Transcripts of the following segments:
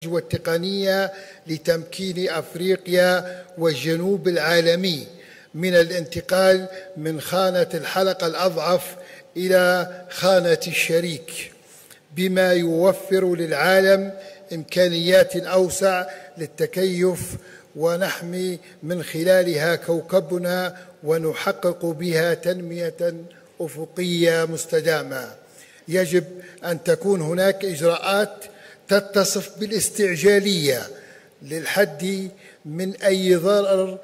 والتقنية لتمكين أفريقيا والجنوب العالمي من الانتقال من خانة الحلقة الأضعف إلى خانة الشريك، بما يوفر للعالم إمكانيات أوسع للتكيف ونحمي من خلالها كوكبنا ونحقق بها تنمية أفقية مستدامة. يجب أن تكون هناك إجراءات تتصف بالاستعجالية للحد من أي ضرر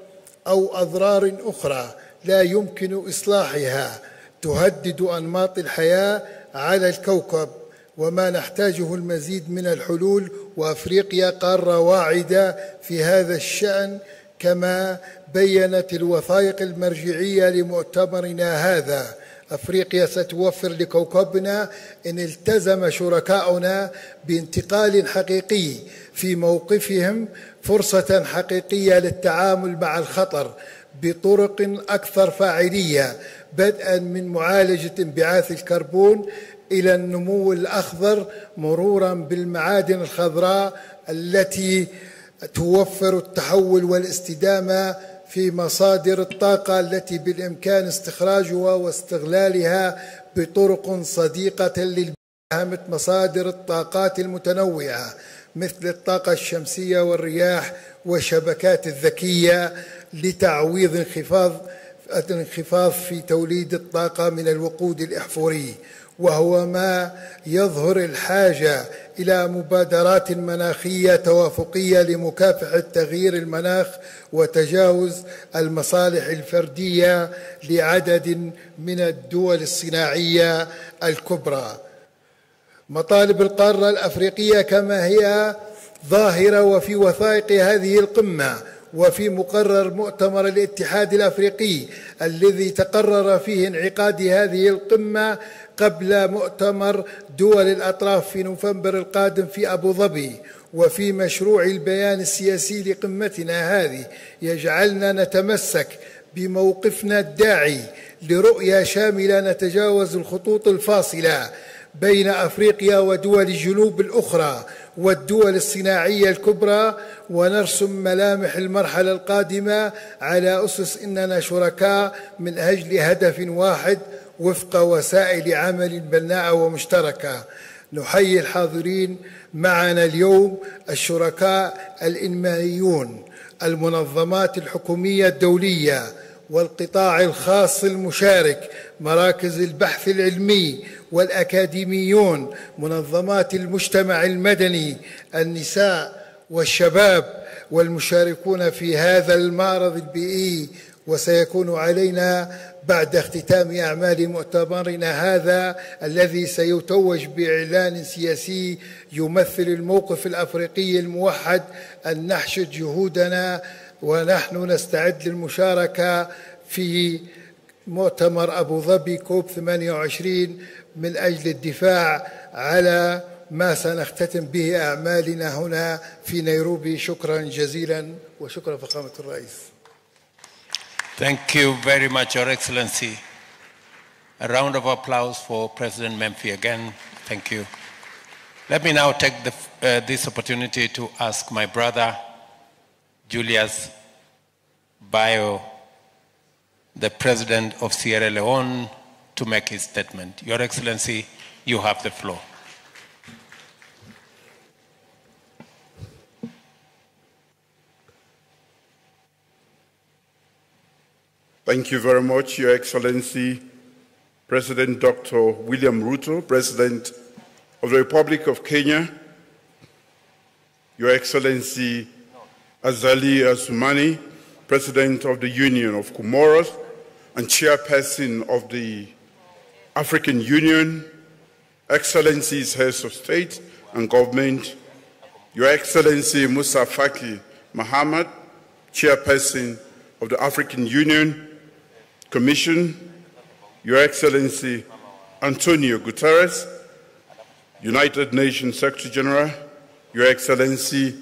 أو أضرار أخرى لا يمكن إصلاحها تهدد أنماط الحياة على الكوكب، وما نحتاجه المزيد من الحلول، وأفريقيا قارة واعدة في هذا الشأن كما بيّنت الوثائق المرجعية لمؤتمرنا هذا. أفريقيا ستوفر لكوكبنا إن التزم شركاؤنا بانتقال حقيقي في موقفهم فرصة حقيقية للتعامل مع الخطر بطرق أكثر فاعلية، بدءا من معالجة انبعاث الكربون إلى النمو الأخضر، مرورا بالمعادن الخضراء التي توفر التحول والاستدامة في مصادر الطاقة التي بالإمكان استخراجها واستغلالها بطرق صديقة للبيئة، مثل مصادر الطاقات المتنوعة مثل الطاقة الشمسية والرياح والشبكات الذكية لتعويض الانخفاض في توليد الطاقة من الوقود الأحفوري، وهو ما يظهر الحاجة إلى مبادرات مناخية توافقية لمكافحة تغيير المناخ وتجاوز المصالح الفردية لعدد من الدول الصناعية الكبرى. مطالب القارة الأفريقية كما هي ظاهرة وفي وثائق هذه القمة وفي مقرر مؤتمر الاتحاد الأفريقي الذي تقرر فيه انعقاد هذه القمة قبل مؤتمر دول الأطراف في نوفمبر القادم في أبو ظبي، وفي مشروع البيان السياسي لقمتنا هذه، يجعلنا نتمسك بموقفنا الداعي لرؤية شاملة نتجاوز الخطوط الفاصلة بين أفريقيا ودول الجنوب الأخرى والدول الصناعية الكبرى، ونرسم ملامح المرحلة القادمة على أسس أننا شركاء من أجل هدف واحد وفق وسائل عمل بناءة ومشتركة. نحيي الحاضرين معنا اليوم الشركاء الإنمائيون، المنظمات الحكومية الدولية والقطاع الخاص المشارك، مراكز البحث العلمي والأكاديميون، منظمات المجتمع المدني، النساء والشباب والمشاركون في هذا المعرض البيئي. وسيكون علينا بعد اختتام أعمال مؤتمرنا هذا الذي سيتوج بإعلان سياسي يمثل الموقف الأفريقي الموحد أن نحشد جهودنا ونحن نستعد للمشاركة في مؤتمر أبو ظبي كوب 28 من أجل الدفاع على ما سنختتم به أعمالنا هنا في نيروبي. شكرا جزيلا وشكرا فخامة الرئيس. Thank you very much, Your Excellency. A round of applause for President Memphi again. Thank you. Let me now take this opportunity to ask my brother, Julius Bio, the President of Sierra Leone, to make his statement. Your Excellency, you have the floor. Thank you very much, Your Excellency, President Dr. William Ruto, President of the Republic of Kenya, Your Excellency Azali Assoumani, President of the Union of Comoros and Chairperson of the African Union, Excellencies, Heads of State and Government, Your Excellency Musa Faki Mahamat, Chairperson of the African Union Commission, Your Excellency Antonio Guterres, United Nations Secretary General, Your Excellency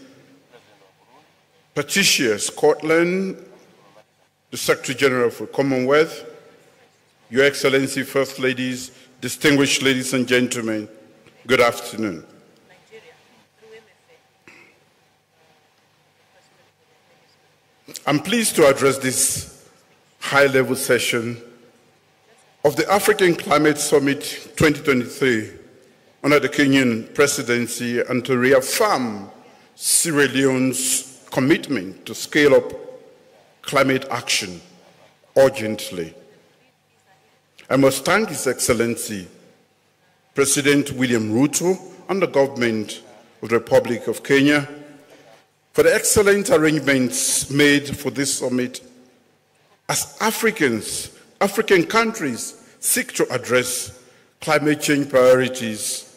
Patricia Scotland, the Secretary General for Commonwealth, Your Excellency First Ladies, distinguished ladies and gentlemen, good afternoon. I'm pleased to address this high-level session of the African Climate Summit 2023 under the Kenyan presidency and to reaffirm Sierra Leone's commitment to scale up climate action urgently. I must thank His Excellency President William Ruto and the government of the Republic of Kenya for the excellent arrangements made for this summit as African countries seek to address climate change priorities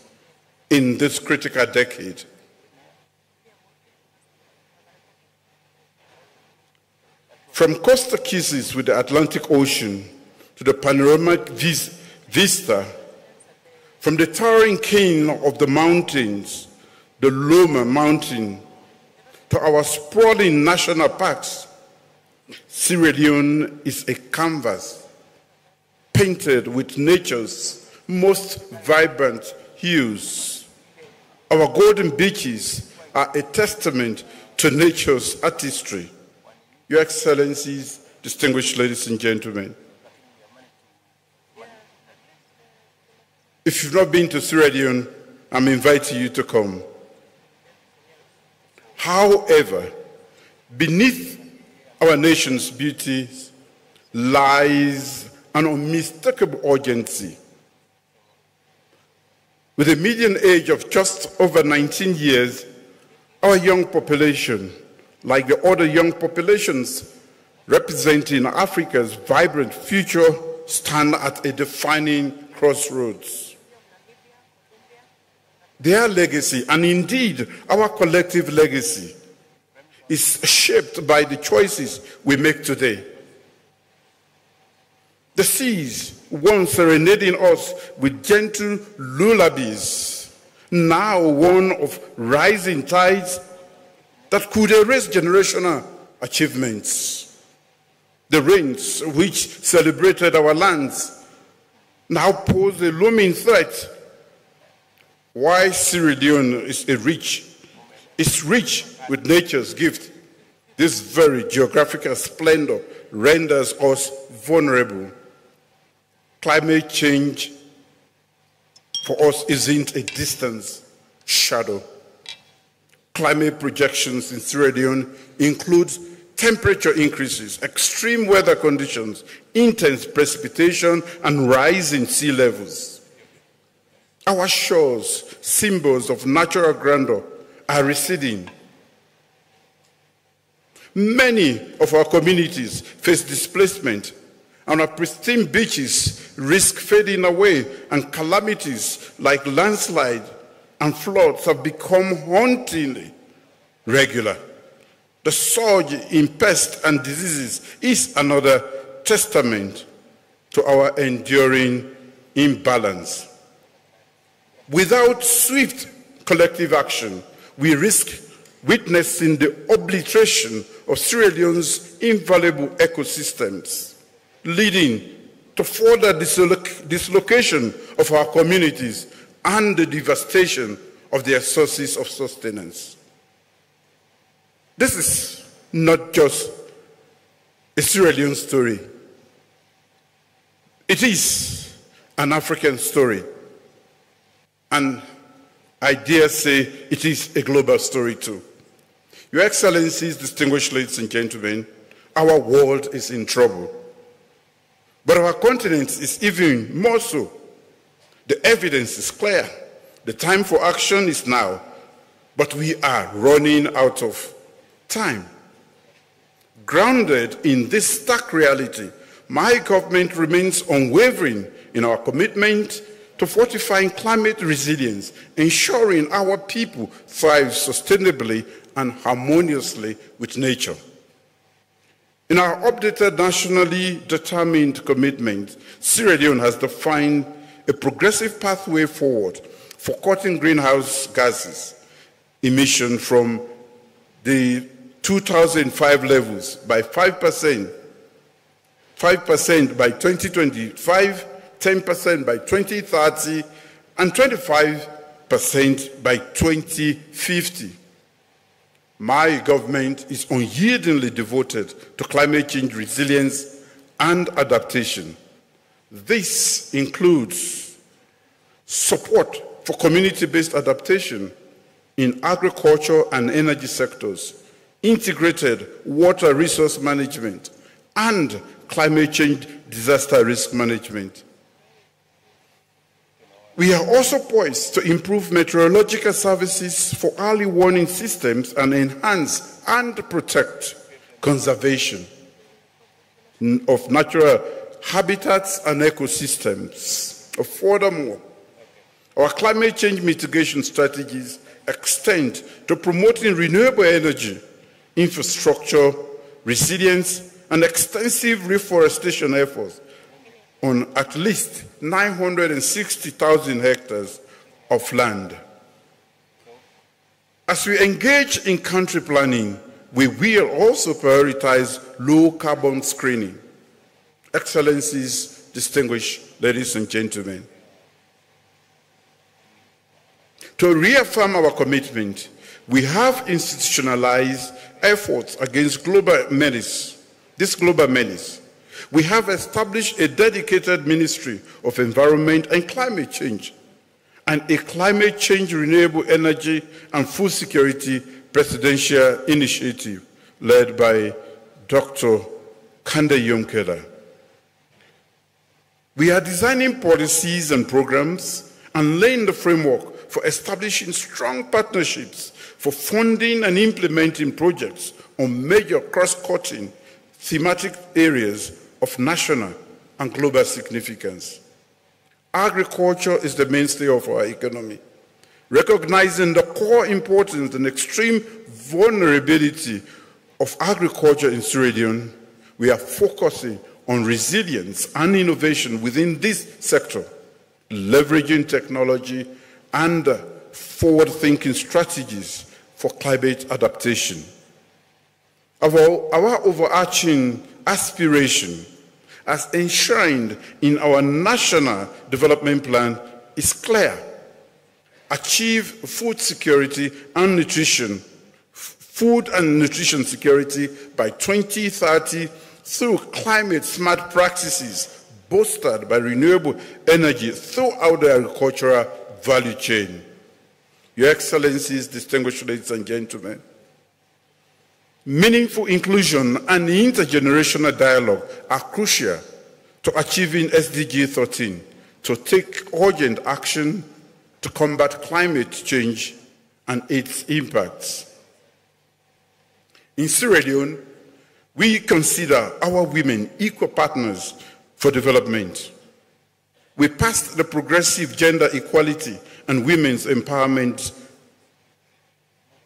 in this critical decade. From coastal kisses with the Atlantic Ocean to the panoramic vista, from the towering cane of the mountains, the Loma Mountain, to our sprawling national parks, Sierra Leone is a canvas painted with nature's most vibrant hues. Our golden beaches are a testament to nature's artistry. Your Excellencies, distinguished ladies and gentlemen, if you've not been to Sierra Leone, I'm inviting you to come. However, beneath our nation's beauties lies an unmistakable urgency. With a median age of just over 19 years, our young population, like the other young populations representing Africa's vibrant future, stand at a defining crossroads. Their legacy, and indeed our collective legacy, is shaped by the choices we make today. The seas, once serenading us with gentle lullabies, now one of rising tides that could erase generational achievements. The rains which celebrated our lands now pose a looming threat. Why Sierra Leone is rich with nature's gift. This very geographical splendor renders us vulnerable. Climate change for us isn't a distant shadow. Climate projections in Sierra Leone include temperature increases, extreme weather conditions, intense precipitation, and rising sea levels. Our shores, symbols of natural grandeur, are receding. Many of our communities face displacement, and our pristine beaches risk fading away, and calamities like landslide and floods have become hauntingly regular. The surge in pests and diseases is another testament to our enduring imbalance. Without swift collective action, we risk witnessing the obliteration of Sierra Leone's invaluable ecosystems, leading to further dislocation of our communities and the devastation of their sources of sustenance. This is not just a Sierra Leone story. It is an African story. And I dare say it is a global story too. Your Excellencies, distinguished ladies and gentlemen, our world is in trouble. But our continent is even more so. The evidence is clear. The time for action is now, but we are running out of time. Grounded in this stark reality, my government remains unwavering in our commitment to fortifying climate resilience, ensuring our people thrive sustainably and harmoniously with nature. In our updated nationally determined commitment, Sierra Leone has defined a progressive pathway forward for cutting greenhouse gases emission from the 2005 levels by 5% by 2025, 10% by 2030, and 25% by 2050. My government is unyieldingly devoted to climate change resilience and adaptation. This includes support for community-based adaptation in agriculture and energy sectors, integrated water resource management, and climate change disaster risk management. We are also poised to improve meteorological services for early warning systems and enhance and protect conservation of natural habitats and ecosystems. Furthermore, our climate change mitigation strategies extend to promoting renewable energy, infrastructure, resilience, and extensive reforestation efforts on at least 960,000 hectares of land. As we engage in country planning, we will also prioritize low carbon screening. Excellencies, distinguished ladies and gentlemen, to reaffirm our commitment, we have institutionalized efforts against global menace. This global menace. We have established a dedicated Ministry of Environment and Climate Change and a Climate Change, Renewable Energy and Food Security Presidential Initiative led by Dr. Kande Yonkela. We are designing policies and programs and laying the framework for establishing strong partnerships for funding and implementing projects on major cross-cutting thematic areas of national and global significance. Agriculture is the mainstay of our economy. Recognizing the core importance and extreme vulnerability of agriculture in Sierra Leone, we are focusing on resilience and innovation within this sector, leveraging technology and forward-thinking strategies for climate adaptation. Our overarching aspiration, as enshrined in our National Development Plan, is clear. Achieve food and nutrition security by 2030 through climate-smart practices bolstered by renewable energy throughout the agricultural value chain. Your Excellencies, distinguished ladies and gentlemen, meaningful inclusion and intergenerational dialogue are crucial to achieving SDG 13, to take urgent action to combat climate change and its impacts. In Sierra Leone, we consider our women equal partners for development. We passed the Progressive Gender Equality and Women's Empowerment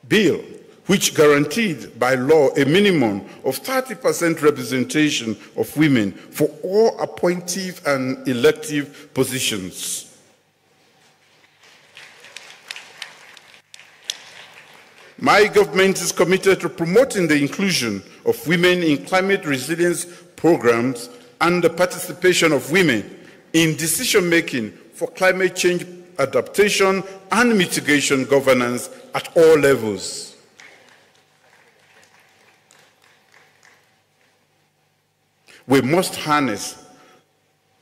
Bill, which guaranteed by law a minimum of 30% representation of women for all appointive and elective positions. My government is committed to promoting the inclusion of women in climate resilience programs and the participation of women in decision-making for climate change adaptation and mitigation governance at all levels. We must harness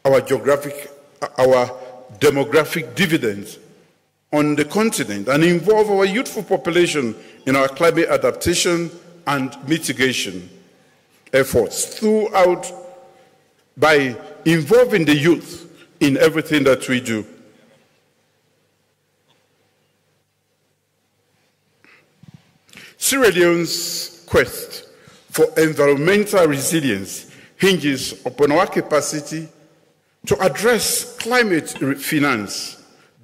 our demographic dividends on the continent and involve our youthful population in our climate adaptation and mitigation efforts throughout by involving the youth in everything that we do. Sierra Leone's quest for environmental resilience hinges upon our capacity to address climate finance,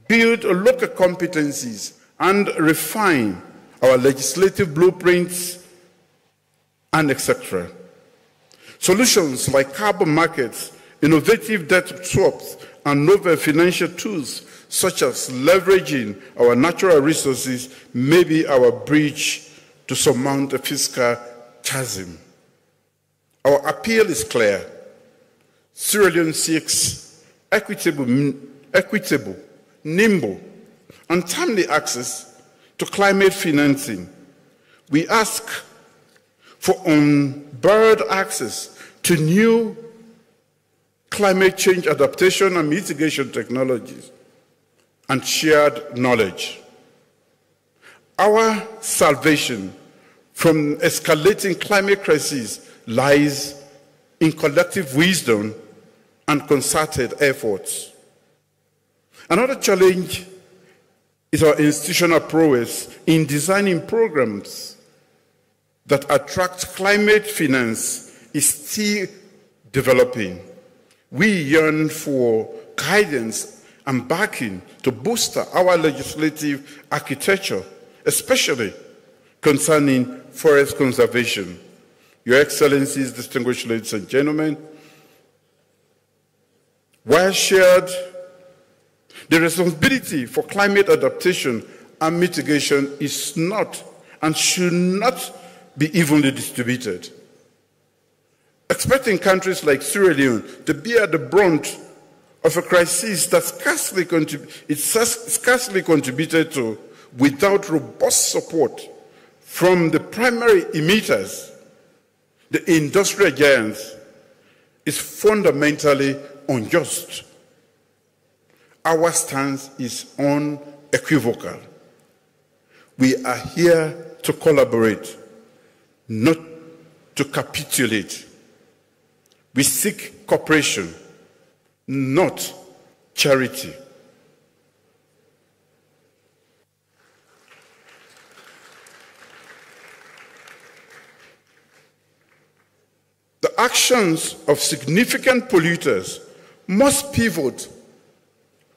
build local competencies, and refine our legislative blueprints, and etc. Solutions like carbon markets, innovative debt swaps, and novel financial tools such as leveraging our natural resources may be our bridge to surmount a fiscal chasm. Our appeal is clear. Sierra Leone seeks equitable, nimble, and timely access to climate financing, We ask for unbarred access to new climate change adaptation and mitigation technologies and shared knowledge. Our salvation from escalating climate crises lies in collective wisdom and concerted efforts. Another challenge is our institutional prowess in designing programs that attract climate finance is still developing. We yearn for guidance and backing to bolster our legislative architecture, especially concerning forest conservation. Your Excellencies, distinguished ladies and gentlemen, while shared, the responsibility for climate adaptation and mitigation is not and should not be evenly distributed. Expecting countries like Sierra Leone to bear the brunt of a crisis that scarcely contributed to without robust support from the primary emitters, the industrial giants, is fundamentally unjust. Our stance is unequivocal. We are here to collaborate, not to capitulate. We seek cooperation, not charity. The actions of significant polluters must pivot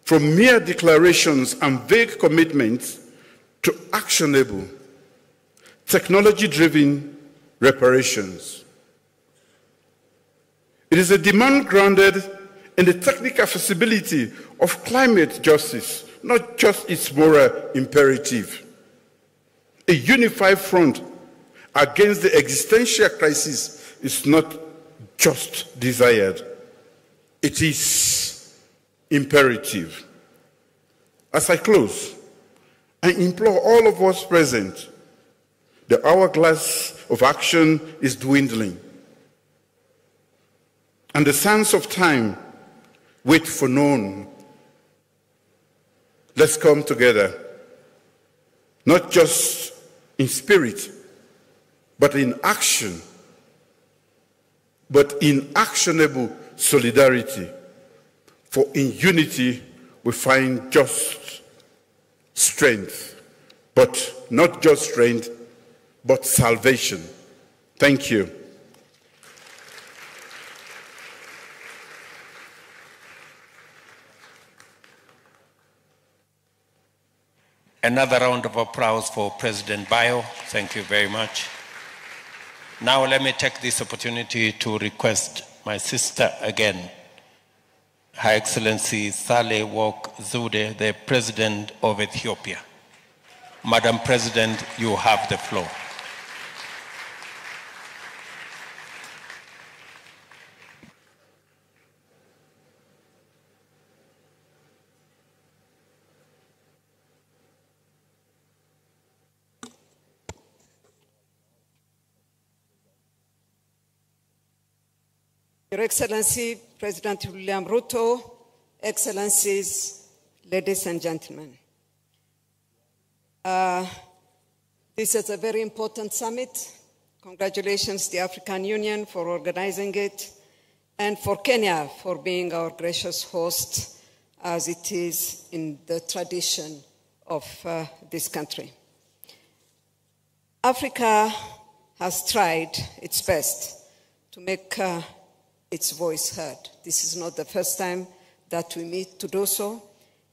from mere declarations and vague commitments to actionable, technology-driven reparations. It is a demand grounded in the technical feasibility of climate justice, not just its moral imperative. A unified front against the existential crisis is not just desired, it is imperative. As I close, I implore all of us present, the hourglass of action is dwindling, and the sands of time wait for none. Let's come together, not just in spirit, but in action, but in actionable solidarity. For in unity we find just strength, but not just strength, but salvation. Thank you. Another round of applause for President Bayo. Thank you very much. Now let me take this opportunity to request my sister again, Her Excellency Saleh Work Zewde, the President of Ethiopia. Madam President, you have the floor. Your Excellency, President William Ruto, Excellencies, ladies and gentlemen. This is a very important summit. Congratulations to the African Union for organizing it, and for Kenya for being our gracious host, as it is in the tradition of this country. Africa has tried its best to make its voice heard. This is not the first time that we meet to do so.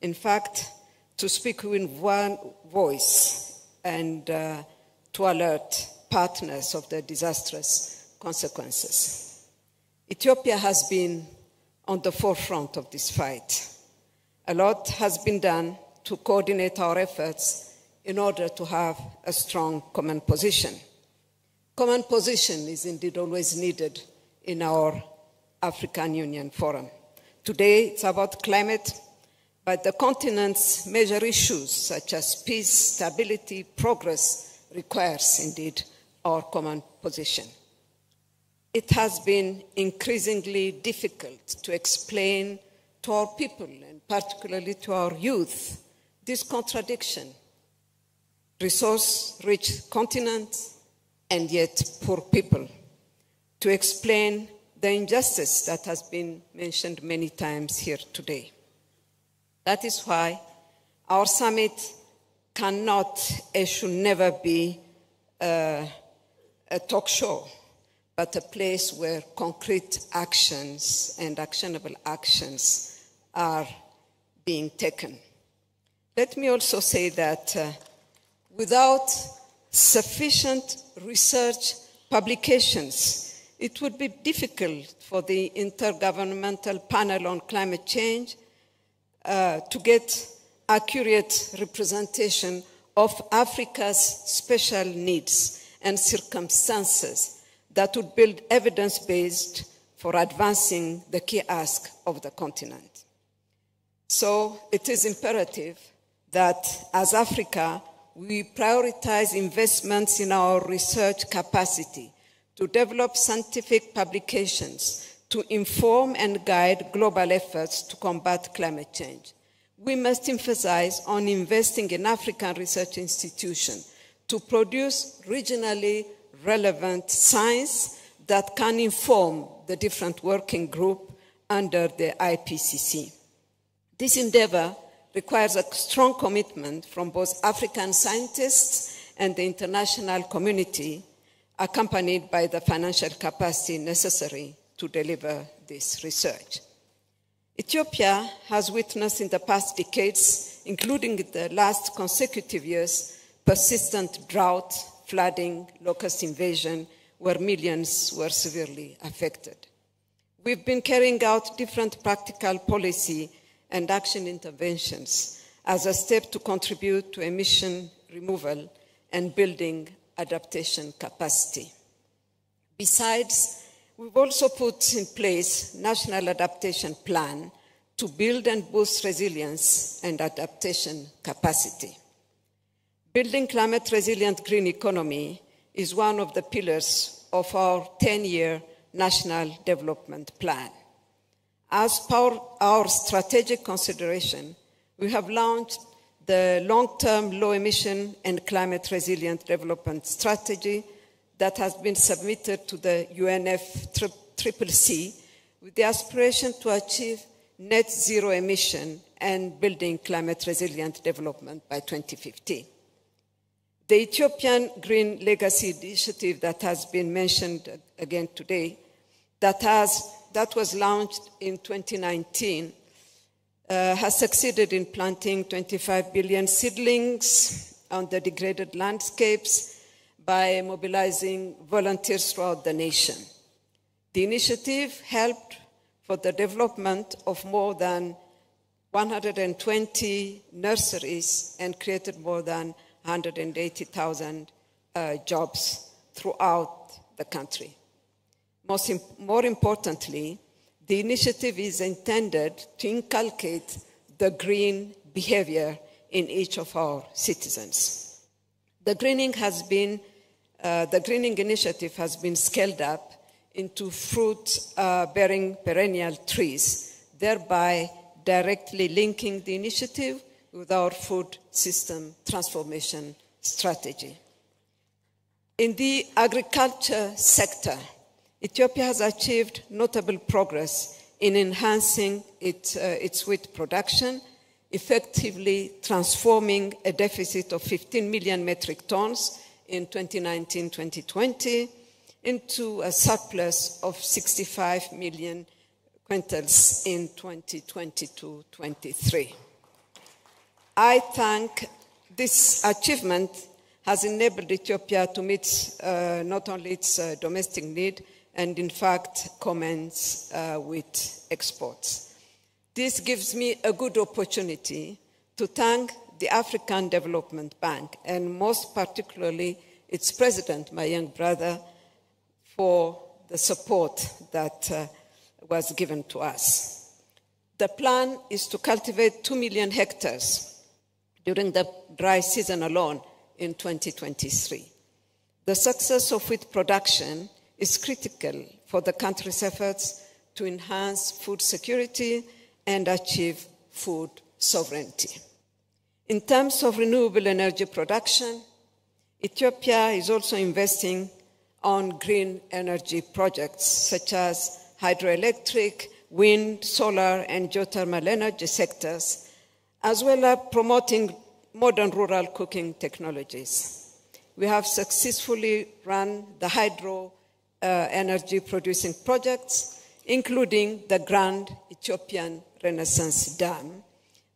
In fact, to speak with one voice and to alert partners of the disastrous consequences. Ethiopia has been on the forefront of this fight. A lot has been done to coordinate our efforts in order to have a strong common position. Common position is indeed always needed in our African Union Forum. Today it's about climate, but the continent's major issues such as peace, stability, progress, requires indeed our common position. It has been increasingly difficult to explain to our people, and particularly to our youth, this contradiction. Resource-rich continent and yet poor people. To explain the injustice that has been mentioned many times here today. That is why our summit cannot and should never be a talk show, but a place where concrete actions and actionable actions are being taken. Let me also say that without sufficient research publications, it would be difficult for the Intergovernmental Panel on Climate Change to get accurate representation of Africa's special needs and circumstances that would build evidence-based for advancing the key ask of the continent. So it is imperative that as Africa, we prioritize investments in our research capacity to develop scientific publications to inform and guide global efforts to combat climate change. We must emphasize on investing in African research institutions to produce regionally relevant science that can inform the different working groups under the IPCC. This endeavor requires a strong commitment from both African scientists and the international community, accompanied by the financial capacity necessary to deliver this research. Ethiopia has witnessed in the past decades, including the last consecutive years, persistent drought, flooding, locust invasion, where millions were severely affected. We've been carrying out different practical policy and action interventions as a step to contribute to emission removal and building adaptation capacity. Besides, we've also put in place national adaptation plan to build and boost resilience and adaptation capacity. Building climate resilient green economy is one of the pillars of our 10-year national development plan. As per our strategic consideration, we have launched the long-term low-emission and climate-resilient development strategy that has been submitted to the UNFCCC with the aspiration to achieve net zero emission and building climate-resilient development by 2050. The Ethiopian Green Legacy Initiative that has been mentioned again today, that was launched in 2019, has succeeded in planting 25 billion seedlings on the degraded landscapes by mobilizing volunteers throughout the nation. The initiative helped for the development of more than 120 nurseries and created more than 180,000 jobs throughout the country. More importantly, the initiative is intended to inculcate the green behavior in each of our citizens. The greening initiative has been scaled up into fruit-bearing perennial trees, thereby directly linking the initiative with our food system transformation strategy. In the agriculture sector, Ethiopia has achieved notable progress in enhancing its wheat production, effectively transforming a deficit of 15 million metric tons in 2019-2020 into a surplus of 65 million quintals in 2022-23. I think this achievement has enabled Ethiopia to meet not only its domestic need, and in fact commence with exports. This gives me a good opportunity to thank the African Development Bank, and most particularly its president, my young brother, for the support that was given to us. The plan is to cultivate 2 million hectares during the dry season alone in 2023. The success of wheat production is critical for the country's efforts to enhance food security and achieve food sovereignty. In terms of renewable energy production, Ethiopia is also investing on green energy projects such as hydroelectric, wind, solar, and geothermal energy sectors, as well as promoting modern rural cooking technologies. We have successfully run the hydro energy producing projects, including the Grand Ethiopian Renaissance Dam,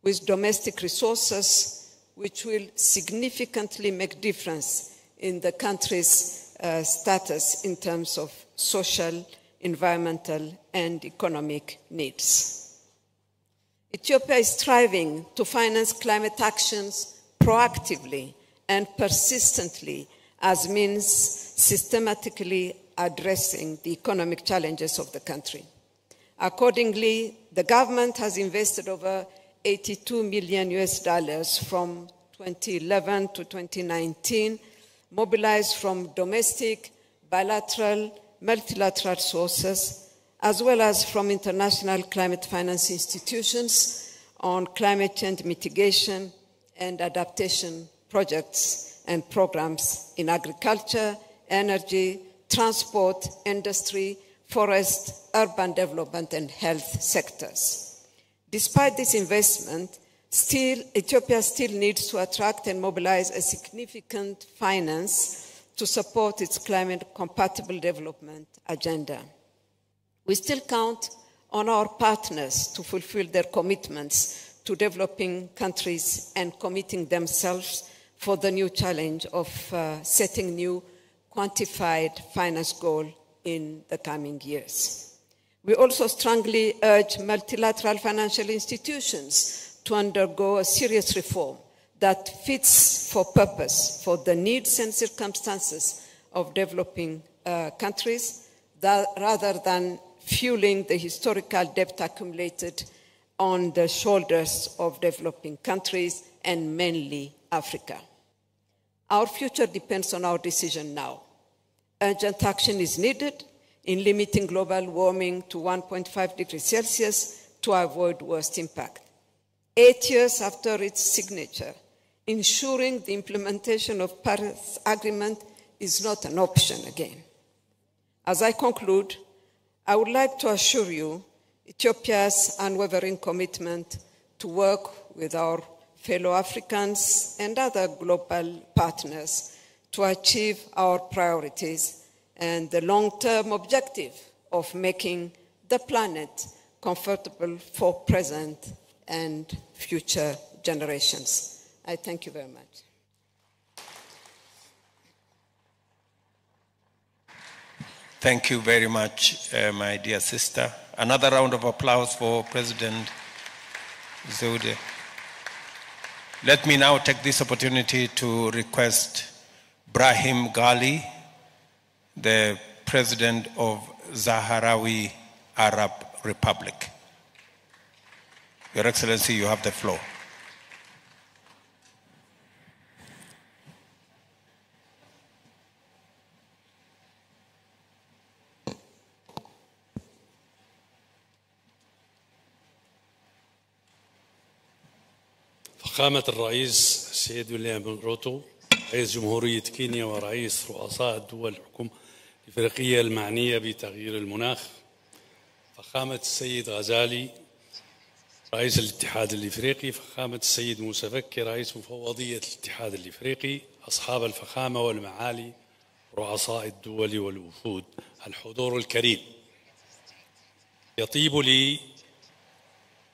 with domestic resources which will significantly make difference in the country's status in terms of social, environmental, and economic needs. Ethiopia is striving to finance climate actions proactively and persistently as means systematically addressing the economic challenges of the country. Accordingly, the government has invested over $82 million from 2011 to 2019, mobilized from domestic, bilateral, multilateral sources, as well as from international climate finance institutions on climate change mitigation and adaptation projects and programs in agriculture, energy, transport, industry, forest, urban development, and health sectors. Despite this investment, Ethiopia still needs to attract and mobilize a significant finance to support its climate-compatible development agenda. We still count on our partners to fulfill their commitments to developing countries and committing themselves for the new challenge of setting new quantified finance goals in the coming years. We also strongly urge multilateral financial institutions to undergo a serious reform that fits for purpose for the needs and circumstances of developing countries, rather than fueling the historical debt accumulated on the shoulders of developing countries and mainly Africa. Our future depends on our decision now. Urgent action is needed in limiting global warming to 1.5 degrees Celsius to avoid worst impact. 8 years after its signature, ensuring the implementation of Paris Agreement is not an option again. As I conclude, I would like to assure you Ethiopia's unwavering commitment to work with our fellow Africans and other global partners to achieve our priorities and the long-term objective of making the planet comfortable for present and future generations. I thank you very much. Thank you very much, my dear sister. Another round of applause for President Zewde. Let me now take this opportunity to request Brahim Ghali, the President of Sahrawi Arab Republic. Your Excellency, you have the floor. فخامة الرئيس السيد ويليام روتو رئيس جمهورية كينيا ورئيس رؤساء الدول الحكومة الإفريقية المعنية بتغيير المناخ، فخامة السيد غزالي رئيس الاتحاد الإفريقي، فخامة السيد موسى فكي رئيس مفوضية الاتحاد الإفريقي، أصحاب الفخامة والمعالي رؤساء الدول والوفود، الحضور الكريم، يطيب لي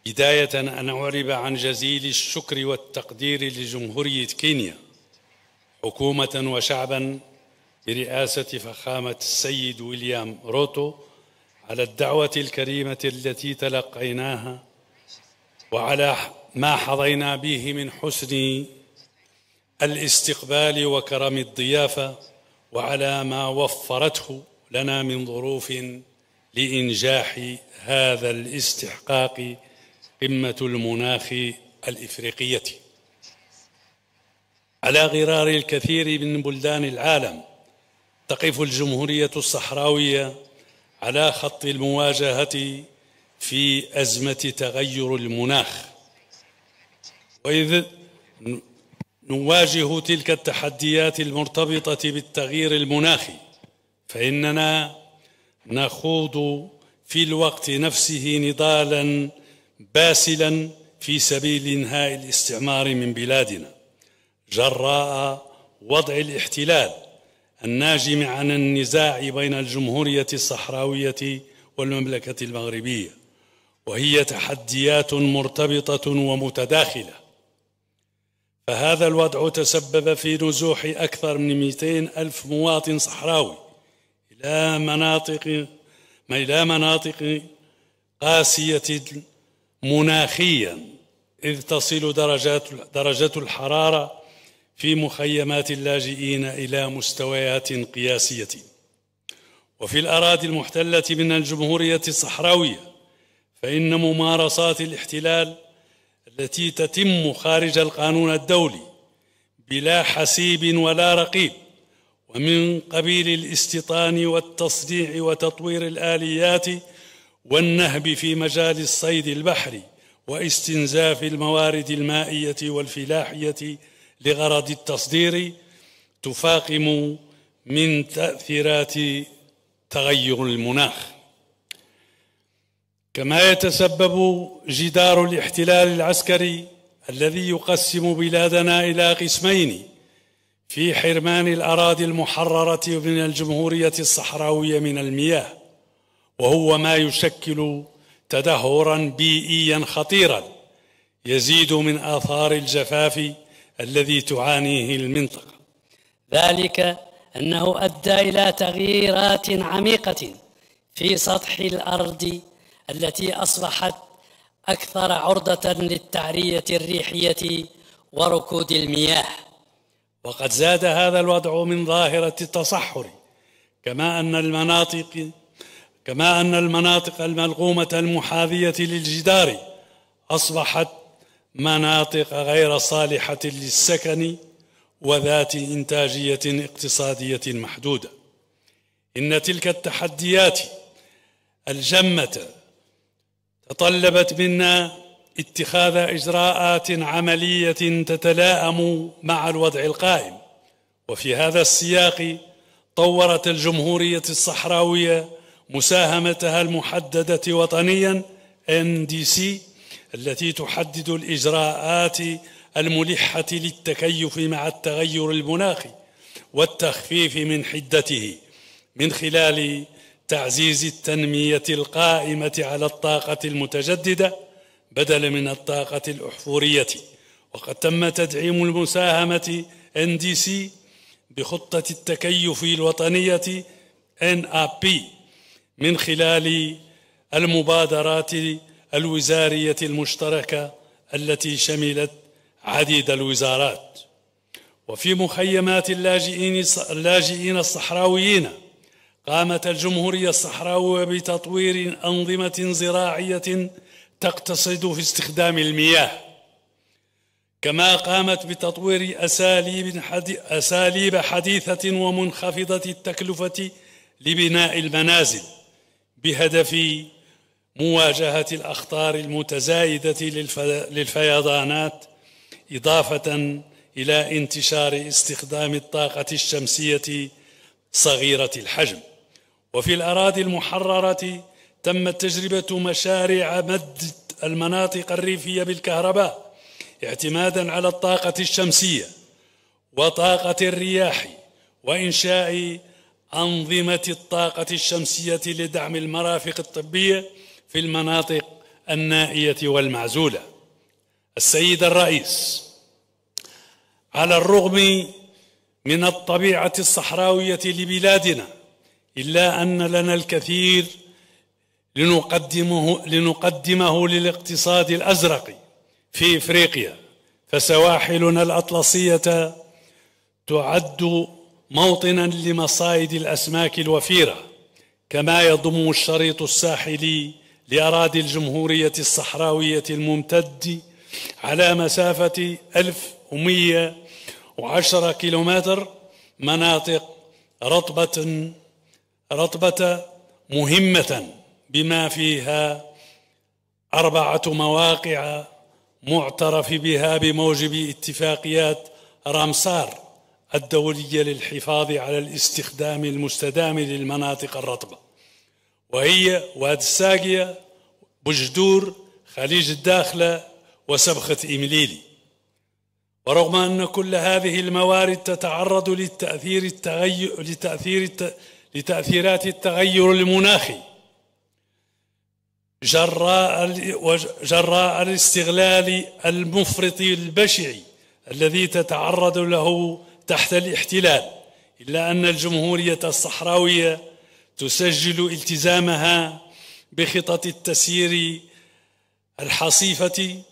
بداية أن أعرب عن جزيل الشكر والتقدير لجمهورية كينيا حكومة وشعبا برئاسة فخامة السيد ويليام روتو على الدعوة الكريمة التي تلقيناها وعلى ما حظينا به من حسن الاستقبال وكرم الضيافة وعلى ما وفرته لنا من ظروف لإنجاح هذا الاستحقاق قمة المناخ الإفريقية. على غرار الكثير من بلدان العالم تقف الجمهورية الصحراوية على خط المواجهة في أزمة تغير المناخ. وإذ نواجه تلك التحديات المرتبطة بالتغيير المناخي، فإننا نخوض في الوقت نفسه نضالا باسلا في سبيل إنهاء الاستعمار من بلادنا، جراء وضع الاحتلال الناجم عن النزاع بين الجمهورية الصحراوية والمملكة المغربية، وهي تحديات مرتبطة ومتداخلة. فهذا الوضع تسبب في نزوح أكثر من 200,000 مواطن صحراوي إلى مناطق قاسية مناخيا، إذ تصل درجات الحرارة في مخيمات اللاجئين إلى مستويات قياسية. وفي الأراضي المحتلة من الجمهورية الصحراوية فإن ممارسات الاحتلال التي تتم خارج القانون الدولي بلا حسيب ولا رقيب، ومن قبيل الاستيطان والتصنيع وتطوير الآليات والنهب في مجال الصيد البحري واستنزاف الموارد المائية والفلاحية لغرض التصدير، تفاقم من تأثيرات تغير المناخ. كما يتسبب جدار الاحتلال العسكري الذي يقسم بلادنا إلى قسمين في حرمان الأراضي المحررة من الجمهورية الصحراوية من المياه، وهو ما يشكل تدهورا بيئيا خطيرا يزيد من آثار الجفاف الذي تعانيه المنطقة. ذلك أنه أدى إلى تغييرات عميقة في سطح الأرض التي أصبحت أكثر عرضة للتعرية الريحية وركود المياه. وقد زاد هذا الوضع من ظاهرة التصحر، كما أن المناطق الملغومة المحاذية للجدار أصبحت مناطق غير صالحة للسكن وذات إنتاجية اقتصادية محدودة. إن تلك التحديات الجمة تطلبت منا اتخاذ إجراءات عملية تتلائم مع الوضع القائم. وفي هذا السياق طورت الجمهورية الصحراوية مساهمتها المحددة وطنيا NDC التي تحدد الإجراءات الملحة للتكيف مع التغير المناخي والتخفيف من حدته، من خلال تعزيز التنمية القائمة على الطاقة المتجددة بدلا من الطاقة الأحفورية. وقد تم تدعيم المساهمة NDC بخطة التكيف الوطنية NAP من خلال المبادرات الوزارية المشتركة التي شملت عديد الوزارات. وفي مخيمات اللاجئين الصحراويين قامت الجمهورية الصحراوية بتطوير أنظمة زراعية تقتصد في استخدام المياه، كما قامت بتطوير أساليب حديثة ومنخفضة التكلفة لبناء المنازل بهدف مواجهة الأخطار المتزايدة للفيضانات، إضافة إلى انتشار استخدام الطاقة الشمسية صغيرة الحجم. وفي الأراضي المحررة تمت تجربة مشاريع مد المناطق الريفية بالكهرباء اعتمادا على الطاقة الشمسية وطاقة الرياح، وإنشاء أنظمة الطاقة الشمسية لدعم المرافق الطبية في المناطق النائية والمعزولة. السيد الرئيس، على الرغم من الطبيعة الصحراوية لبلادنا إلا أن لنا الكثير لنقدمه للاقتصاد الأزرق في إفريقيا، فسواحلنا الأطلسية تعد موطنا لمصايد الأسماك الوفيرة، كما يضم الشريط الساحلي لأراضي الجمهورية الصحراوية الممتد على مسافة 1100 و10 كيلومتر مناطق رطبة مهمة بما فيها 4 مواقع معترف بها بموجب اتفاقيات رامسار الدولية للحفاظ على الاستخدام المستدام للمناطق الرطبة، وهي واد الساقية، بجدور، خليج الداخلة، وسبخة إمليلي. ورغم أن كل هذه الموارد تتعرض لتأثيرات التغير المناخي جراء الاستغلال المفرط البشع الذي تتعرض له تحت الاحتلال، إلا أن الجمهورية الصحراوية تسجل التزامها بخطط التسيير الحصيفة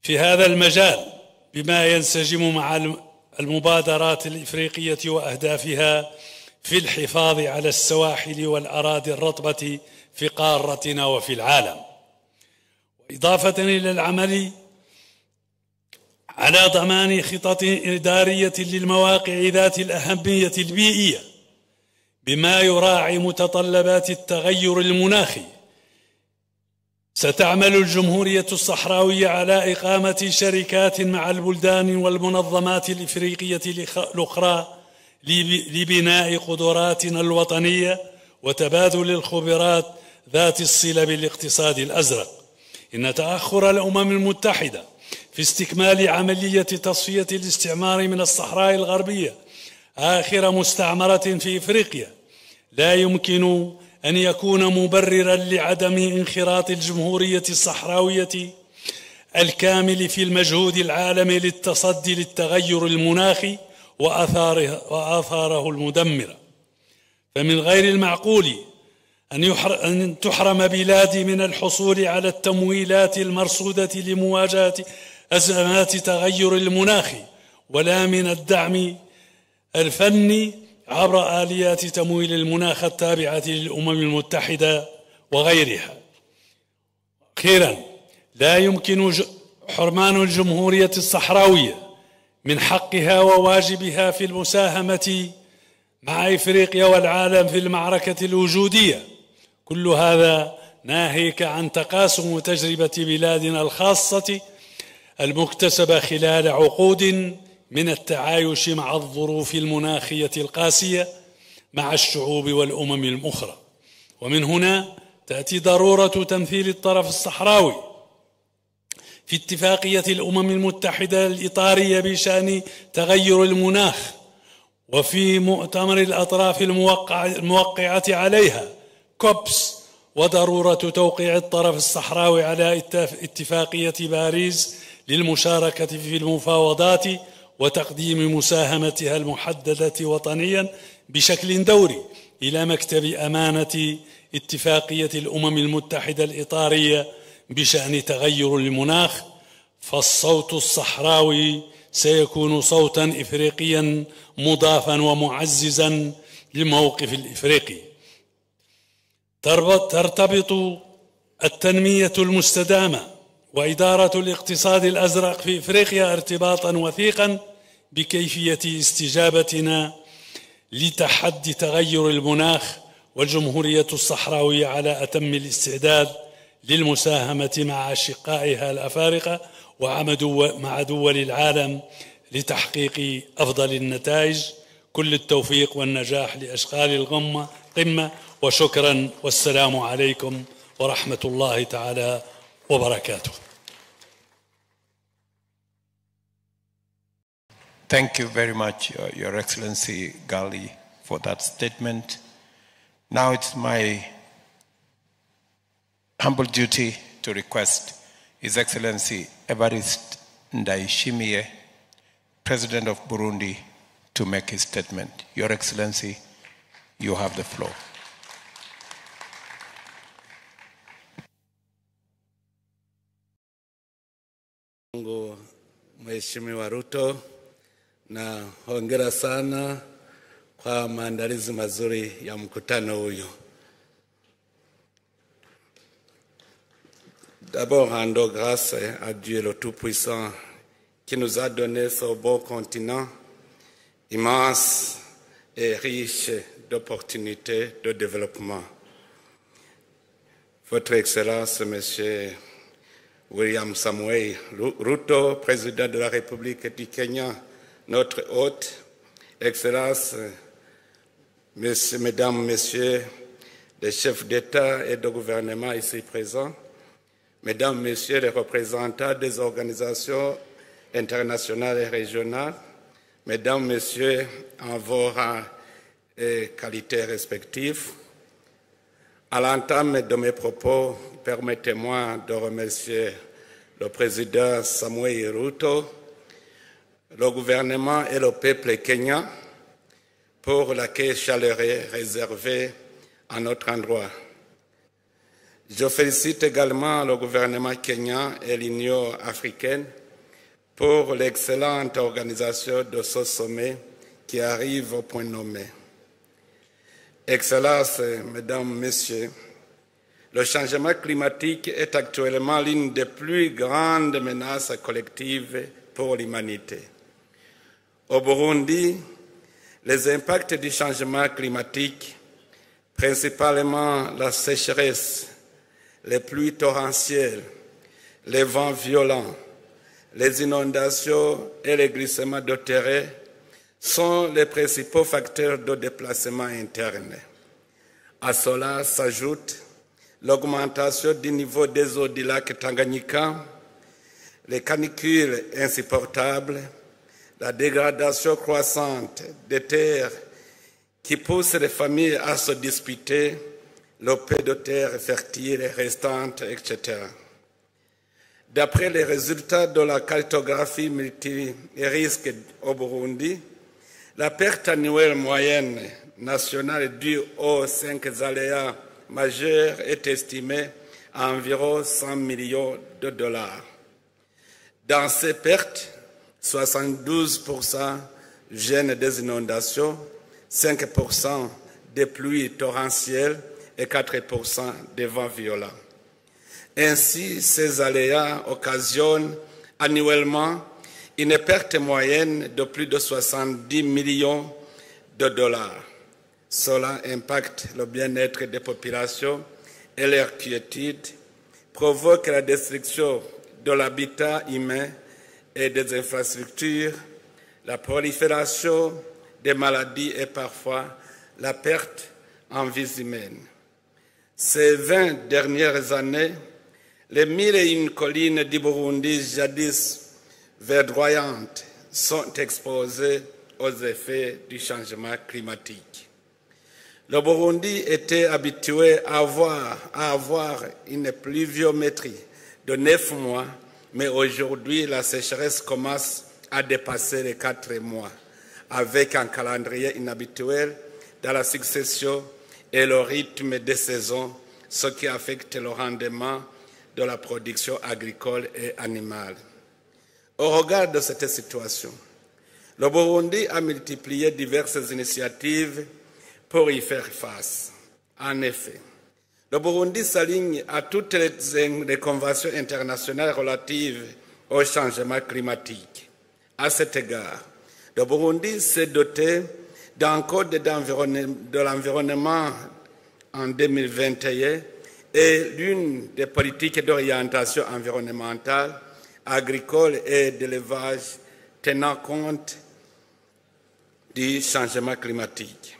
في هذا المجال بما ينسجم مع المبادرات الإفريقية وأهدافها في الحفاظ على السواحل والأراضي الرطبة في قارتنا وفي العالم. إضافة إلى العمل على ضمان خطط إدارية للمواقع ذات الأهمية البيئية بما يراعي متطلبات التغير المناخي، ستعمل الجمهورية الصحراوية على إقامة شركات مع البلدان والمنظمات الإفريقية الأخرى لبناء قدراتنا الوطنية وتبادل الخبرات ذات الصلة بالاقتصاد الأزرق. إن تأخر الأمم المتحدة في استكمال عملية تصفية الاستعمار من الصحراء الغربية آخر مستعمرة في إفريقيا لا يمكن أن يكون مبرراً لعدم انخراط الجمهورية الصحراوية الكامل في المجهود العالمي للتصدي للتغير المناخي وآثاره المدمرة. فمن غير المعقول أن تحرم بلادي من الحصول على التمويلات المرصودة لمواجهة أزمات تغير المناخ، ولا من الدعم الفني عبر آليات تمويل المناخ التابعة للأمم المتحدة وغيرها. أخيرا، لا يمكن حرمان الجمهورية الصحراوية من حقها وواجبها في المساهمة مع إفريقيا والعالم في المعركة الوجودية، كل هذا ناهيك عن تقاسم تجربة بلادنا الخاصة المكتسبة خلال عقود من التعايش مع الظروف المناخية القاسية مع الشعوب والأمم الأخرى. ومن هنا تأتي ضرورة تمثيل الطرف الصحراوي في اتفاقية الأمم المتحدة الإطارية بشأن تغير المناخ وفي مؤتمر الأطراف الموقعة عليها كوبس، وضرورة توقيع الطرف الصحراوي على اتفاقية باريس للمشاركة في المفاوضات وتقديم مساهمتها المحددة وطنيا بشكل دوري إلى مكتب أمانة اتفاقية الأمم المتحدة الإطارية بشأن تغير المناخ. فالصوت الصحراوي سيكون صوتا إفريقيا مضافا ومعززا للموقف الإفريقي. ترتبط التنمية المستدامة وإدارة الاقتصاد الأزرق في إفريقيا ارتباطا وثيقا بكيفية استجابتنا لتحدي تغير المناخ، والجمهورية الصحراوية على أتم الاستعداد للمساهمة مع أشقائها الأفارقة ومع دول العالم لتحقيق أفضل النتائج. كل التوفيق والنجاح لأشغال القمة، وشكرا، والسلام عليكم ورحمة الله تعالى وبركاته. Thank you very much, Your Excellency Gali, for that statement. Now it's my humble duty to request His Excellency Evariste Ndayishimiye, President of Burundi, to make his statement. Your Excellency, you have the floor. Mheshimiwa Ruto, na hongera sana kwa maandalizi mazuri ya mkutano huyu. D'abord, rendons grâce à Dieu le Tout-Puissant qui nous a donné ce beau continent immense et riche d'opportunités de développement. Votre Excellence, Monsieur William Samoei Ruto, président de la République du Kenya, notre hôte, Excellences, Mesdames, Messieurs, les chefs d'État et de gouvernement ici présents, Mesdames, Messieurs les représentants des organisations internationales et régionales, Mesdames, Messieurs, en vos rangs et qualités respectives, à l'entame de mes propos, permettez-moi de remercier le président Samoei Ruto, le gouvernement et le peuple kenyan pour l'accueil chaleureux réservé à notre endroit. Je félicite également le gouvernement kenyan et l'Union africaine pour l'excellente organisation de ce sommet qui arrive au point nommé. Excellences, Mesdames, Messieurs, le changement climatique est actuellement l'une des plus grandes menaces collectives pour l'humanité. Au Burundi, les impacts du changement climatique, principalement la sécheresse, les pluies torrentielles, les vents violents, les inondations et les glissements de terrain sont les principaux facteurs de déplacement interne. À cela s'ajoute l'augmentation du niveau des eaux du lac Tanganyika, les canicules insupportables, la dégradation croissante des terres qui pousse les familles à se disputer le peu de terres fertiles restantes, etc. D'après les résultats de la cartographie multi-risque au Burundi, la perte annuelle moyenne nationale due aux 5 aléas majeurs est estimée à environ 100 millions de dollars. Dans ces pertes, 72% viennent des inondations, 5% des pluies torrentielles et 4% des vents violents. Ainsi, ces aléas occasionnent annuellement une perte moyenne de plus de 70 millions de dollars. Cela impacte le bien-être des populations et leur quiétude, provoque la destruction de l'habitat humain et des infrastructures, la prolifération des maladies et parfois la perte en vies humaines. Ces 20 dernières années, les 1001 collines du Burundi, jadis verdoyantes, sont exposées aux effets du changement climatique. Le Burundi était habitué à avoir une pluviométrie de 9 mois, mais aujourd'hui, la sécheresse commence à dépasser les 4 mois, avec un calendrier inhabituel dans la succession et le rythme des saisons, ce qui affecte le rendement de la production agricole et animale. Au regard de cette situation, le Burundi a multiplié diverses initiatives pour y faire face. En effet, le Burundi s'aligne à toutes les conventions internationales relatives au changement climatique. À cet égard, le Burundi s'est doté d'un code de l'environnement en 2021 et l'une des politiques d'orientation environnementale, agricole et d'élevage tenant compte du changement climatique.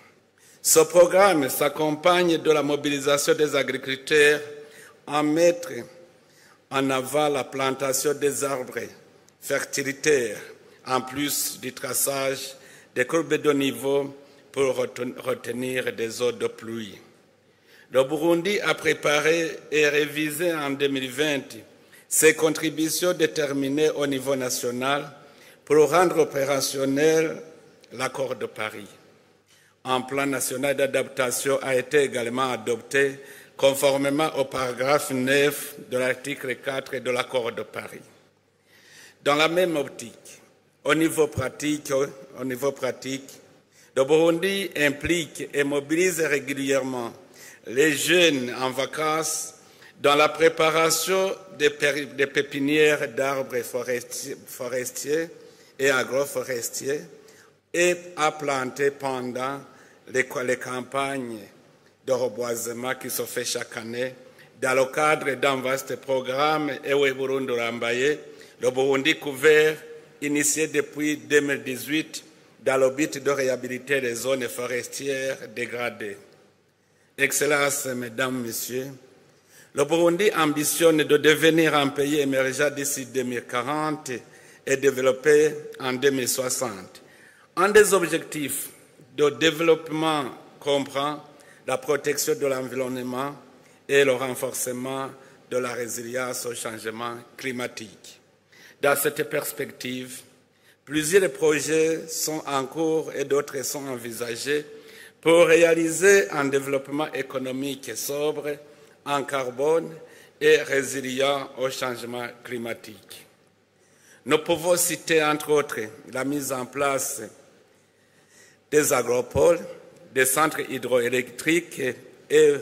Ce programme s'accompagne de la mobilisation des agriculteurs en mettre en avant la plantation des arbres fertilitaires, en plus du traçage des courbes de niveau pour retenir des eaux de pluie. Le Burundi a préparé et révisé en 2020 ses contributions déterminées au niveau national pour rendre opérationnel l'accord de Paris. Un plan national d'adaptation a été également adopté conformément au paragraphe 9 de l'article 4 de l'accord de Paris. Dans la même optique, au niveau pratique, le Burundi implique et mobilise régulièrement les jeunes en vacances dans la préparation des pépinières d'arbres forestiers et agroforestiers et à planter pendant les campagnes de reboisement qui se fait chaque année dans le cadre d'un vaste programme Ewe Burundi Rambaye, le Burundi couvert, initié depuis 2018 dans le but de réhabiliter les zones forestières dégradées. Excellences, Mesdames, Messieurs, le Burundi ambitionne de devenir un pays émergent d'ici 2040 et développé en 2060. Un des objectifs de développement comprend la protection de l'environnement et le renforcement de la résilience au changement climatique. Dans cette perspective, plusieurs projets sont en cours et d'autres sont envisagés pour réaliser un développement économique sobre, en carbone et résilient au changement climatique. Nous pouvons citer entre autres la mise en place des agropoles, des centres hydroélectriques et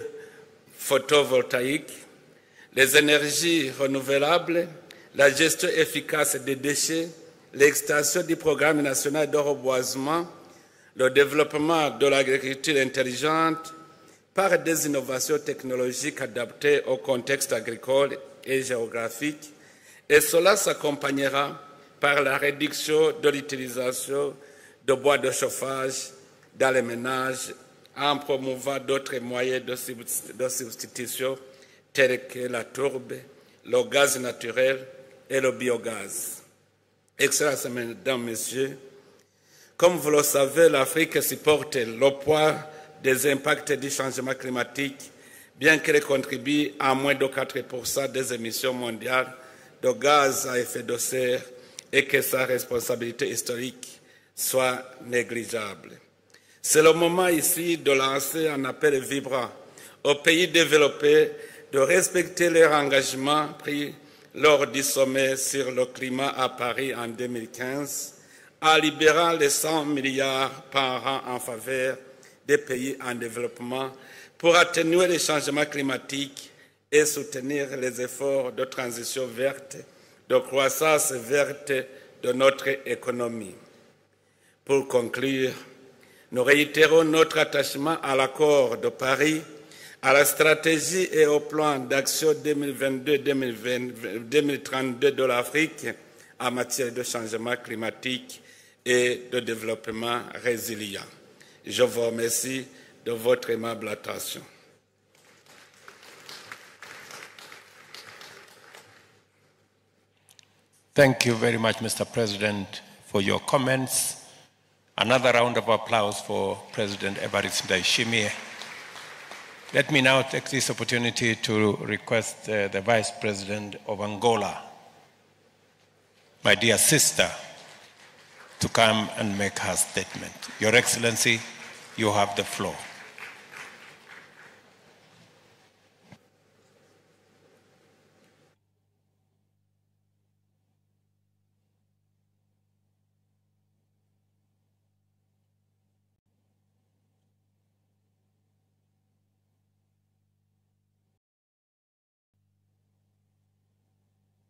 photovoltaïques, les énergies renouvelables, la gestion efficace des déchets, l'extension du programme national de reboisement, le développement de l'agriculture intelligente par des innovations technologiques adaptées au contexte agricole et géographique, et cela s'accompagnera par la réduction de l'utilisation de bois de chauffage dans les ménages en promouvant d'autres moyens de substitution tels que la tourbe, le gaz naturel et le biogaz. Excellences, Mesdames, Messieurs, comme vous le savez, l'Afrique supporte le poids des impacts du changement climatique, bien qu'elle contribue à moins de 4% des émissions mondiales de gaz à effet de serre et que sa responsabilité historique soit négligeable. C'est le moment ici de lancer un appel vibrant aux pays développés de respecter leur engagement pris lors du sommet sur le climat à Paris en 2015, en libérant les 100 milliards par an en faveur des pays en développement pour atténuer les changements climatiques et soutenir les efforts de transition verte, de croissance verte de notre économie. Pour conclure, nous réitérons notre attachement à l'accord de Paris, à la stratégie et au plan d'action 2022-2032 de l'Afrique en matière de changement climatique et de développement résilient. Je vous remercie de votre aimable attention. Thank you very much, Mr. President, for your comments. Another round of applause for President Evariste Ndayishimiye. Let me now take this opportunity to request the Vice President of Angola, my dear sister, to come and make her statement. Your Excellency, you have the floor.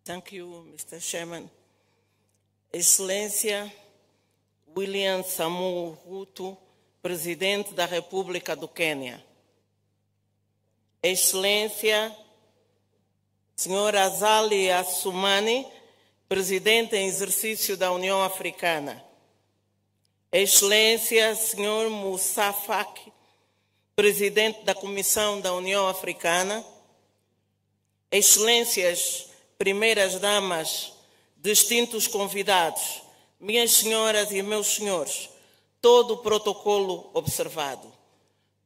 Thank you, Mr. Chairman. Excelência William Samoei Ruto, Presidente da República do Quênia. Excelência Senhora Azali Assoumani, Presidente em exercício da União Africana. Excelência Senhor Moussa Faki, Presidente da Comissão da União Africana. Excelências Primeiras Damas, distintos convidados, minhas senhoras e meus senhores, todo o protocolo observado.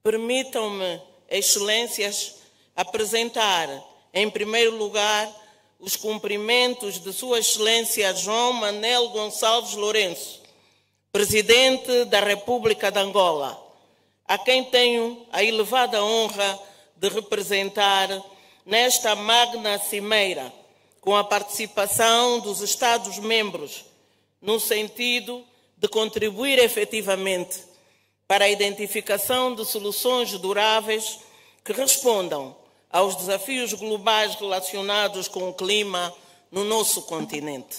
Permitam-me, Excelências, apresentar, em primeiro lugar, os cumprimentos de Sua Excelência João Manuel Gonçalves Lourenço, Presidente da República de Angola, a quem tenho a elevada honra de representar nesta magna cimeira, com a participação dos Estados-membros, no sentido de contribuir efetivamente para a identificação de soluções duráveis que respondam aos desafios globais relacionados com o clima no nosso continente.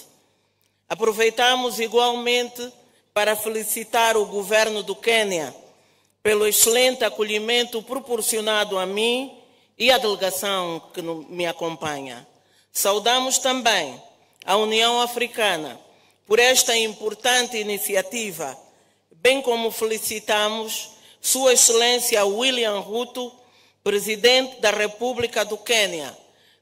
Aproveitamos igualmente para felicitar o governo do Quênia pelo excelente acolhimento proporcionado a mim e à delegação que me acompanha. Saudamos também a União Africana por esta importante iniciativa, bem como felicitamos Sua Excelência William Ruto, Presidente da República do Quênia,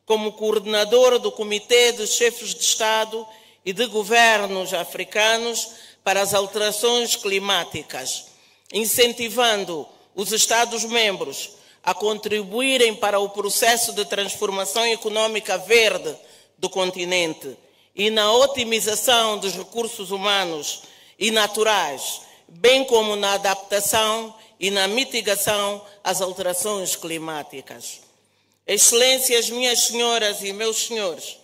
como coordenador do Comitê de Chefes de Estado e de Governos Africanos para as Alterações Climáticas, incentivando os Estados-membros a contribuírem para o processo de transformação econômica verde do continente e na otimização dos recursos humanos e naturais, bem como na adaptação e na mitigação às alterações climáticas. Excelências, minhas senhoras e meus senhores,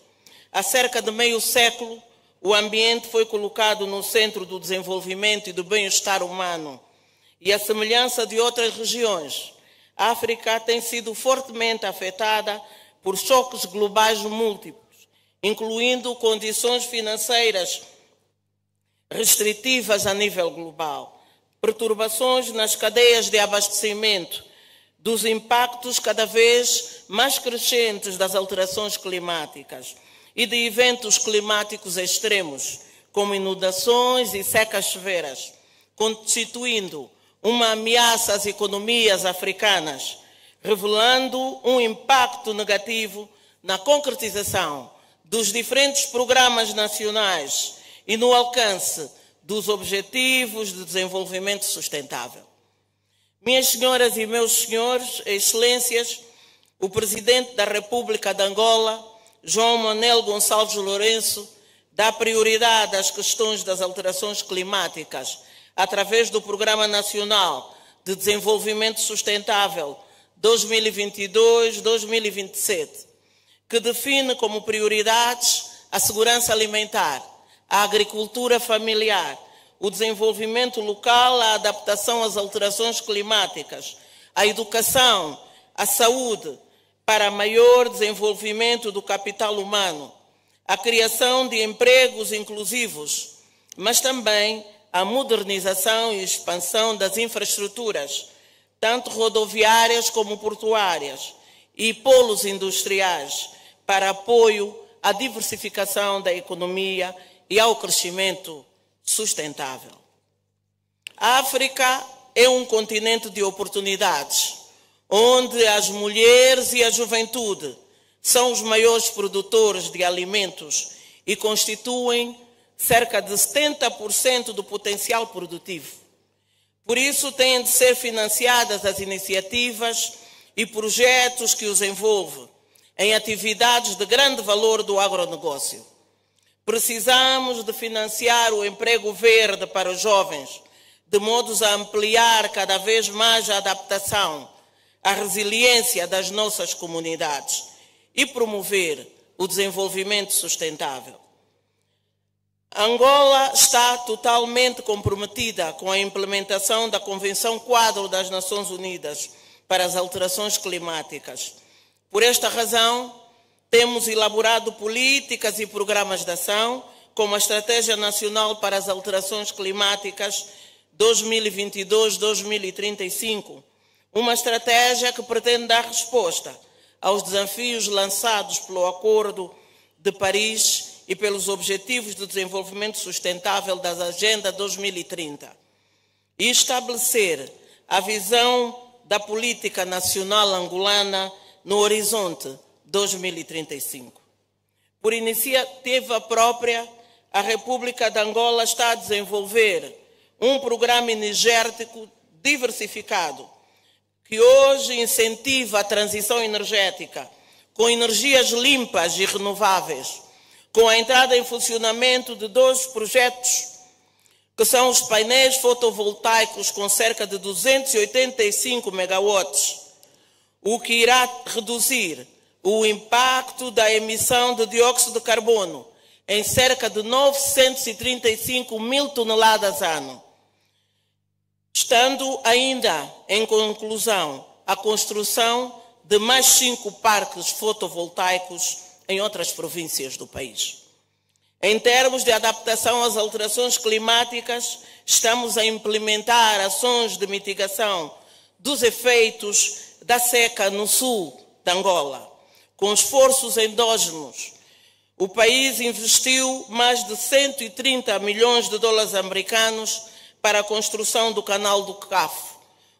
há cerca de meio século, o ambiente foi colocado no centro do desenvolvimento e do bem-estar humano, e à semelhança de outras regiões, a África tem sido fortemente afetada por choques globais múltiplos, incluindo condições financeiras restritivas a nível global, perturbações nas cadeias de abastecimento, dos impactos cada vez mais crescentes das alterações climáticas e de eventos climáticos extremos, como inundações e secas severas, constituindo uma ameaça às economias africanas, revelando um impacto negativo na concretização dos diferentes programas nacionais e no alcance dos Objetivos de Desenvolvimento Sustentável. Minhas senhoras e meus senhores, excelências, o Presidente da República de Angola, João Manuel Gonçalves Lourenço, dá prioridade às questões das alterações climáticas através do Programa Nacional de Desenvolvimento Sustentável 2022-2027, que define como prioridades a segurança alimentar, a agricultura familiar, o desenvolvimento local, a adaptação às alterações climáticas, a educação, a saúde, para maior desenvolvimento do capital humano, a criação de empregos inclusivos, mas também a modernização e expansão das infraestruturas, tanto rodoviárias como portuárias, e polos industriais, para apoio à diversificação da economia e ao crescimento sustentável. A África é um continente de oportunidades, onde as mulheres e a juventude são os maiores produtores de alimentos e constituem cerca de 70% do potencial produtivo. Por isso, têm de ser financiadas as iniciativas e projetos que os envolvem em atividades de grande valor do agronegócio. Precisamos de financiar o emprego verde para os jovens, de modo a ampliar cada vez mais a adaptação, a resiliência das nossas comunidades e promover o desenvolvimento sustentável. Angola está totalmente comprometida com a implementação da Convenção Quadro das Nações Unidas para as Alterações Climáticas. Por esta razão, temos elaborado políticas e programas de ação, como a Estratégia Nacional para as Alterações Climáticas 2022-2035, uma estratégia que pretende dar resposta aos desafios lançados pelo Acordo de Paris e pelos Objetivos de Desenvolvimento Sustentável da Agenda 2030, e estabelecer a visão da política nacional angolana no horizonte 2035. Por iniciativa própria, a República de Angola está a desenvolver um programa energético diversificado, que hoje incentiva a transição energética com energias limpas e renováveis, com a entrada em funcionamento de 2 projetos, que são os painéis fotovoltaicos com cerca de 285 megawatts, o que irá reduzir o impacto da emissão de dióxido de carbono em cerca de 935 mil toneladas ano. Estando ainda em conclusão a construção de mais 5 parques fotovoltaicos em outras províncias do país. Em termos de adaptação às alterações climáticas, estamos a implementar ações de mitigação dos efeitos da seca no sul de Angola. Com esforços endógenos, o país investiu mais de 130 milhões de dólares americanos para a construção do canal do Cafo,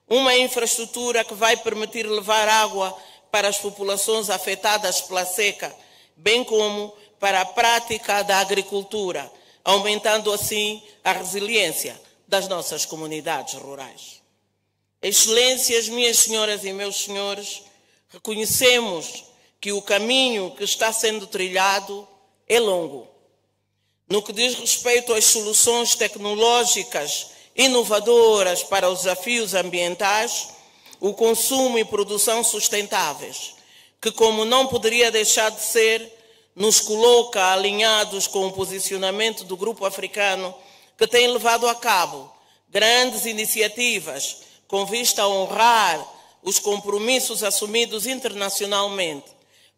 uma infraestrutura que vai permitir levar água para as populações afetadas pela seca, bem como para a prática da agricultura, aumentando assim a resiliência das nossas comunidades rurais. Excelências, minhas senhoras e meus senhores, reconhecemos que o caminho que está sendo trilhado é longo. No que diz respeito às soluções tecnológicas inovadoras para os desafios ambientais, o consumo e produção sustentáveis, que, como não poderia deixar de ser, nos coloca alinhados com o posicionamento do Grupo Africano, que tem levado a cabo grandes iniciativas com vista a honrar os compromissos assumidos internacionalmente,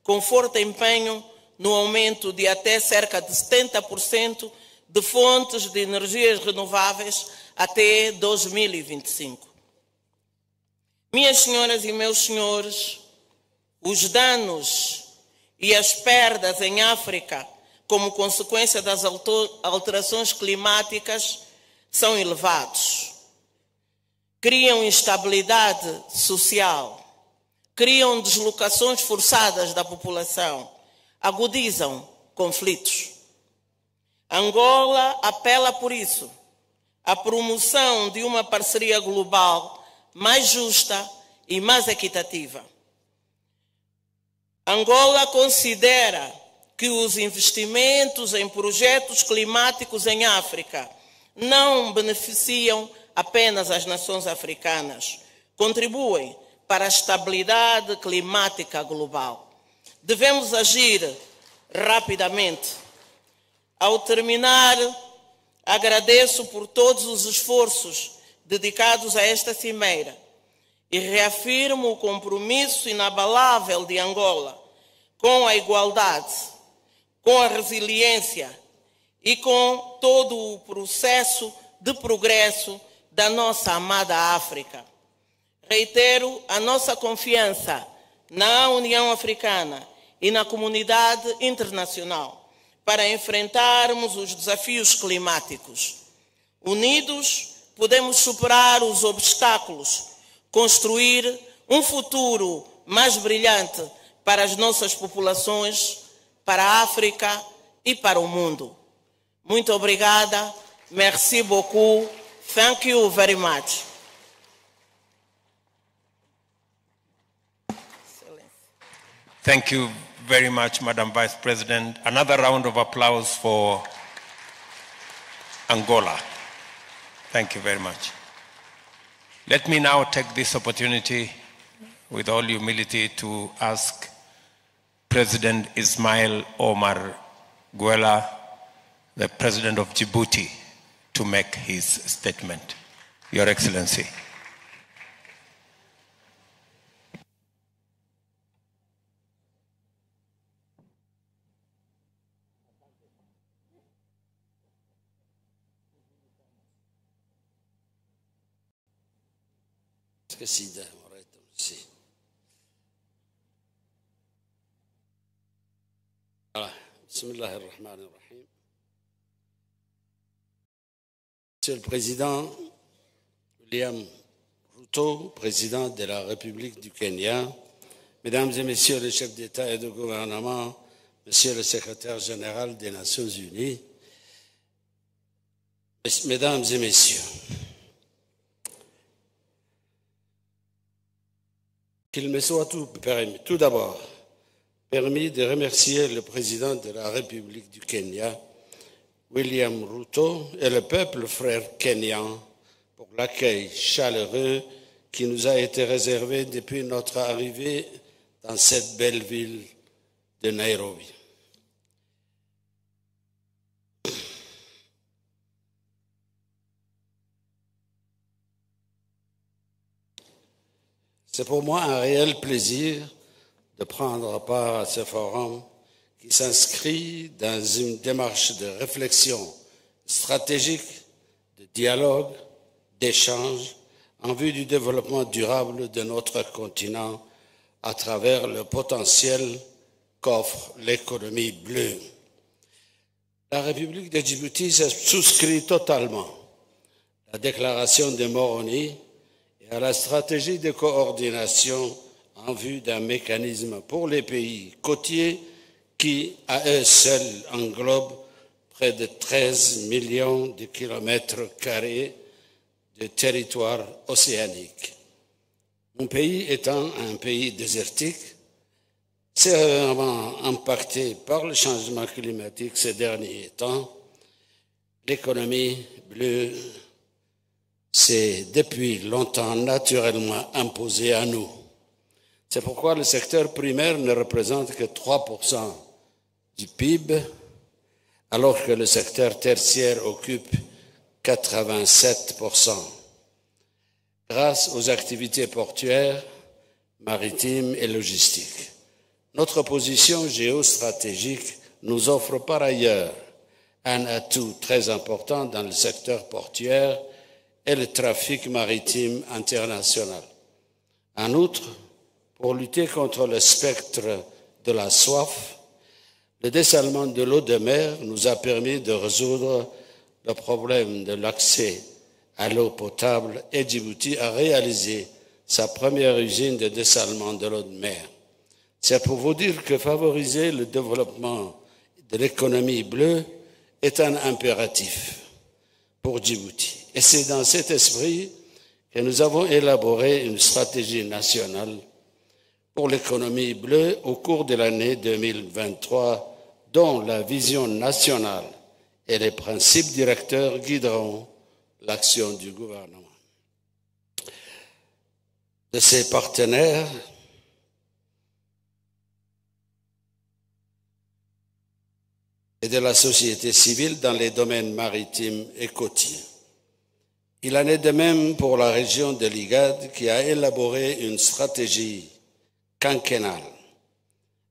com forte empenho no aumento de até cerca de 70% de fontes de energias renováveis até 2025. Minhas senhoras e meus senhores, os danos e as perdas em África como consequência das alterações climáticas são elevados. Criam instabilidade social, criam deslocações forçadas da população, agudizam conflitos. Angola apela por isso à promoção de uma parceria global mais justa e mais equitativa. Angola considera que os investimentos em projetos climáticos em África não beneficiam apenas as nações africanas, contribuem para a estabilidade climática global. Devemos agir rapidamente. Ao terminar, agradeço por todos os esforços dedicados a esta cimeira e reafirmo o compromisso inabalável de Angola com a igualdade, com a resiliência e com todo o processo de progresso da nossa amada África. Reitero a nossa confiança na União Africana e na comunidade internacional para enfrentarmos os desafios climáticos. Unidos, podemos superar os obstáculos, construir um futuro mais brilhante para as nossas populações, para a África e para o mundo. Muito obrigada. Merci beaucoup. Thank you very much. Thank you very much, Madam Vice President. Another round of applause for Angola. Thank you very much. Let me now take this opportunity with all humility to ask President Ismail Omar Guelleh, the President of Djibouti, to make his statement. Your Excellency. Monsieur le Président William Ruto, Président de la République du Kenya, Mesdames et Messieurs les chefs d'État et de gouvernement, Monsieur le Secrétaire général des Nations Unies, Mesdames et Messieurs, qu'il me soit tout d'abord permis de remercier le Président de la République du Kenya, William Ruto, et le peuple frère kenyan pour l'accueil chaleureux qui nous a été réservé depuis notre arrivée dans cette belle ville de Nairobi. C'est pour moi un réel plaisir de prendre part à ce forum qui s'inscrit dans une démarche de réflexion stratégique, de dialogue, d'échange en vue du développement durable de notre continent à travers le potentiel qu'offre l'économie bleue. La République de Djibouti se souscrit totalement à la déclaration de Moroni et à la stratégie de coordination en vue d'un mécanisme pour les pays côtiers qui, à eux seuls, englobent près de 13 millions de kilomètres carrés de territoire océanique. Mon pays étant un pays désertique, sévèrement impacté par le changement climatique ces derniers temps, l'économie bleue s'est depuis longtemps naturellement imposée à nous. C'est pourquoi le secteur primaire ne représente que 3% du PIB, alors que le secteur tertiaire occupe 87%. Grâce aux activités portuaires, maritimes et logistiques. Notre position géostratégique nous offre par ailleurs un atout très important dans le secteur portuaire et le trafic maritime international. En outre, pour lutter contre le spectre de la soif, le dessalement de l'eau de mer nous a permis de résoudre le problème de l'accès à l'eau potable et Djibouti a réalisé sa première usine de dessalement de l'eau de mer. C'est pour vous dire que favoriser le développement de l'économie bleue est un impératif pour Djibouti. Et c'est dans cet esprit que nous avons élaboré une stratégie nationale pour l'économie bleue au cours de l'année 2023, dont la vision nationale et les principes directeurs guideront l'action du gouvernement. De ses partenaires, et de la société civile dans les domaines maritimes et côtiers. Il en est de même pour la région de l'IGAD qui a élaboré une stratégie quinquennale,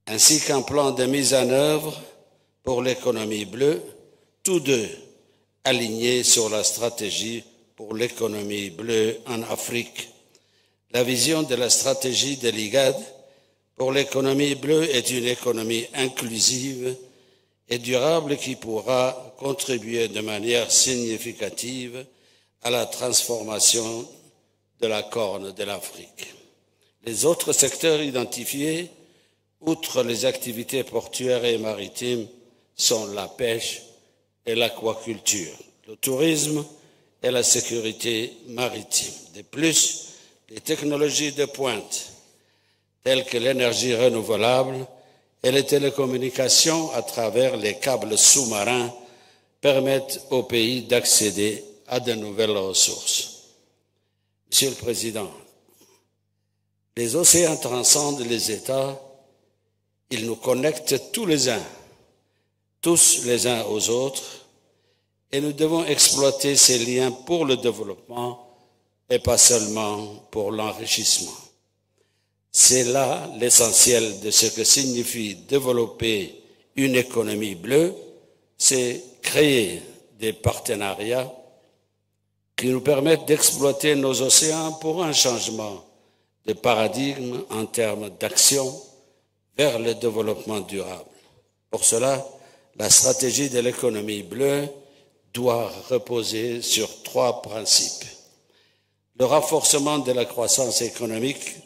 ainsi qu'un plan de mise en œuvre pour l'économie bleue, tous deux alignés sur la stratégie pour l'économie bleue en Afrique. La vision de la stratégie de l'IGAD pour l'économie bleue est une économie inclusive et durable qui pourra contribuer de manière significative à la transformation de la Corne de l'Afrique. Les autres secteurs identifiés, outre les activités portuaires et maritimes, sont la pêche et l'aquaculture, le tourisme et la sécurité maritime. De plus, les technologies de pointe, telles que l'énergie renouvelable et les télécommunications à travers les câbles sous-marins, permettent au pays d'accéder à de nouvelles ressources. Monsieur le Président, les océans transcendent les États, ils nous connectent tous les uns aux autres, et nous devons exploiter ces liens pour le développement et pas seulement pour l'enrichissement. C'est là l'essentiel de ce que signifie développer une économie bleue, c'est créer des partenariats qui nous permettent d'exploiter nos océans pour un changement de paradigme en termes d'action vers le développement durable. Pour cela, la stratégie de l'économie bleue doit reposer sur 3 principes. Le renforcement de la croissance économique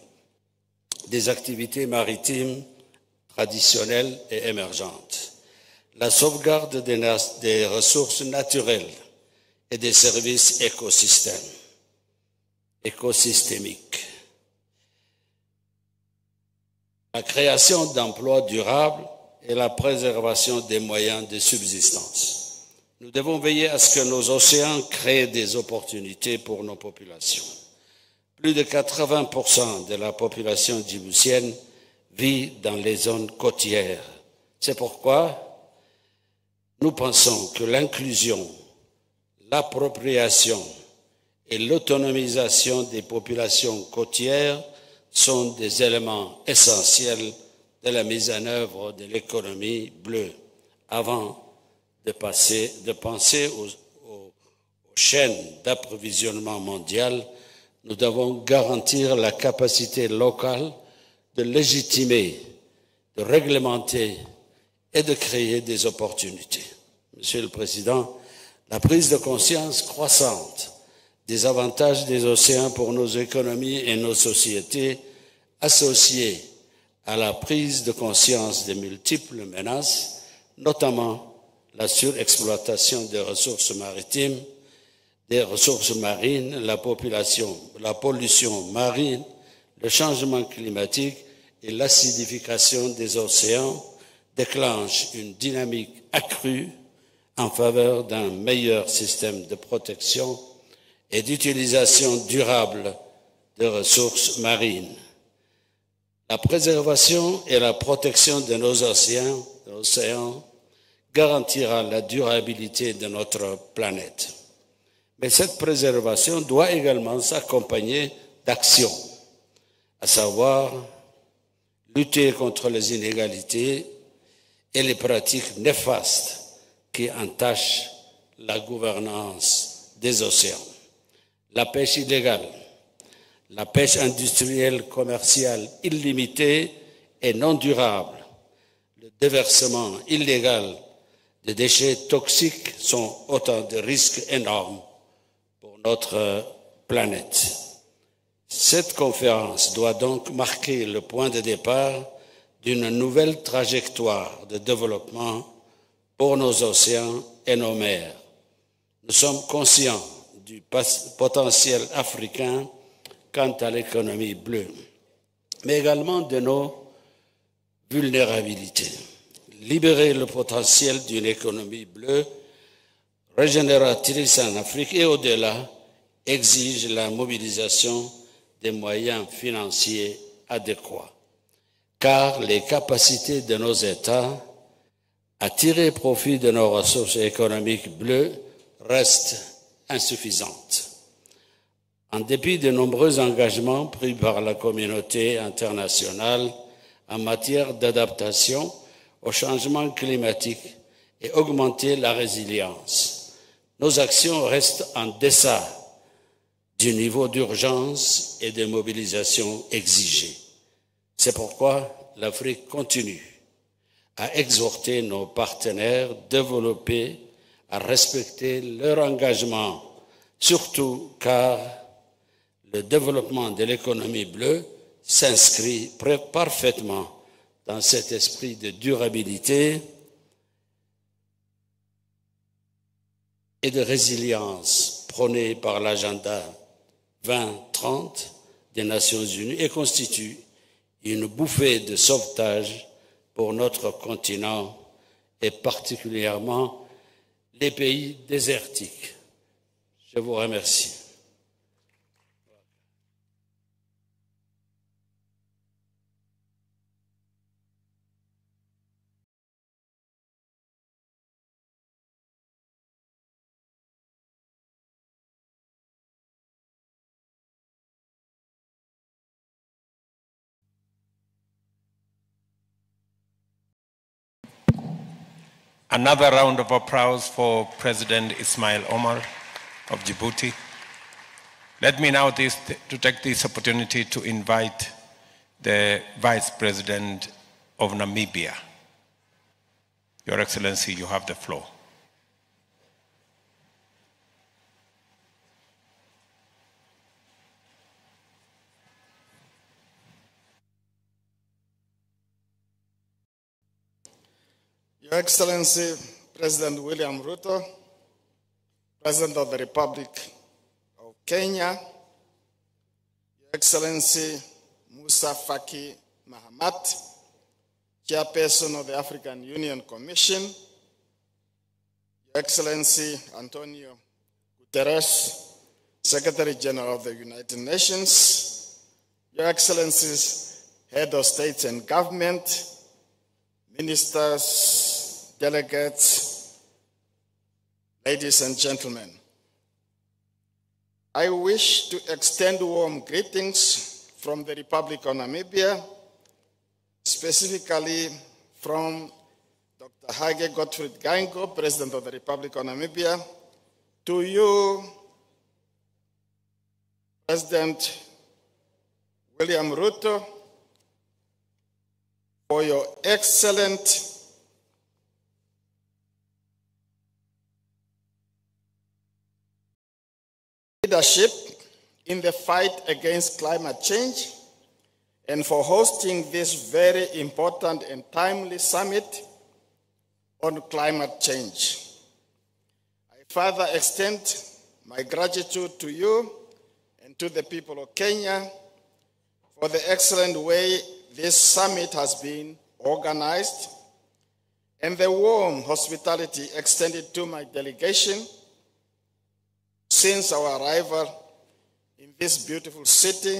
des activités maritimes traditionnelles et émergentes, la sauvegarde des ressources naturelles et des services écosystémiques, la création d'emplois durables et la préservation des moyens de subsistance. Nous devons veiller à ce que nos océans créent des opportunités pour nos populations. Plus de 80% de la population djiboutienne vit dans les zones côtières. C'est pourquoi nous pensons que l'inclusion, l'appropriation et l'autonomisation des populations côtières sont des éléments essentiels de la mise en œuvre de l'économie bleue avant de penser aux chaînes d'approvisionnement mondial. Nous devons garantir la capacité locale de légitimer, de réglementer et de créer des opportunités. Monsieur le Président, la prise de conscience croissante des avantages des océans pour nos économies et nos sociétés, associée à la prise de conscience des multiples menaces, notamment la surexploitation des ressources maritimes, des ressources marines, la pollution marine, le changement climatique et l'acidification des océans déclenchent une dynamique accrue en faveur d'un meilleur système de protection et d'utilisation durable des ressources marines. La préservation et la protection de nos océans garantira la durabilité de notre planète. Mais cette préservation doit également s'accompagner d'actions, à savoir lutter contre les inégalités et les pratiques néfastes qui entachent la gouvernance des océans. La pêche illégale, la pêche industrielle commerciale illimitée et non durable, le déversement illégal de déchets toxiques sont autant de risques énormes pour notre planète. Cette conférence doit donc marquer le point de départ d'une nouvelle trajectoire de développement pour nos océans et nos mers. Nous sommes conscients du potentiel africain quant à l'économie bleue, mais également de nos vulnérabilités. Libérer le potentiel d'une économie bleue régénératrice en Afrique et au-delà exige la mobilisation des moyens financiers adéquats, car les capacités de nos États à tirer profit de nos ressources économiques bleues restent insuffisantes. En dépit de nombreux engagements pris par la communauté internationale en matière d'adaptation au changement climatique et augmenter la résilience, nos actions restent en deçà du niveau d'urgence et de mobilisation exigé. C'est pourquoi l'Afrique continue à exhorter nos partenaires développés à respecter leur engagement, surtout car le développement de l'économie bleue s'inscrit parfaitement dans cet esprit de durabilité et de résilience prôné par l'agenda 2030 des Nations Unies et constitue une bouffée de sauvetage pour notre continent et particulièrement les pays désertiques. Je vous remercie. Another round of applause for President Ismail Omar of Djibouti. Let me now take this opportunity to invite the Vice President of Namibia. Your Excellency, you have the floor. Your Excellency, President William Ruto, President of the Republic of Kenya, Your Excellency Musa Faki Mahamat, Chairperson of the African Union Commission, Your Excellency Antonio Guterres, Secretary General of the United Nations, Your Excellencies, Head of State and Government, Ministers, delegates, ladies and gentlemen. I wish to extend warm greetings from the Republic of Namibia specifically from Dr. Hage Gottfried Geingob, President of the Republic of Namibia, to you, President William Ruto, for your excellent leadership in the fight against climate change and for hosting this very important and timely summit on climate change. I further extend my gratitude to you and to the people of Kenya for the excellent way this summit has been organized and the warm hospitality extended to my delegation since our arrival in this beautiful city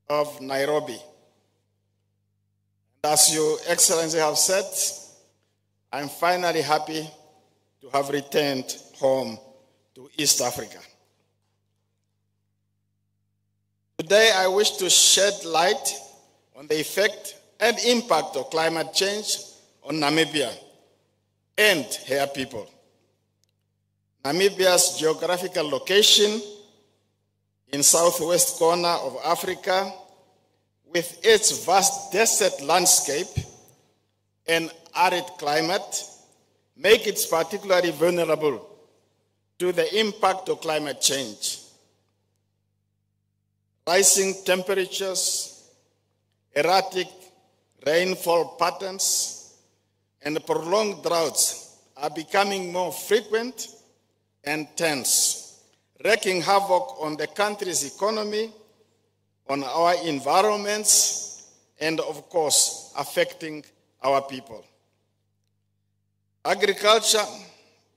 of Nairobi. And as Your Excellency have said, I'm finally happy to have returned home to East Africa. Today, I wish to shed light on the effect and impact of climate change on Namibia and her people. Namibia's geographical location in southwest corner of Africa, with its vast desert landscape and arid climate, make it particularly vulnerable to the impact of climate change. Rising temperatures, erratic rainfall patterns, and prolonged droughts are becoming more frequent and tense, wreaking havoc on the country's economy, on our environments, and of course, affecting our people. Agriculture,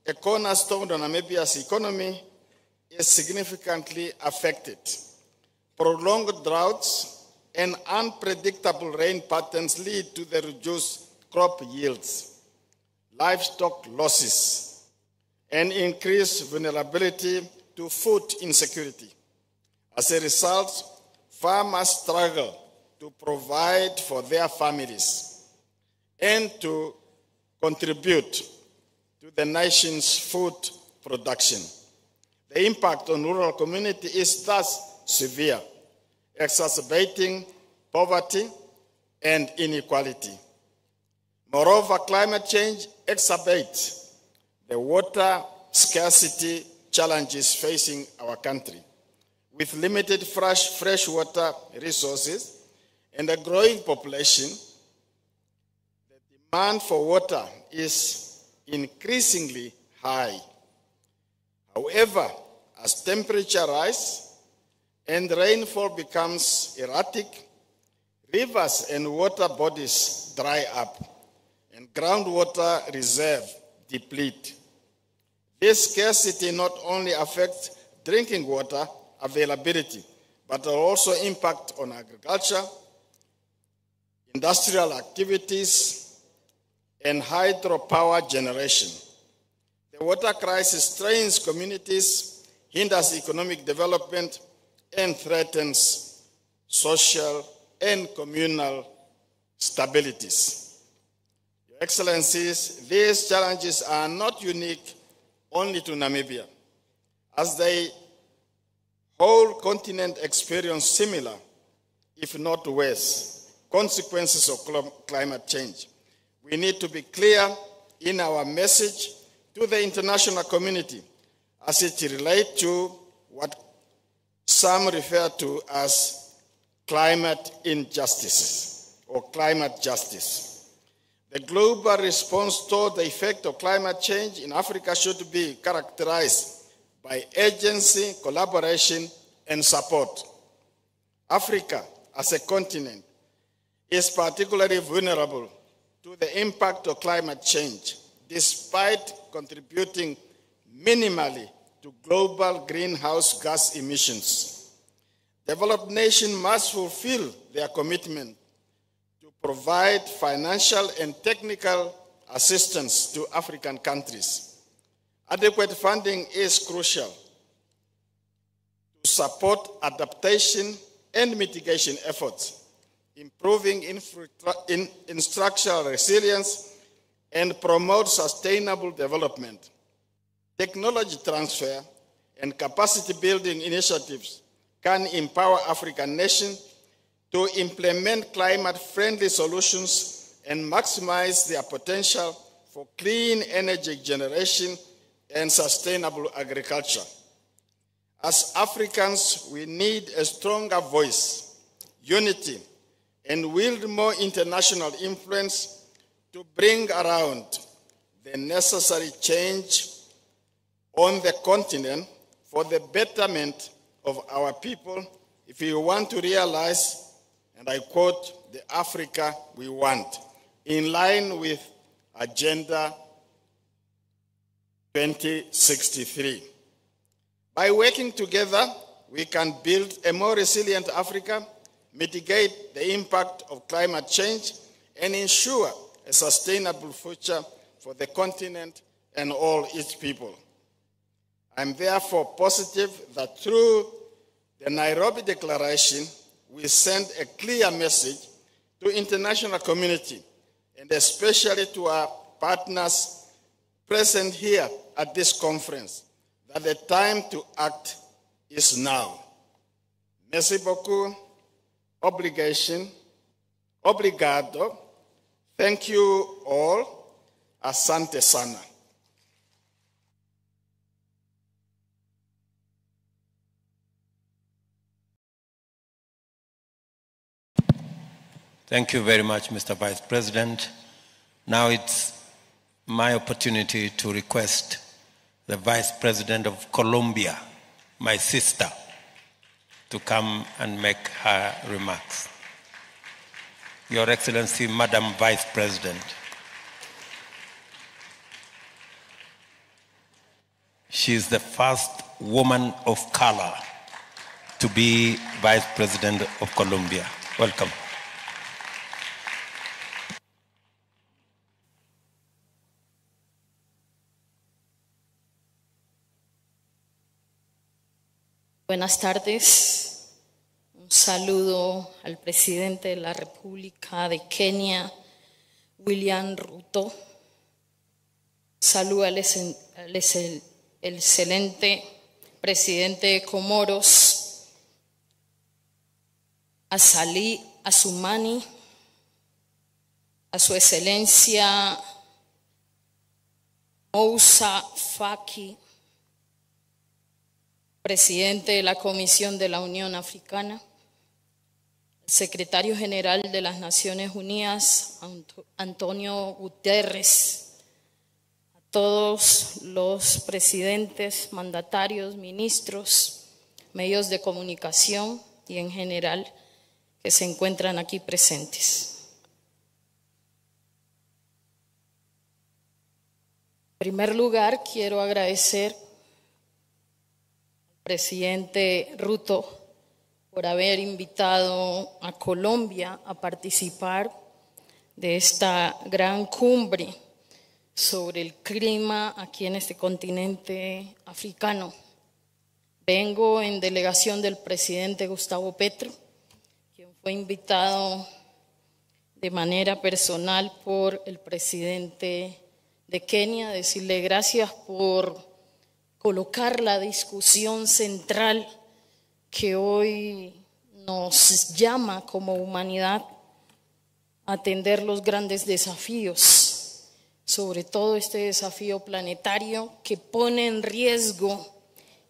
a cornerstone of Namibia's economy, is significantly affected. Prolonged droughts and unpredictable rain patterns lead to the reduced crop yields, livestock losses, and increased vulnerability to food insecurity. As a result, farmers struggle to provide for their families and to contribute to the nation's food production. The impact on rural community is thus severe, exacerbating poverty and inequality. Moreover, climate change exacerbates the water scarcity challenges facing our country. With limited freshwater resources and a growing population, the demand for water is increasingly high. However, as temperature rises and rainfall becomes erratic, rivers and water bodies dry up and groundwater reserves deplete. This scarcity not only affects drinking water availability, but also impact on agriculture, industrial activities, and hydropower generation. The water crisis strains communities, hinders economic development, and threatens social and communal stabilities. Your Excellencies, these challenges are not unique only to Namibia, as the whole continent experience similar, if not worse, consequences of climate change. We need to be clear in our message to the international community as it relates to what some refer to as climate injustices or climate justice. The global response to the effect of climate change in Africa should be characterized by agency, collaboration, and support. Africa, as a continent, is particularly vulnerable to the impact of climate change, despite contributing minimally to global greenhouse gas emissions. Developed nations must fulfill their commitment to provide financial and technical assistance to African countries. Adequate funding is crucial to support adaptation and mitigation efforts improving structural resilience, and promote sustainable development. Technology transfer and capacity building initiatives can empower African nations to implement climate-friendly solutions and maximize their potential for clean energy generation and sustainable agriculture. As Africans, we need a stronger voice, unity, and wield more international influence to bring around the necessary change on the continent for the betterment of our people if we want to realize, and I quote, the Africa we want, in line with Agenda 2063. By working together, we can build a more resilient Africa, mitigate the impact of climate change, and ensure a sustainable future for the continent and all its people. I'm therefore positive that through the Nairobi Declaration, we send a clear message to the international community, and especially to our partners present here at this conference, that the time to act is now. Merci beaucoup. Obligation. Obrigado. Thank you all. Asante sana. Thank you very much, Mr. Vice President. Now it's my opportunity to request the Vice President of Colombia, my sister, to come and make her remarks. Your Excellency, Madam Vice President. She is the first woman of color to be Vice President of Colombia. Welcome. Buenas tardes. Un saludo al presidente de la República de Kenia, William Ruto. Saludo al excelente presidente de Comoros, a Salih Assoumani, a su excelencia Moussa Faki, presidente de la Comisión de la Unión Africana, secretario general de las Naciones Unidas, Antonio Guterres, a todos los presidentes, mandatarios, ministros, medios de comunicación y en general que se encuentran aquí presentes. En primer lugar, quiero agradecer presidente Ruto por haber invitado a Colombia a participar de esta gran cumbre sobre el clima aquí en este continente africano. Vengo en delegación del presidente Gustavo Petro, quien fue invitado de manera personal por el presidente de Kenia, decirle gracias por colocar la discusión central que hoy nos llama como humanidad a atender los grandes desafíos, sobre todo este desafío planetario que pone en riesgo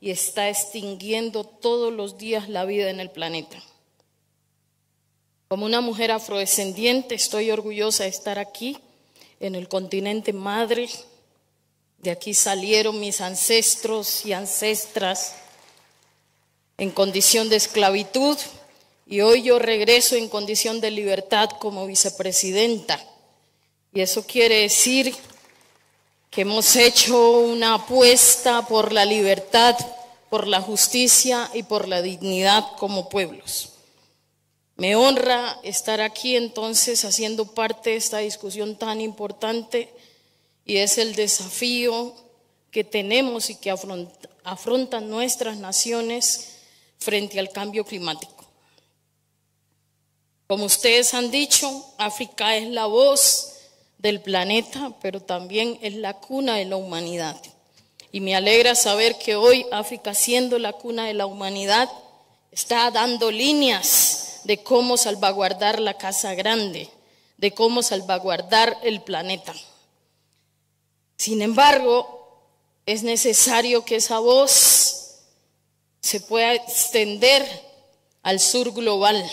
y está extinguiendo todos los días la vida en el planeta. Como una mujer afrodescendiente, estoy orgullosa de estar aquí en el continente madre. De aquí salieron mis ancestros y ancestras en condición de esclavitud y hoy yo regreso en condición de libertad como vicepresidenta. Y eso quiere decir que hemos hecho una apuesta por la libertad, por la justicia y por la dignidad como pueblos. Me honra estar aquí entonces haciendo parte de esta discusión tan importante. Y es el desafío que tenemos y que afrontan nuestras naciones frente al cambio climático. Como ustedes han dicho, África es la voz del planeta, pero también es la cuna de la humanidad. Y me alegra saber que hoy África, siendo la cuna de la humanidad, está dando líneas de cómo salvaguardar la casa grande, de cómo salvaguardar el planeta. Sin embargo, es necesario que esa voz se pueda extender al sur global.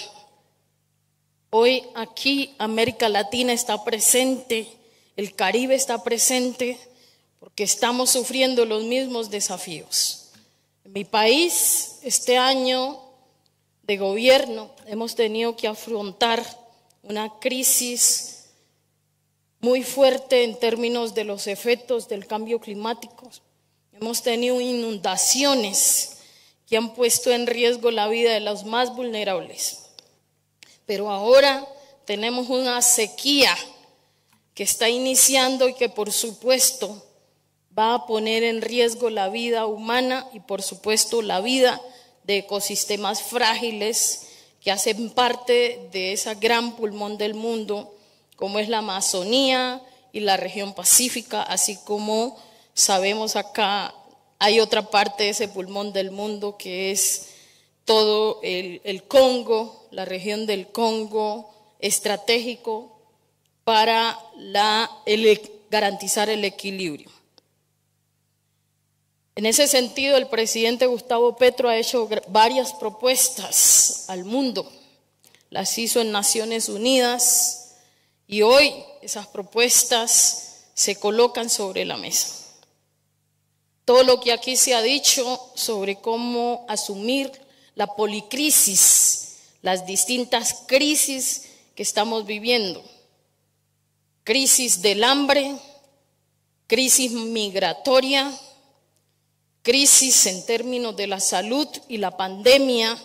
Hoy aquí América Latina está presente, el Caribe está presente, porque estamos sufriendo los mismos desafíos. En mi país, este año de gobierno, hemos tenido que afrontar una crisis muy fuerte en términos de los efectos del cambio climático. Hemos tenido inundaciones que han puesto en riesgo la vida de los más vulnerables. Pero ahora tenemos una sequía que está iniciando y que por supuesto va a poner en riesgo la vida humana y por supuesto la vida de ecosistemas frágiles que hacen parte de ese gran pulmón del mundo, como es la Amazonía y la región pacífica, así como sabemos acá hay otra parte de ese pulmón del mundo que es todo el Congo, la región del Congo, estratégico para garantizar el equilibrio. En ese sentido, el presidente Gustavo Petro ha hecho varias propuestas al mundo, las hizo en Naciones Unidas y hoy esas propuestas se colocan sobre la mesa. Todo lo que aquí se ha dicho sobre cómo asumir la policrisis, las distintas crisis que estamos viviendo, crisis del hambre, crisis migratoria, crisis en términos de la salud y la pandemia,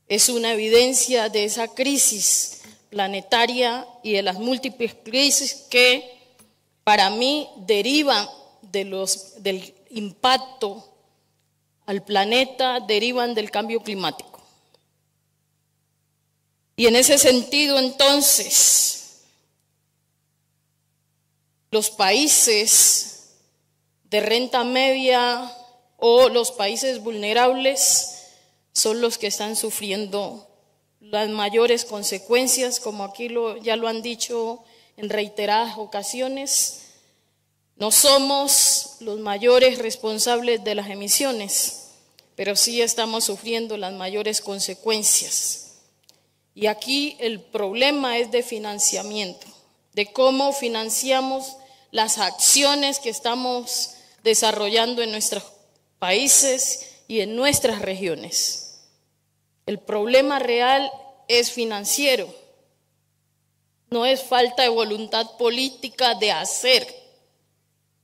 es una evidencia de esa crisis planetaria y de las múltiples crisis que para mí derivan del impacto al planeta, derivan del cambio climático. Y en ese sentido, entonces, los países de renta media o los países vulnerables son los que están sufriendo las mayores consecuencias, como aquí ya lo han dicho en reiteradas ocasiones. No somos los mayores responsables de las emisiones, pero sí estamos sufriendo las mayores consecuencias. Y aquí el problema es de financiamiento, de cómo financiamos las acciones que estamos desarrollando en nuestros países y en nuestras regiones. El problema real es financiero, no es falta de voluntad política de hacer.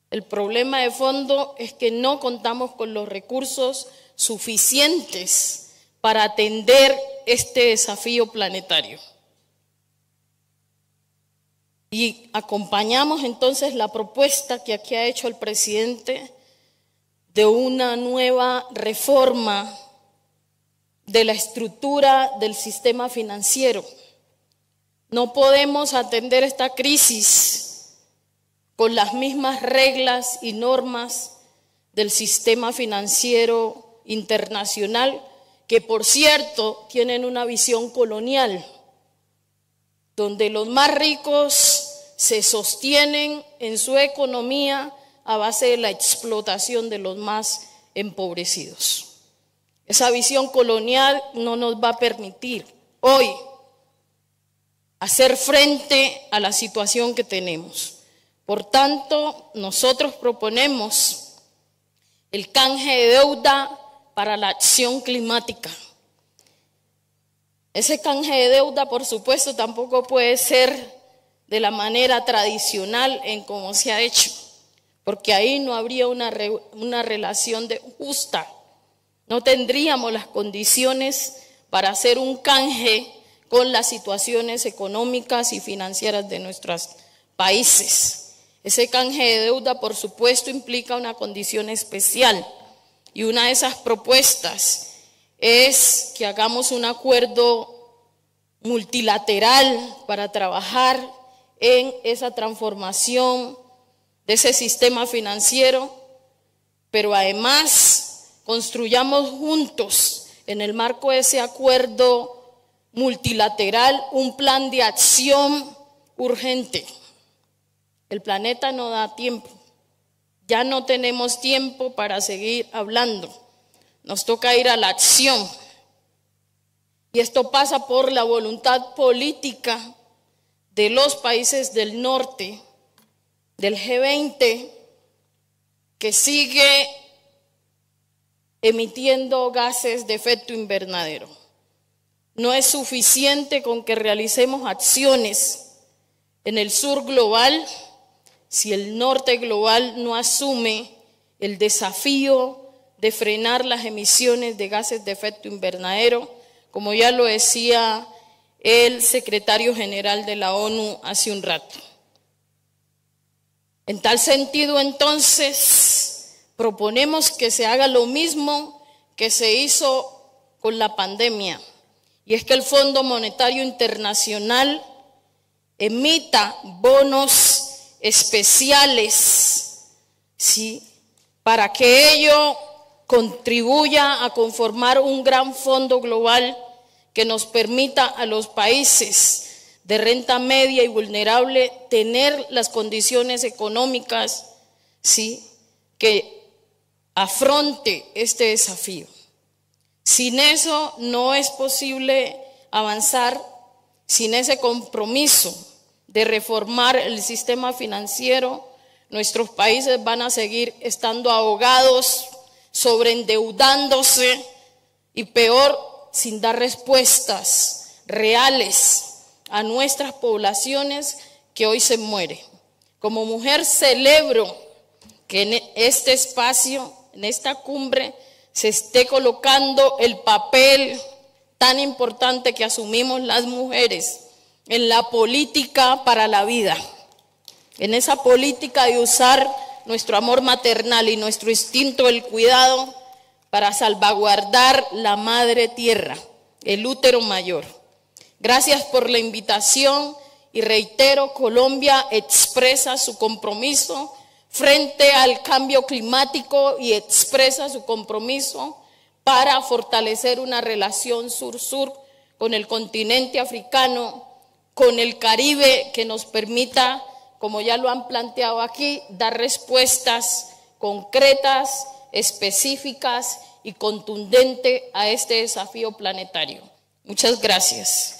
El problema de fondo es que no contamos con los recursos suficientes para atender este desafío planetario. Y acompañamos entonces la propuesta que aquí ha hecho el presidente de una nueva reforma de la estructura del sistema financiero. No podemos atender esta crisis con las mismas reglas y normas del sistema financiero internacional, que por cierto tienen una visión colonial, donde los más ricos se sostienen en su economía a base de la explotación de los más empobrecidos. Esa visión colonial no nos va a permitir hoy hacer frente a la situación que tenemos. Por tanto, nosotros proponemos el canje de deuda para la acción climática. Ese canje de deuda, por supuesto, tampoco puede ser de la manera tradicional en cómo se ha hecho, porque ahí no habría una relación justa. No tendríamos las condiciones para hacer un canje con las situaciones económicas y financieras de nuestros países. Ese canje de deuda, por supuesto, implica una condición especial, y una de esas propuestas es que hagamos un acuerdo multilateral para trabajar en esa transformación de ese sistema financiero, pero además construyamos juntos en el marco de ese acuerdo multilateral un plan de acción urgente. El planeta no da tiempo, ya no tenemos tiempo para seguir hablando, nos toca ir a la acción. Y esto pasa por la voluntad política de los países del norte, del G20, que sigue emitiendo gases de efecto invernadero. No es suficiente con que realicemos acciones en el sur global si el norte global no asume el desafío de frenar las emisiones de gases de efecto invernadero, como ya lo decía el secretario general de la ONU hace un rato. En tal sentido, entonces, proponemos que se haga lo mismo que se hizo con la pandemia, y es que el Fondo Monetario Internacional emita bonos especiales, ¿sí?, para que ello contribuya a conformar un gran fondo global que nos permita a los países de renta media y vulnerable tener las condiciones económicas, ¿sí?, que afronte este desafío. Sin eso no es posible avanzar, sin ese compromiso de reformar el sistema financiero, nuestros países van a seguir estando ahogados, sobreendeudándose y peor, sin dar respuestas reales a nuestras poblaciones que hoy se mueren. Como mujer celebro que en este espacio, en esta cumbre, se esté colocando el papel tan importante que asumimos las mujeres en la política para la vida, en esa política de usar nuestro amor maternal y nuestro instinto del cuidado para salvaguardar la madre tierra, el útero mayor. Gracias por la invitación y reitero, Colombia expresa su compromiso frente al cambio climático y expresa su compromiso para fortalecer una relación sur-sur con el continente africano, con el Caribe, que nos permita, como ya lo han planteado aquí, dar respuestas concretas, específicas y contundentes a este desafío planetario. Muchas gracias.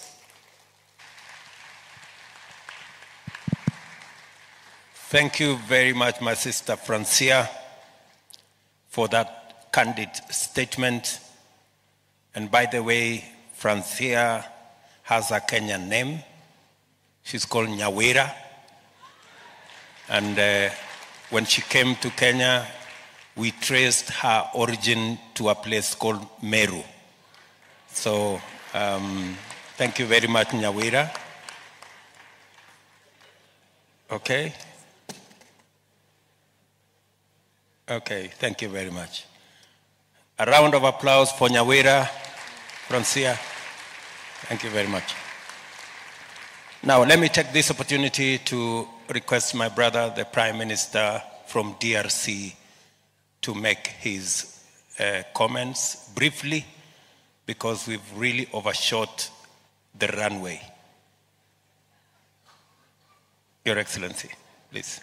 Thank you very much, my sister Francia, for that candid statement. And by the way, Francia has a Kenyan name. She's called Nyawira. And when she came to Kenya, we traced her origin to a place called Meru. So thank you very much, Nyawira. Okay. Okay, thank you very much. A round of applause for Nyawira, Francia. Thank you very much. Now, let me take this opportunity to request my brother, the Prime Minister from DRC, to make his comments briefly, because we've really overshot the runway. Your Excellency, please.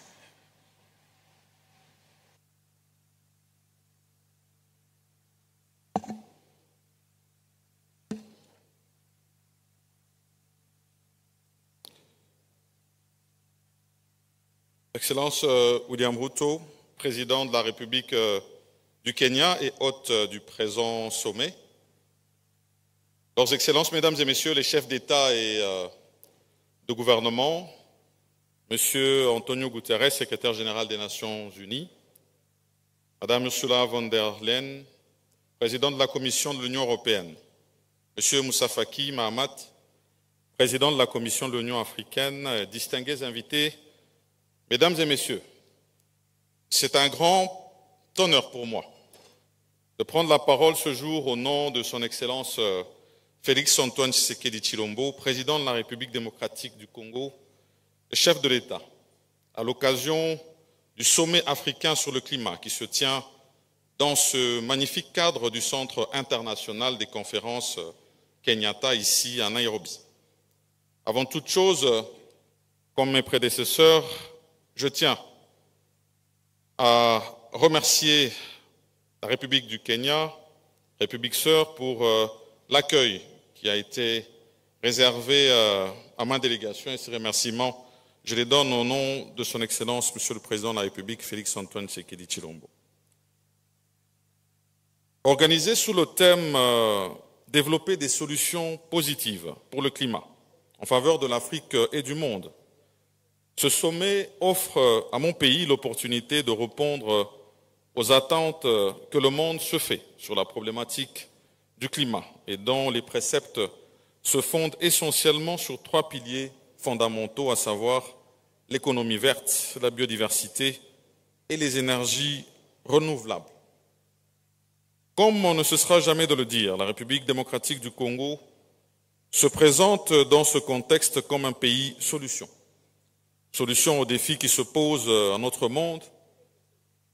Excellence William Ruto, président de la République du Kenya et hôte du présent sommet. Leurs Excellences, Mesdames et Messieurs les chefs d'État et de gouvernement, Monsieur Antonio Guterres, secrétaire général des Nations Unies, Madame Ursula von der Leyen, président de la Commission de l'Union européenne, Monsieur Moussa Faki Mahamat, président de la Commission de l'Union africaine, distingués invités, Mesdames et Messieurs, c'est un grand honneur pour moi de prendre la parole ce jour au nom de son Excellence Félix Antoine Tshisekedi Tshilombo, président de la République démocratique du Congo, et chef de l'État, à l'occasion du sommet africain sur le climat qui se tient dans ce magnifique cadre du Centre international des conférences Kenyatta, ici à Nairobi. Avant toute chose, comme mes prédécesseurs, je tiens à remercier la République du Kenya, République sœur, pour l'accueil qui a été réservé à ma délégation, et ces remerciements, je les donne au nom de son Excellence, Monsieur le Président de la République, Félix Antoine Tshisekedi Tshilombo. Organisé sous le thème développer des solutions positives pour le climat en faveur de l'Afrique et du monde, ce sommet offre à mon pays l'opportunité de répondre aux attentes que le monde se fait sur la problématique du climat et dont les préceptes se fondent essentiellement sur 3 piliers fondamentaux, à savoir l'économie verte, la biodiversité et les énergies renouvelables. Comme on ne cessera jamais de le dire, la République démocratique du Congo se présente dans ce contexte comme un pays solution. Solution aux défis qui se posent à notre monde,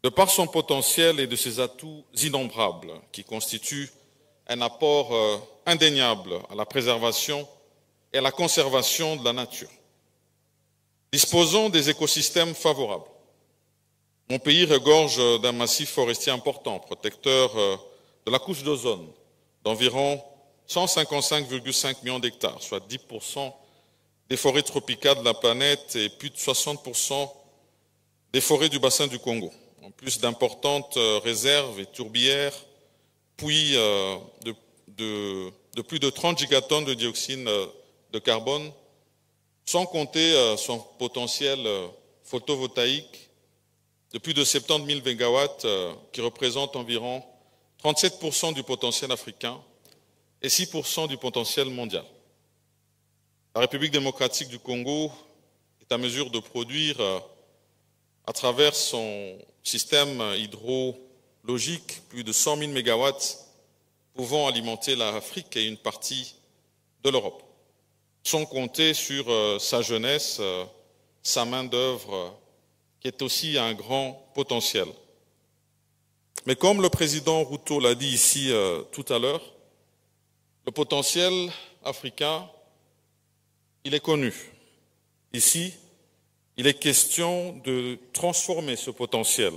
de par son potentiel et de ses atouts innombrables, qui constituent un apport indéniable à la préservation et à la conservation de la nature. Disposant des écosystèmes favorables, mon pays regorge d'un massif forestier important, protecteur de la couche d'ozone, d'environ 155,5 millions d'hectares, soit 10% des forêts tropicales de la planète et plus de 60% des forêts du bassin du Congo, en plus d'importantes réserves et tourbières, puis de plus de 30 gigatonnes de dioxyde de carbone, sans compter son potentiel photovoltaïque de plus de 70 000 mégawatts, qui représente environ 37% du potentiel africain et 6% du potentiel mondial. La République démocratique du Congo est à mesure de produire, à travers son système hydrologique, plus de 100 000 mégawatts pouvant alimenter l'Afrique et une partie de l'Europe, sans compter sur sa jeunesse, sa main-d'œuvre, qui est aussi un grand potentiel. Mais comme le président Ruto l'a dit ici tout à l'heure, le potentiel africain, il est connu. Ici, il est question de transformer ce potentiel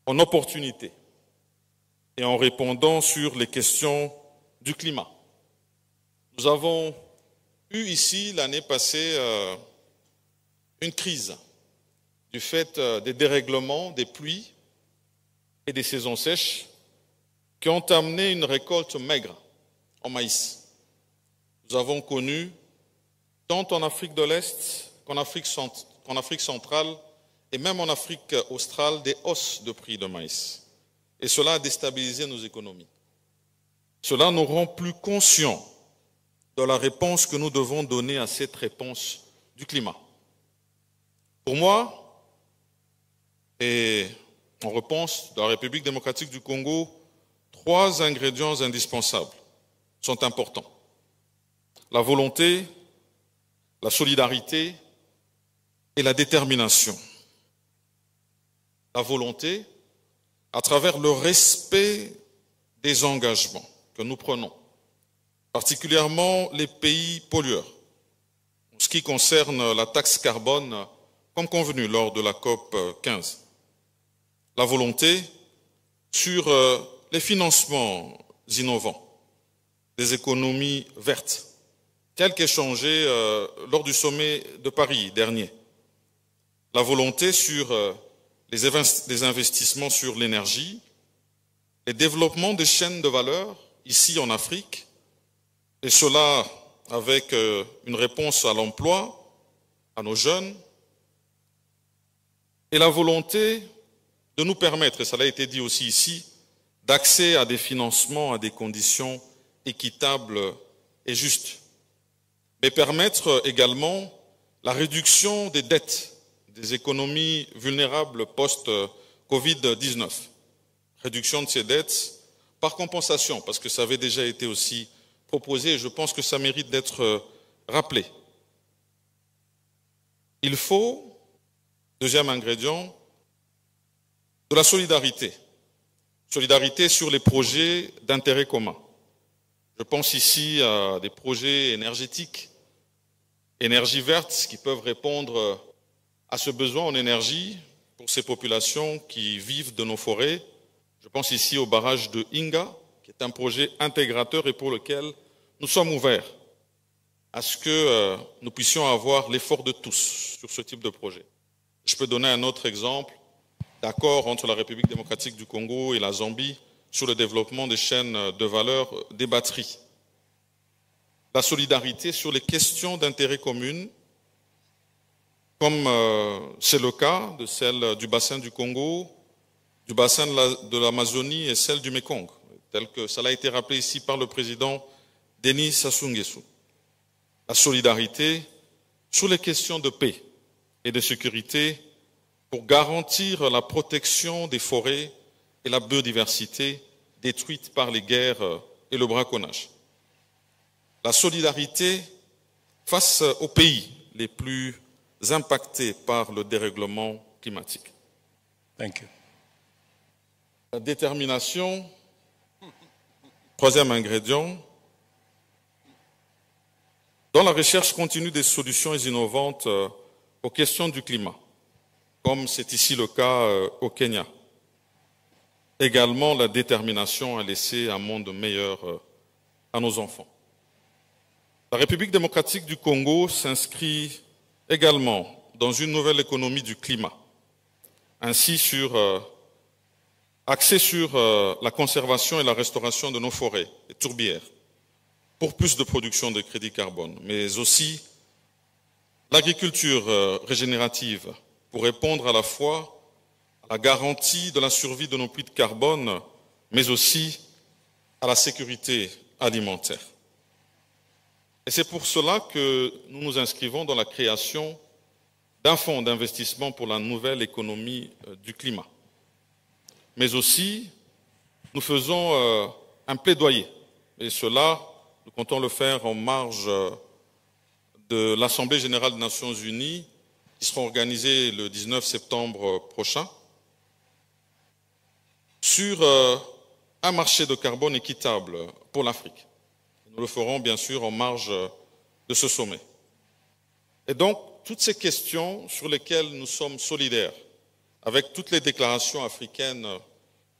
en opportunité et en répondant sur les questions du climat. Nous avons eu ici l'année passée une crise du fait des dérèglements, des pluies et des saisons sèches qui ont amené une récolte maigre en maïs. Nous avons connu, tant en Afrique de l'Est qu'en Afrique centrale et même en Afrique australe, des hausses de prix de maïs. Et cela a déstabilisé nos économies. Cela nous rend plus conscients de la réponse que nous devons donner à cette réponse du climat. Pour moi, et en réponse de la République démocratique du Congo, 3 ingrédients indispensables sont importants. La volonté, la solidarité et la détermination. La volonté, à travers le respect des engagements que nous prenons, particulièrement les pays pollueurs, en ce qui concerne la taxe carbone, comme convenu lors de la COP 15. La volonté sur les financements innovants, des économies vertes, telles qu'échangées lors du sommet de Paris dernier. La volonté sur les investissements sur l'énergie, les développements des chaînes de valeur ici en Afrique, et cela avec une réponse à l'emploi, à nos jeunes, et la volonté de nous permettre, et cela a été dit aussi ici, d'accès à des financements à des conditions équitables et justes, mais permettre également la réduction des dettes des économies vulnérables post-Covid-19. Réduction de ces dettes par compensation, parce que ça avait déjà été aussi proposé et je pense que ça mérite d'être rappelé. Il faut, deuxième ingrédient, de la solidarité. Solidarité sur les projets d'intérêt commun. Je pense ici à des projets énergétiques, énergie verte, qui peuvent répondre à ce besoin en énergie pour ces populations qui vivent de nos forêts. Je pense ici au barrage de Inga, qui est un projet intégrateur et pour lequel nous sommes ouverts à ce que nous puissions avoir l'effort de tous sur ce type de projet. Je peux donner un autre exemple d'accord entre la République démocratique du Congo et la Zambie sur le développement des chaînes de valeur des batteries. La solidarité sur les questions d'intérêt commun, comme c'est le cas de celle du bassin du Congo, du bassin de l'Amazonie et celle du Mékong, tel que cela a été rappelé ici par le président Denis Sassou Nguesso. La solidarité sur les questions de paix et de sécurité pour garantir la protection des forêts et la biodiversité détruites par les guerres et le braconnage. La solidarité face aux pays les plus impactés par le dérèglement climatique. Thank you. La détermination, troisième ingrédient, dans la recherche continue des solutions innovantes aux questions du climat, comme c'est ici le cas au Kenya. Également la détermination à laisser un monde meilleur à nos enfants. La République démocratique du Congo s'inscrit également dans une nouvelle économie du climat, ainsi axée sur la conservation et la restauration de nos forêts et tourbières, pour plus de production de crédit carbone, mais aussi l'agriculture régénérative, pour répondre à la fois à la garantie de la survie de nos puits de carbone, mais aussi à la sécurité alimentaire. Et c'est pour cela que nous nous inscrivons dans la création d'un fonds d'investissement pour la nouvelle économie du climat. Mais aussi, nous faisons un plaidoyer, et cela, nous comptons le faire en marge de l'Assemblée générale des Nations unies, qui sera organisée le 19 septembre prochain, sur un marché de carbone équitable pour l'Afrique. Nous le ferons bien sûr en marge de ce sommet. Et donc, toutes ces questions sur lesquelles nous sommes solidaires, avec toutes les déclarations africaines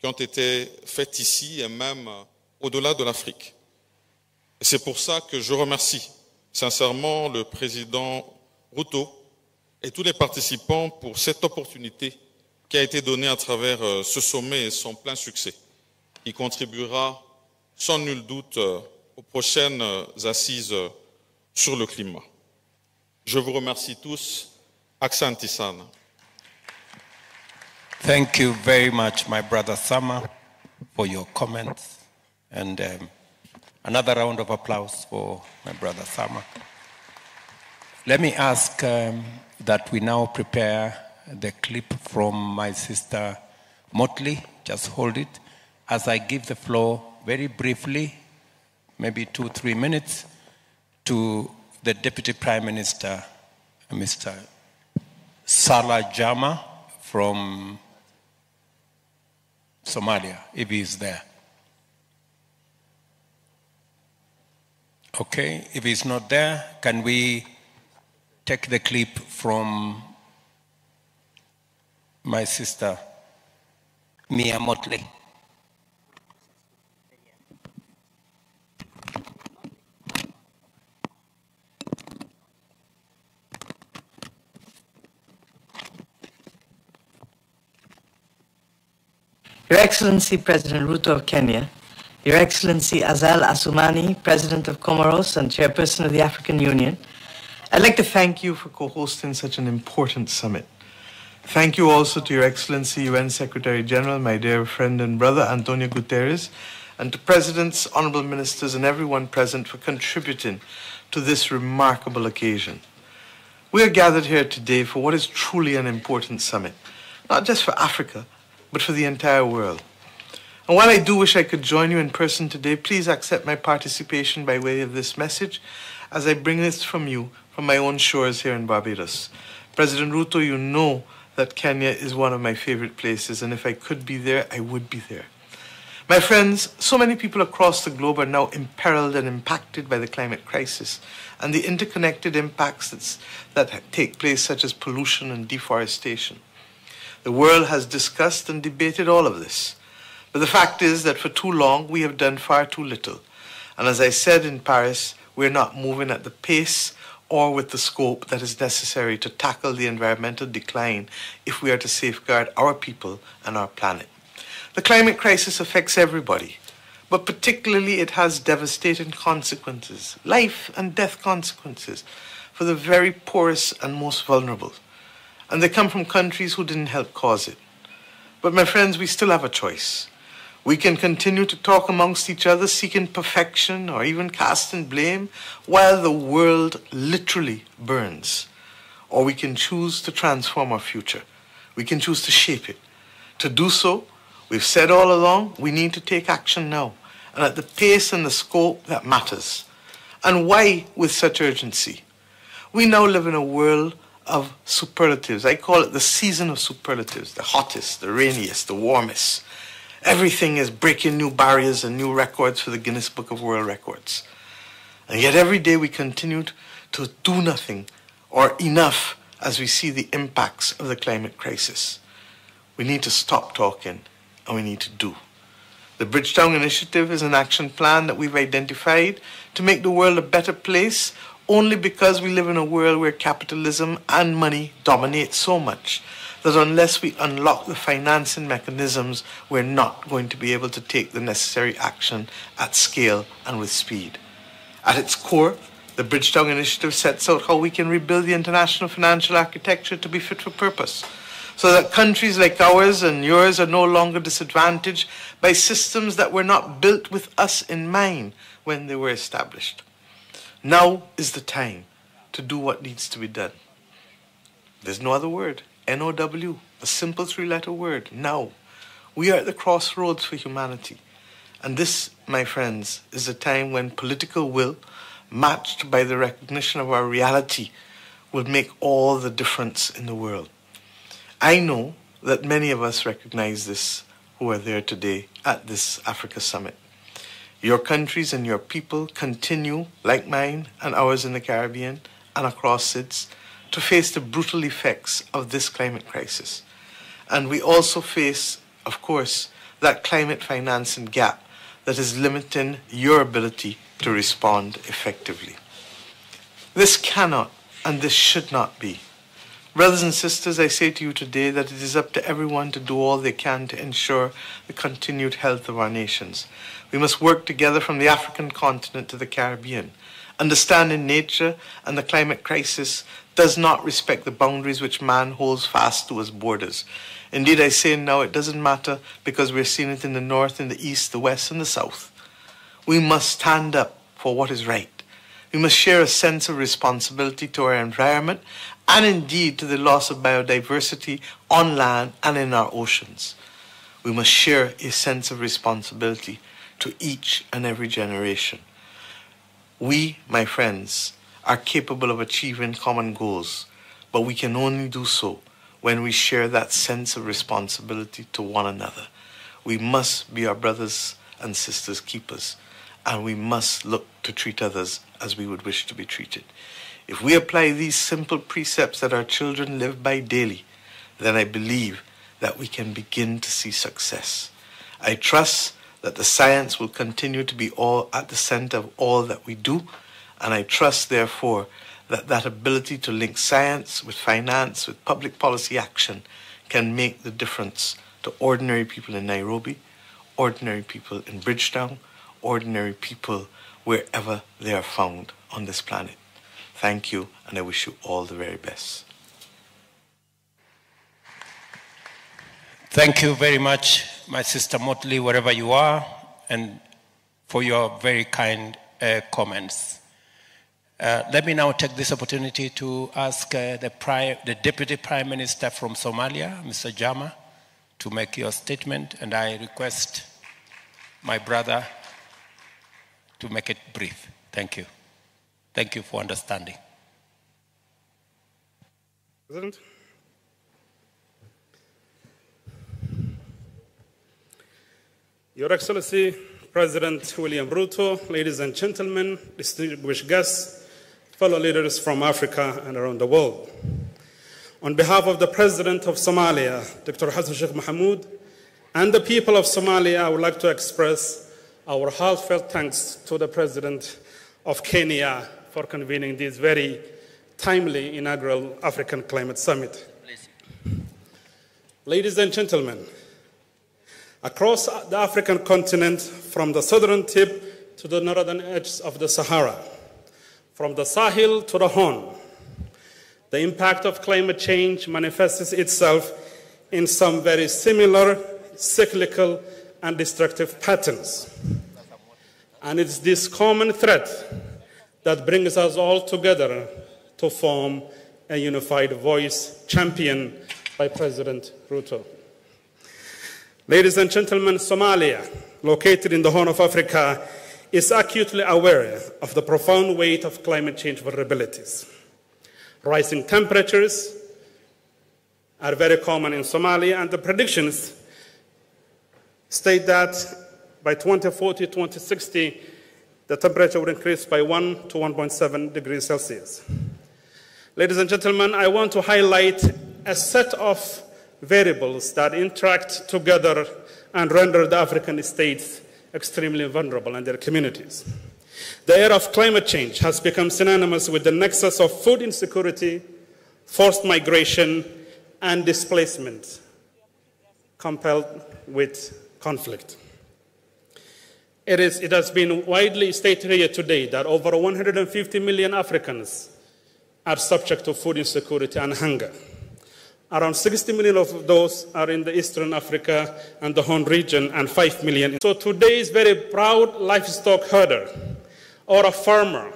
qui ont été faites ici et même au-delà de l'Afrique. Et c'est pour ça que je remercie sincèrement le président Ruto et tous les participants pour cette opportunité qui a été donnée à travers ce sommet et son plein succès, qui contribuera sans nul doute aux prochaines assises sur le climat. Je vous remercie tous. Asante sana. Thank you very much, my brother Sama, for your comments. And another round of applause for my brother Sama. Let me ask that we now prepare the clip from my sister Motley. Just hold it as I give the floor very briefly, maybe 2-3 minutes, to the Deputy Prime Minister, Mr. Salah Jama from Somalia, if he is there. Okay, if he's not there, can we take the clip from my sister, Mia Motley? Your Excellency President Ruto of Kenya, Your Excellency Azal Assoumani, President of Comoros and Chairperson of the African Union, I'd like to thank you for co-hosting such an important summit. Thank you also to Your Excellency UN Secretary General, my dear friend and brother, Antonio Guterres, and to Presidents, Honorable Ministers, and everyone present for contributing to this remarkable occasion. We are gathered here today for what is truly an important summit, not just for Africa, but for the entire world. And while I do wish I could join you in person today, please accept my participation by way of this message as I bring this from you from my own shores here in Barbados. President Ruto, you know that Kenya is one of my favorite places, and if I could be there, I would be there. My friends, so many people across the globe are now imperiled and impacted by the climate crisis and the interconnected impacts that take place, such as pollution and deforestation. The world has discussed and debated all of this. But the fact is that for too long, we have done far too little. And as I said in Paris, we're not moving at the pace or with the scope that is necessary to tackle the environmental decline if we are to safeguard our people and our planet. The climate crisis affects everybody, but particularly it has devastating consequences, life and death consequences, for the very poorest and most vulnerable. And they come from countries who didn't help cause it. But my friends, we still have a choice. We can continue to talk amongst each other, seeking perfection or even casting blame, while the world literally burns. Or we can choose to transform our future. We can choose to shape it. To do so, we've said all along, we need to take action now, and at the pace and the scope that matters. And why with such urgency? We now live in a world of superlatives. I call it the season of superlatives, the hottest, the rainiest, the warmest. Everything is breaking new barriers and new records for the Guinness Book of World Records. And yet every day we continue to do nothing or enough as we see the impacts of the climate crisis. We need to stop talking and we need to do. The Bridgetown Initiative is an action plan that we've identified to make the world a better place only because we live in a world where capitalism and money dominate so much that unless we unlock the financing mechanisms, we're not going to be able to take the necessary action at scale and with speed. At its core, the Bridgetown Initiative sets out how we can rebuild the international financial architecture to be fit for purpose, so that countries like ours and yours are no longer disadvantaged by systems that were not built with us in mind when they were established. Now is the time to do what needs to be done. There's no other word. N-O-W, a simple three-letter word, now. We are at the crossroads for humanity. And this, my friends, is a time when political will, matched by the recognition of our reality, will make all the difference in the world. I know that many of us recognize this who are there today at this Africa Summit. Your countries and your people continue, like mine and ours in the Caribbean and across SIDS, to face the brutal effects of this climate crisis. And we also face, of course, that climate financing gap that is limiting your ability to respond effectively. This cannot and this should not be. Brothers and sisters, I say to you today that it is up to everyone to do all they can to ensure the continued health of our nations. We must work together from the African continent to the Caribbean. Understanding nature and the climate crisis does not respect the boundaries which man holds fast to as borders. Indeed, I say now it doesn't matter because we're seeing it in the north, in the east, the west, and the south. We must stand up for what is right. We must share a sense of responsibility to our environment and indeed to the loss of biodiversity on land and in our oceans. We must share a sense of responsibility to each and every generation. We, my friends, are capable of achieving common goals, but we can only do so when we share that sense of responsibility to one another. We must be our brothers and sisters' keepers, and we must look to treat others as we would wish to be treated. If we apply these simple precepts that our children live by daily, then I believe that we can begin to see success. I trust that the science will continue to be all at the center of all that we do, and I trust, therefore, that that ability to link science with finance, with public policy action, can make the difference to ordinary people in Nairobi, ordinary people in Bridgetown, ordinary people wherever they are found on this planet. Thank you, and I wish you all the very best. Thank you very much, my sister Motley, wherever you are, and for your very kind comments. Let me now take this opportunity to ask the Deputy Prime Minister from Somalia, Mr. Jama, to make your statement, and I request my brother to make it brief. Thank you. Thank you for understanding. President. Your Excellency, President William Ruto, ladies and gentlemen, distinguished guests, fellow leaders from Africa and around the world. On behalf of the President of Somalia, Dr. Hassan Sheikh Mohamud, and the people of Somalia, I would like to express our heartfelt thanks to the President of Kenya for convening this very timely inaugural African Climate Summit. Ladies and gentlemen, across the African continent, from the southern tip to the northern edge of the Sahara, from the Sahel to the Horn, the impact of climate change manifests itself in some very similar, cyclical, and destructive patterns. And it's this common threat that brings us all together to form a unified voice championed by President Ruto. Ladies and gentlemen, Somalia, located in the Horn of Africa, is acutely aware of the profound weight of climate change vulnerabilities. Rising temperatures are very common in Somalia, and the predictions state that by 2040, 2060, the temperature will increase by 1 to 1.7 degrees Celsius. Ladies and gentlemen, I want to highlight a set of variables that interact together and render the African states extremely vulnerable and their communities. The era of climate change has become synonymous with the nexus of food insecurity, forced migration, and displacement, coupled with conflict. It has been widely stated here today that over 150 million Africans are subject to food insecurity and hunger. Around 60 million of those are in the Eastern Africa and the Horn region, and 5 million. So today's very proud livestock herder or a farmer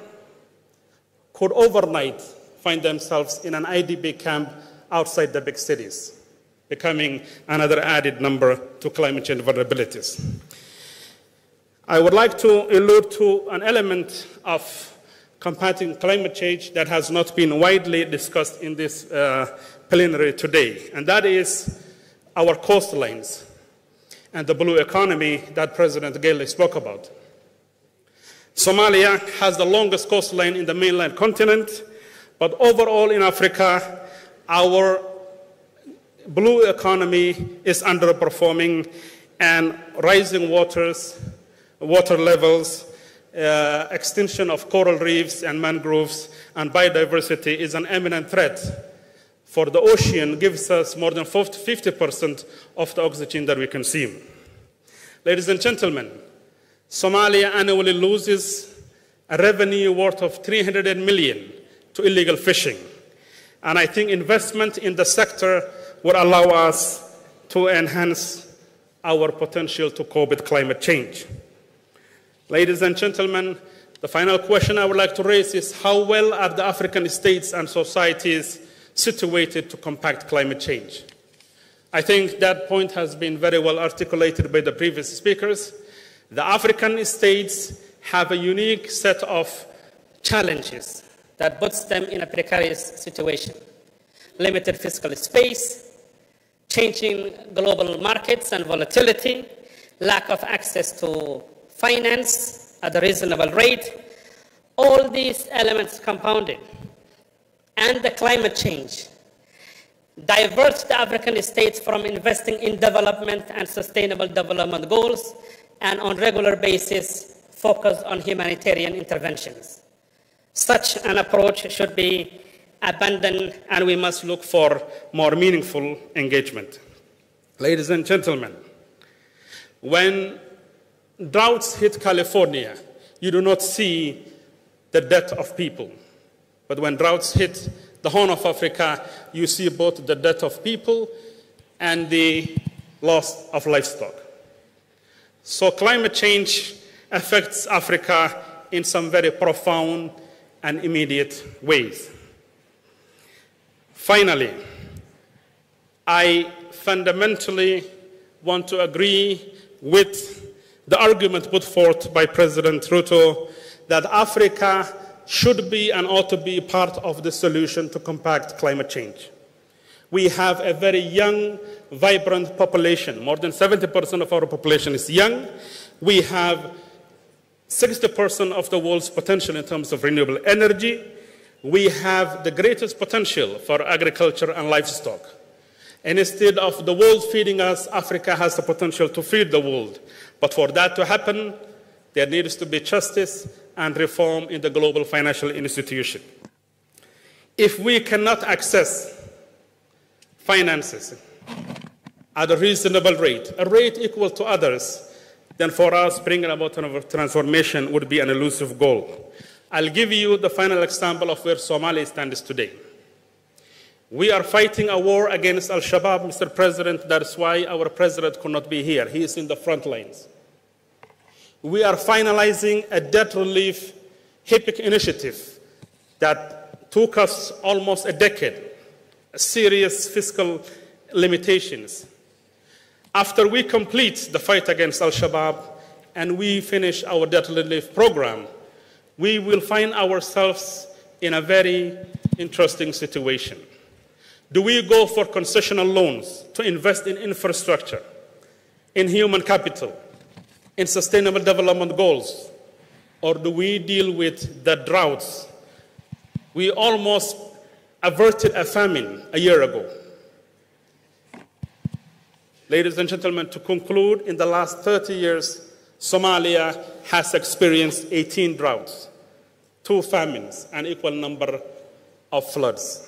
could overnight find themselves in an IDP camp outside the big cities, becoming another added number to climate change vulnerabilities. I would like to allude to an element of combating climate change that has not been widely discussed in this plenary today, and that is our coastlines and the blue economy that President Gailey spoke about. Somalia has the longest coastline in the mainland continent, but overall in Africa, our blue economy is underperforming, and rising water levels, extinction of coral reefs and mangroves, and biodiversity is an imminent threat. For the ocean gives us more than 50% of the oxygen that we consume. Ladies and gentlemen, Somalia annually loses a revenue worth of 300 million to illegal fishing. And I think investment in the sector will allow us to enhance our potential to cope with climate change. Ladies and gentlemen, the final question I would like to raise is how well are the African states and societies situated to combat climate change? I think that point has been very well articulated by the previous speakers. The African states have a unique set of challenges that puts them in a precarious situation. Limited fiscal space, changing global markets and volatility, lack of access to finance at a reasonable rate, all these elements compounded, and the climate change diverts the African states from investing in development and sustainable development goals, and on a regular basis focus on humanitarian interventions. Such an approach should be abandoned, and we must look for more meaningful engagement. Ladies and gentlemen, when droughts hit California, you do not see the death of people. But when droughts hit the Horn of Africa, you see both the death of people and the loss of livestock. So climate change affects Africa in some very profound and immediate ways. Finally, I fundamentally want to agree with the argument put forth by President Ruto that Africa should be and ought to be part of the solution to combat climate change. We have a very young, vibrant population. More than 70% of our population is young. We have 60% of the world's potential in terms of renewable energy. We have the greatest potential for agriculture and livestock. And instead of the world feeding us, Africa has the potential to feed the world. But for that to happen, there needs to be justice and reform in the global financial institution. If we cannot access finances at a reasonable rate, a rate equal to others, then for us, bringing about transformation would be an elusive goal. I'll give you the final example of where Somalia stands today. We are fighting a war against Al-Shabaab, Mr. President. That's why our president could not be here. He is in the front lines. We are finalizing a debt relief HIPC initiative that took us almost a decade, serious fiscal limitations. After we complete the fight against Al-Shabaab and we finish our debt relief program, we will find ourselves in a very interesting situation. Do we go for concessional loans to invest in infrastructure, in human capital, in sustainable development goals, or do we deal with the droughts? We almost averted a famine a year ago. Ladies and gentlemen, to conclude, in the last 30 years, Somalia has experienced 18 droughts, 2 famines, and equal number of floods.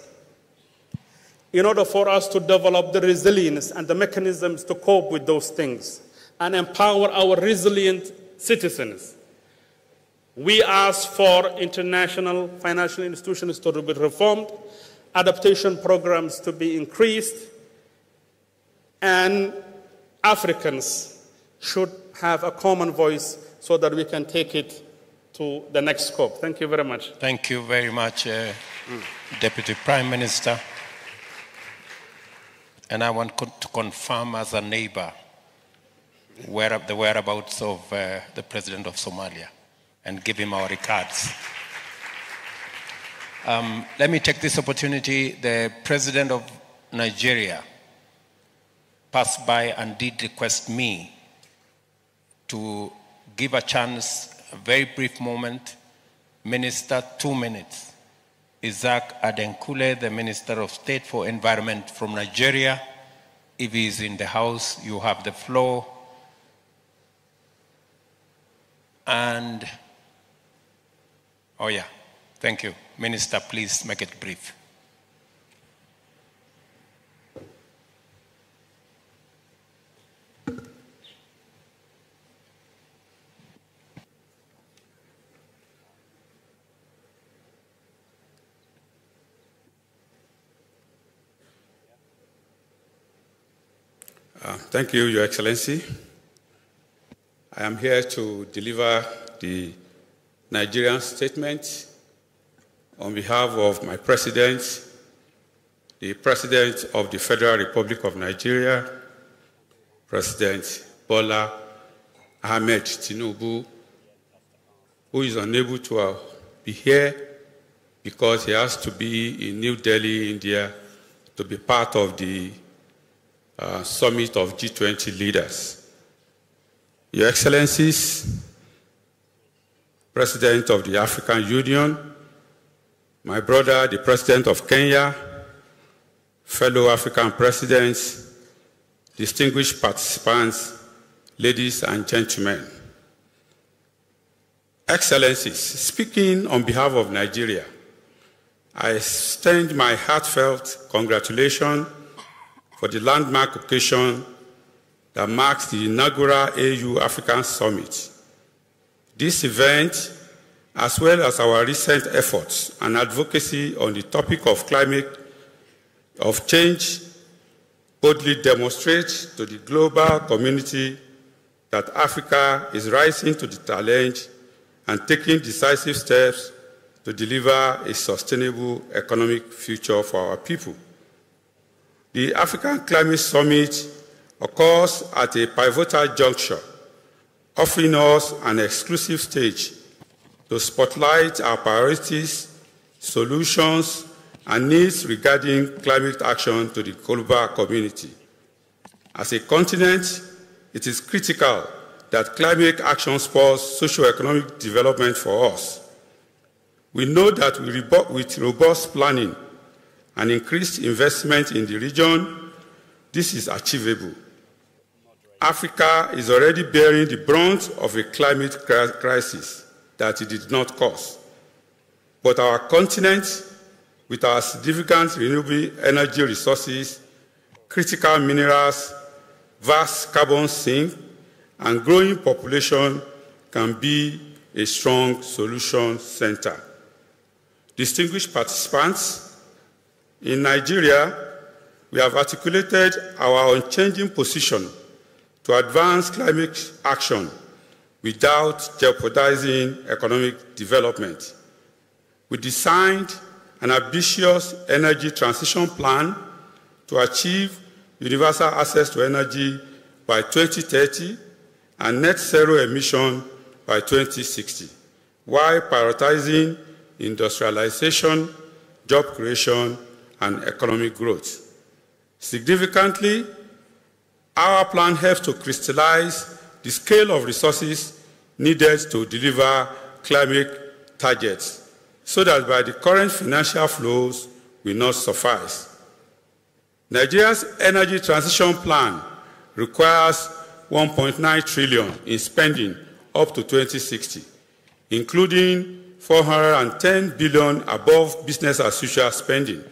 In order for us to develop the resilience and the mechanisms to cope with those things and empower our resilient citizens, we ask for international financial institutions to be reformed, adaptation programs to be increased, and Africans should have a common voice so that we can take it to the next scope. Thank you very much. Thank you very much, Deputy Prime Minister. And I want to confirm as a neighbor the whereabouts of the President of Somalia and give him our regards. Let me take this opportunity. The President of Nigeria passed by and did request me to give a chance, a very brief moment, Minister, 2 minutes. Isaac Adenkule, the Minister of State for Environment from Nigeria. If he is in the house, you have the floor. And, oh yeah, thank you. Minister, please make it brief. Thank you, Your Excellency. I am here to deliver the Nigerian statement on behalf of my President, the President of the Federal Republic of Nigeria, President Bola Ahmed Tinubu, who is unable to be here because he has to be in New Delhi, India, to be part of the summit of G20 leaders. Your Excellencies, President of the African Union, my brother, the President of Kenya, fellow African presidents, distinguished participants, ladies and gentlemen. Excellencies, speaking on behalf of Nigeria, I extend my heartfelt congratulations for the landmark occasion that marks the inaugural AU African Summit. This event, as well as our recent efforts and advocacy on the topic of climate change, boldly demonstrates to the global community that Africa is rising to the challenge and taking decisive steps to deliver a sustainable economic future for our people. The African Climate Summit occurs at a pivotal juncture offering us an exclusive stage to spotlight our priorities, solutions, and needs regarding climate action to the global community. As a continent, it is critical that climate action spurs socio-economic development for us. We know that with robust planning and increased investment in the region, this is achievable. Africa is already bearing the brunt of a climate crisis that it did not cause. But our continent, with our significant renewable energy resources, critical minerals, vast carbon sink, and growing population, can be a strong solution center. Distinguished participants, in Nigeria, we have articulated our unchanging position to advance climate action without jeopardizing economic development. We designed an ambitious energy transition plan to achieve universal access to energy by 2030 and net zero emission by 2060, while prioritizing industrialization, job creation, and economic growth. Significantly, our plan helps to crystallize the scale of resources needed to deliver climate targets, so that by the current financial flows will not suffice. Nigeria's energy transition plan requires 1.9 trillion in spending up to 2060, including 410 billion above business as usual spending.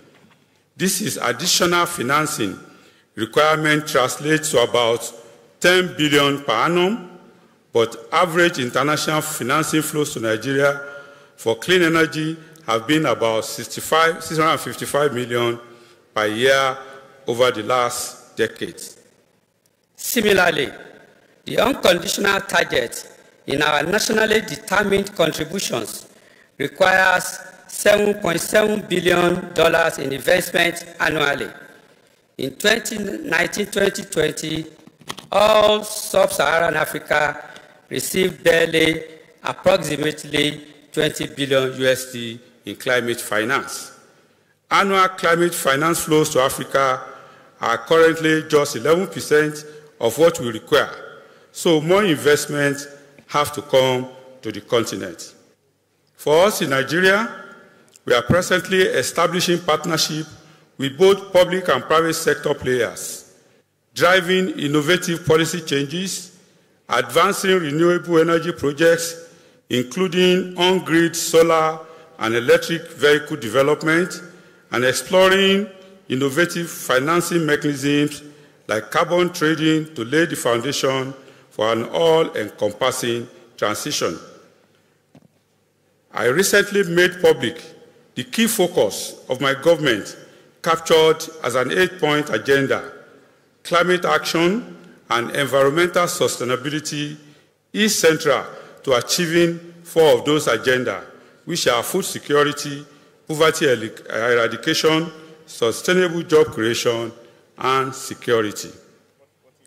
This is additional financing requirement translates to about 10 billion per annum, but average international financing flows to Nigeria for clean energy have been about 655 million per year over the last decade. Similarly, the unconditional target in our nationally determined contributions requires $7.7 billion in investment annually. In 2019-2020, all sub-Saharan Africa received barely approximately $20 billion USD in climate finance. Annual climate finance flows to Africa are currently just 11% of what we require, so more investments have to come to the continent. For us in Nigeria, we are presently establishing partnership with both public and private sector players, driving innovative policy changes, advancing renewable energy projects, including on-grid solar and electric vehicle development, and exploring innovative financing mechanisms like carbon trading to lay the foundation for an all-encompassing transition. I recently made public the key focus of my government captured as an 8-point agenda. Climate action and environmental sustainability is central to achieving 4 of those agendas, which are food security, poverty eradication, sustainable job creation, and security.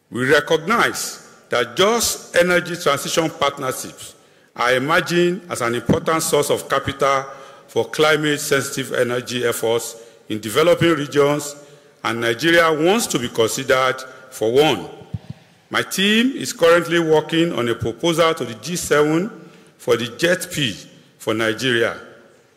We recognize that just energy transition partnerships are emerging as an important source of capital for climate-sensitive energy efforts in developing regions, and Nigeria wants to be considered for one. My team is currently working on a proposal to the G7 for the JET-P for Nigeria.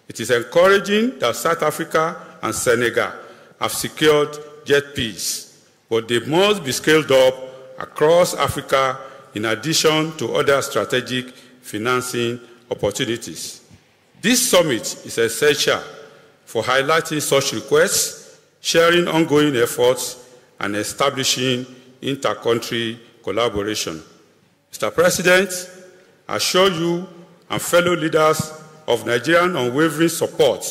It is encouraging that South Africa and Senegal have secured JET-Ps, but they must be scaled up across Africa in addition to other strategic financing opportunities. This summit is essential for highlighting such requests, sharing ongoing efforts, and establishing inter-country collaboration. Mr. President, I assure you and fellow leaders of Nigerian unwavering support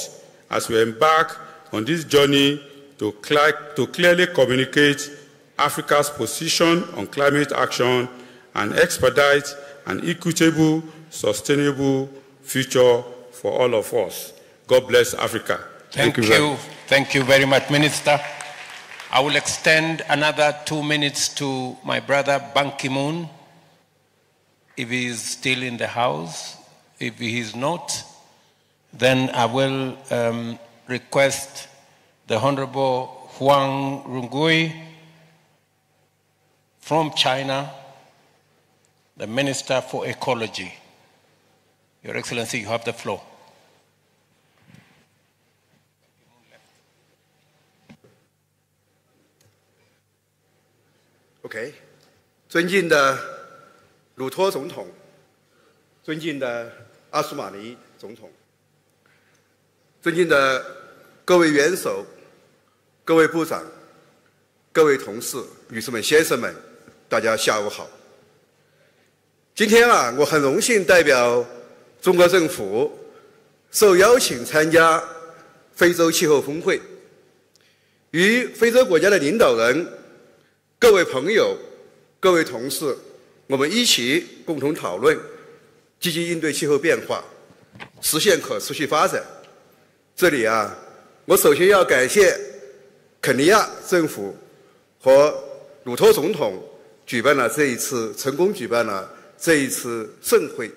as we embark on this journey to clearly communicate Africa's position on climate action and expedite an equitable, sustainable future for all of us. God bless Africa. Thank you. Thank you very much, Minister. I will extend another 2 minutes to my brother Ban Ki-moon. if he is still in the house. If he is not, then I will request the Honorable Huang Rungui from China, the Minister for Ecology. Your Excellency, you have the floor. OK， 尊敬的鲁托总统，尊敬的阿苏马尼总统，尊敬的各位元首、各位部长、各位同事、女士们、先生们，大家下午好。今天我很荣幸代表中国政府受邀请参加非洲气候峰会，与非洲国家的领导人、各位朋友、各位同事，我们一起共同讨论积极应对气候变化，实现可持续发展。这里我首先要感谢肯尼亚政府和鲁托总统成功举办了这一次盛会，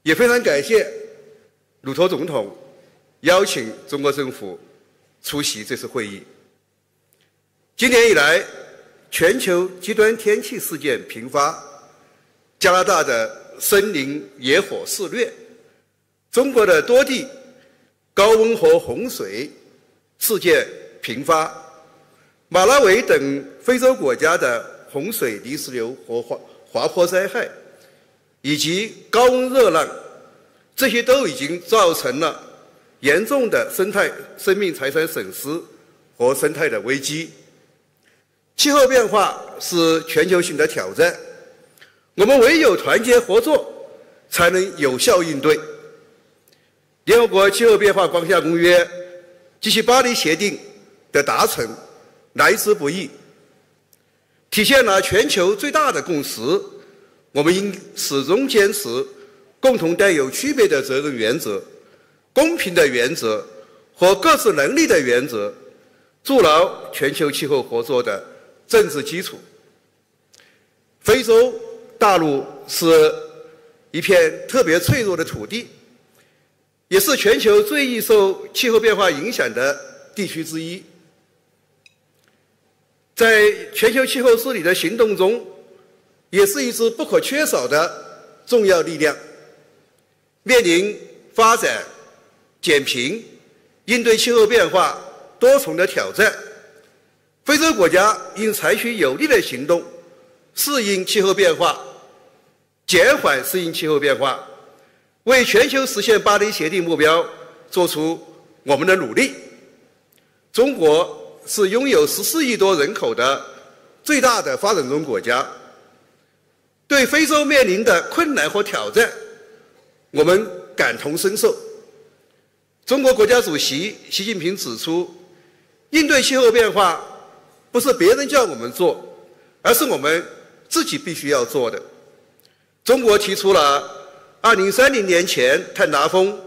也非常感谢鲁托总统邀请中国政府出席这次会议。今年以来，全球极端天气事件频发，加拿大的森林野火肆虐，中国的多地高温和洪水事件频发，马拉维等非洲国家的洪水、泥石流和滑坡灾害，以及高温热浪，这些都已经造成了严重的生命财产损失和生态的危机。气候变化是全球性的挑战，我们唯有团结合作，才能有效应对。联合国气候变化框架公约及其巴黎协定的达成来之不易，体现了全球最大的共识。我们应始终坚持共同带有区别的责任原则、公平的原则和各自能力的原则，筑牢全球气候合作的政治基础。非洲大陆是一片特别脆弱的土地，也是全球最易受气候变化影响的地区之一。在全球气候治理的行动中，也是一支不可缺少的重要力量。面临发展、减贫、应对气候变化多重的挑战，非洲国家应采取有力的行动，适应气候变化，减缓适应气候变化，为全球实现巴黎协定目标做出我们的努力。中国是拥有14亿多人口的最大的发展中国家，对非洲面临的困难和挑战，我们感同身受。中国国家主席习近平指出，应对气候变化不是别人叫我们做，而是我们自己必须要做的。中国提出了2030年前碳达峰、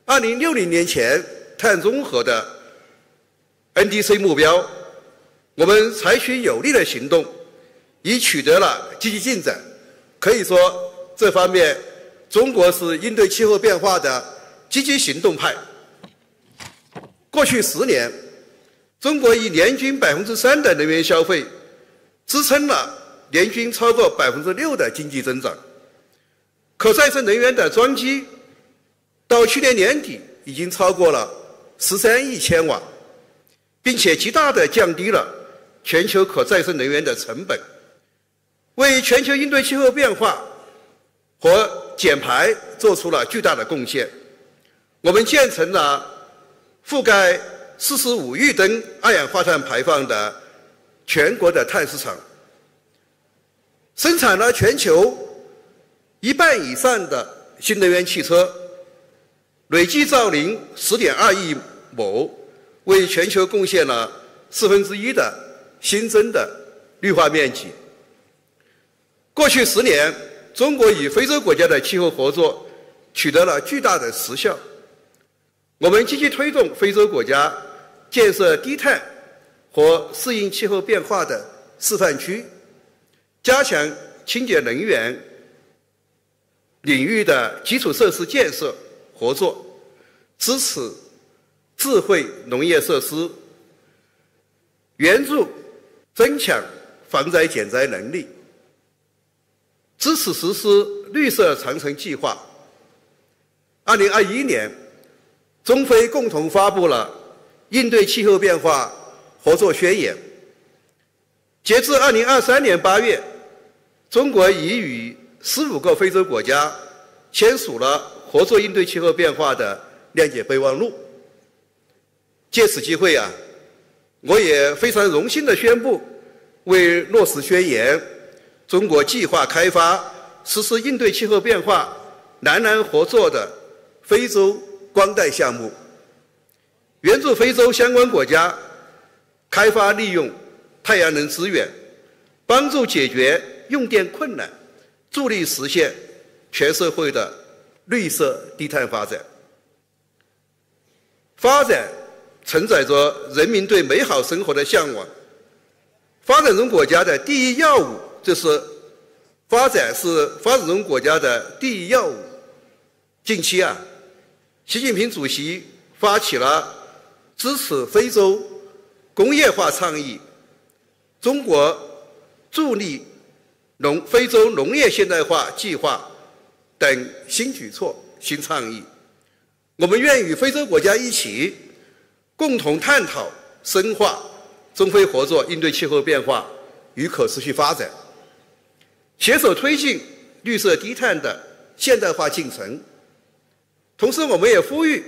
2060年前碳中和的 NDC 目标，我们采取有力的行动，已取得了积极进展。可以说，这方面中国是应对气候变化的积极行动派。过去10年，中国以年均3%的能源消费支撑了年均超过6%的经济增长。可再生能源的装机到去年年底已经超过了13亿千瓦，并且极大地降低了全球可再生能源的成本，为全球应对气候变化和减排做出了巨大的贡献。我们建成了覆盖45亿吨二氧化碳排放的全国的碳市场，生产了全球1半以上的新能源汽车，累计造林10.2亿亩，为全球贡献了1/4的新增的绿化面积。过去10年，中国与非洲国家的气候合作取得了巨大的实效。我们积极推动非洲国家建设低碳和适应气候变化的示范区，加强清洁能源、领域的基础设施建设合作，支持智慧农业设施，援助增强防灾减灾能力，支持实施绿色长城计划。2021年，中非共同发布了应对气候变化合作宣言。截至2023年8月，中国已与15个非洲国家签署了合作应对气候变化的谅解备忘录。借此机会我也非常荣幸地宣布，为落实宣言，中国计划开发实施应对气候变化南南合作的非洲光带项目，援助非洲相关国家开发利用太阳能资源，帮助解决用电困难，助力实现全社会的绿色低碳发展。发展承载着人民对美好生活的向往，发展中国家的第一要务就是发展是发展中国家的第一要务。近期习近平主席发起了支持非洲工业化倡议、中国助力非洲农业现代化计划等新举措、新倡议。我们愿与非洲国家一起，共同探讨深化中非合作应对气候变化与可持续发展，携手推进绿色低碳的现代化进程。同时，我们也呼吁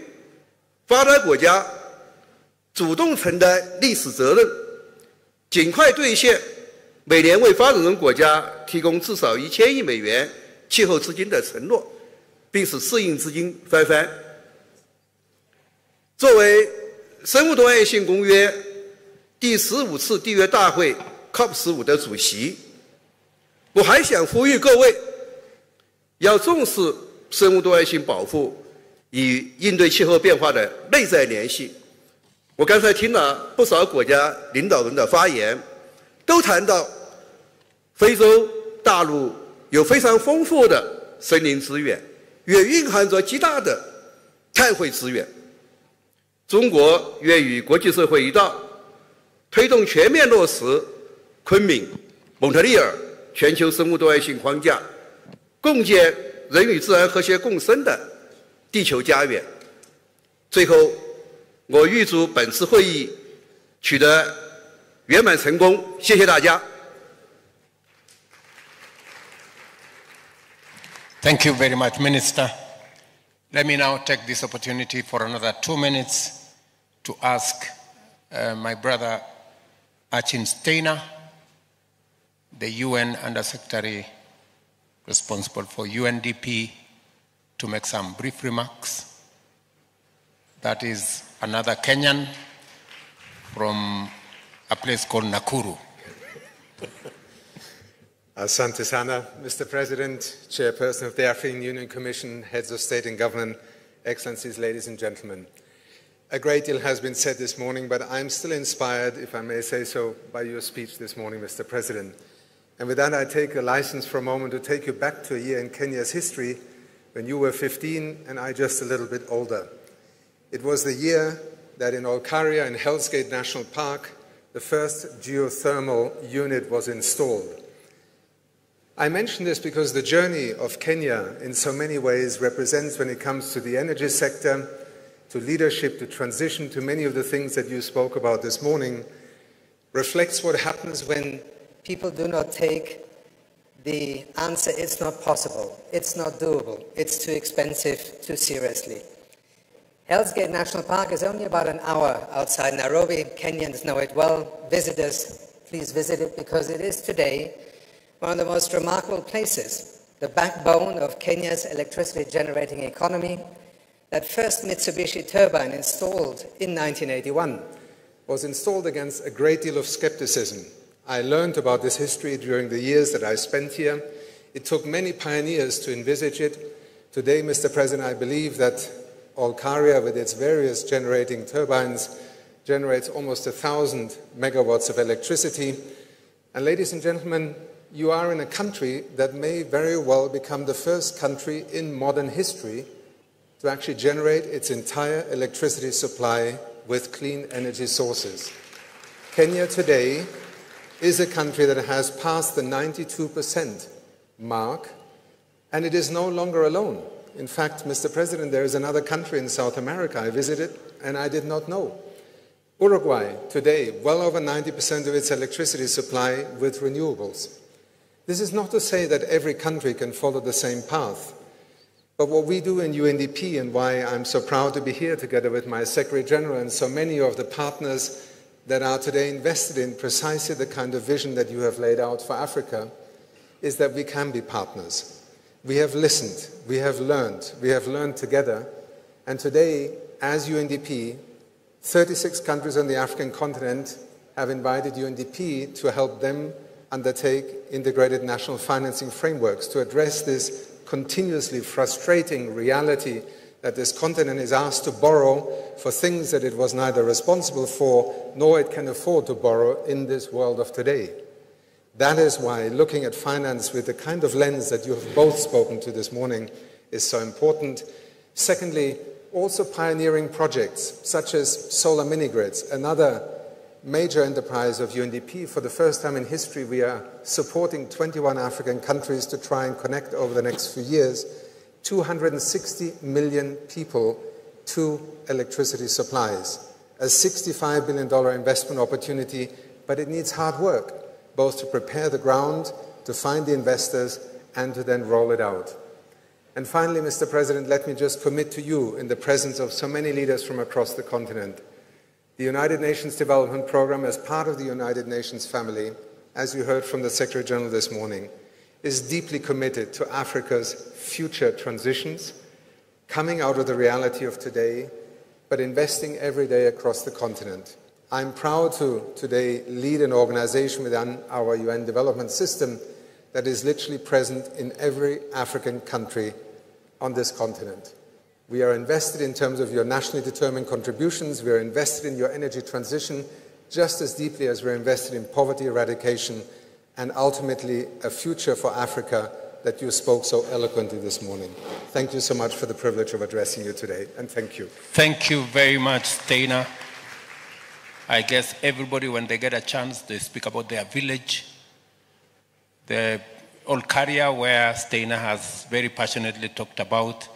发达国家主动承担历史责任，尽快兑现每年为发展中国家提供至少1000亿美元气候资金的承诺，并使适应资金翻番。作为生物多样性公约第15次缔约大会 COP15 的主席，我还想呼吁各位要重视生物多样性保护与应对气候变化的内在联系。我刚才听了不少国家领导人的发言，都谈到非洲大陆有非常丰富的森林资源，也蕴含着极大的碳汇资源。中国愿与国际社会一道，推动全面落实昆明、蒙特利尔全球生物多样性框架，共建人与自然和谐共生的地球家园。最后，我预祝本次会议取得圆满成功，谢谢大家。Thank you very much, Minister. Let me now take this opportunity for another 2 minutes to ask my brother Achin Steiner, the UN Undersecretary responsible for UNDP, to make some brief remarks. That is another Kenyan from a place called Nakuru. Asante sana, Mr. President, Chairperson of the African Union Commission, Heads of State and Government, Excellencies, ladies and gentlemen. A great deal has been said this morning, but I'm still inspired, if I may say so, by your speech this morning, Mr. President. And with that, I take a license for a moment to take you back to a year in Kenya's history when you were 15 and I just a little bit older. It was the year that in Olkaria, in Hell's Gate National Park, the first geothermal unit was installed. I mention this because the journey of Kenya in so many ways represents, when it comes to the energy sector, to leadership, to transition, to many of the things that you spoke about this morning, reflects what happens when people do not take the answer, it's not possible, it's not doable, it's too expensive, too seriously. Hell's Gate National Park is only about an hour outside Nairobi. Kenyans know it well. Visitors, please visit it, because it is today one of the most remarkable places, the backbone of Kenya's electricity generating economy. That first Mitsubishi turbine installed in 1981 was installed against a great deal of skepticism. I learned about this history during the years that I spent here. It took many pioneers to envisage it. Today, Mr. President, I believe that Olkaria, with its various generating turbines, generates almost 1,000 megawatts of electricity. And ladies and gentlemen, you are in a country that may very well become the first country in modern history to actually generate its entire electricity supply with clean energy sources. Kenya today is a country that has passed the 92% mark, and it is no longer alone. In fact, Mr. President, there is another country in South America I visited and I did not know. Uruguay today, well over 90% of its electricity supply with renewables. This is not to say that every country can follow the same path, but what we do in UNDP, and why I'm so proud to be here together with my Secretary General and so many of the partners that are today invested in precisely the kind of vision that you have laid out for Africa, is that we can be partners. We have listened, we have learned together, and today, as UNDP, 36 countries on the African continent have invited UNDP to help them undertake integrated national financing frameworks to address this continuously frustrating reality that this continent is asked to borrow for things that it was neither responsible for nor it can afford to borrow in this world of today. That is why looking at finance with the kind of lens that you have both spoken to this morning is so important. Secondly, also pioneering projects such as solar mini-grids, another major enterprise of UNDP. For the first time in history, we are supporting 21 African countries to try and connect over the next few years 260 million people to electricity supplies. A $65 billion investment opportunity, but it needs hard work, both to prepare the ground, to find the investors, and to then roll it out. And finally, Mr. President, let me just commit to you, in the presence of so many leaders from across the continent, the United Nations Development Programme, as part of the United Nations family, as you heard from the Secretary General this morning, is deeply committed to Africa's future transitions, coming out of the reality of today, but investing every day across the continent. I'm proud to today lead an organization within our UN development system that is literally present in every African country on this continent. We are invested in terms of your nationally determined contributions. We are invested in your energy transition just as deeply as we're invested in poverty eradication and ultimately a future for Africa that you spoke so eloquently this morning. Thank you so much for the privilege of addressing you today, and thank you. Thank you very much, Steiner. I guess everybody, when they get a chance, they speak about their village. The Olkaria, where Steiner has very passionately talked about,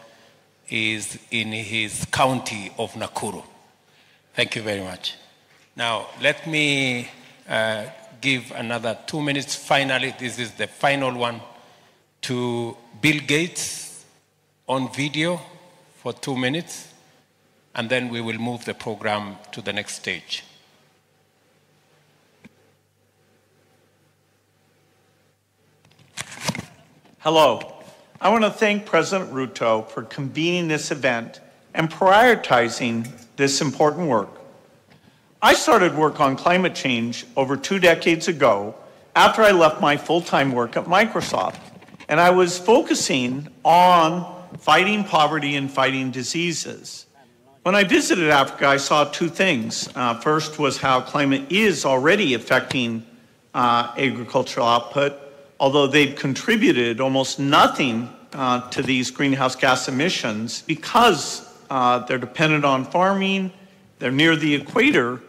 is in his county of Nakuru. Thank you very much. Now, let me give another 2 minutes. Finally, this is the final one, to Bill Gates on video for 2 minutes, and then we will move the program to the next stage. Hello. I want to thank President Ruto for convening this event and prioritizing this important work. I started work on climate change over 2 decades ago after I left my full-time work at Microsoft, and I was focusing on fighting poverty and fighting diseases. When I visited Africa, I saw 2 things. First was how climate is already affecting agricultural output, although they've contributed almost nothing to these greenhouse gas emissions because they're dependent on farming, they're near the equator,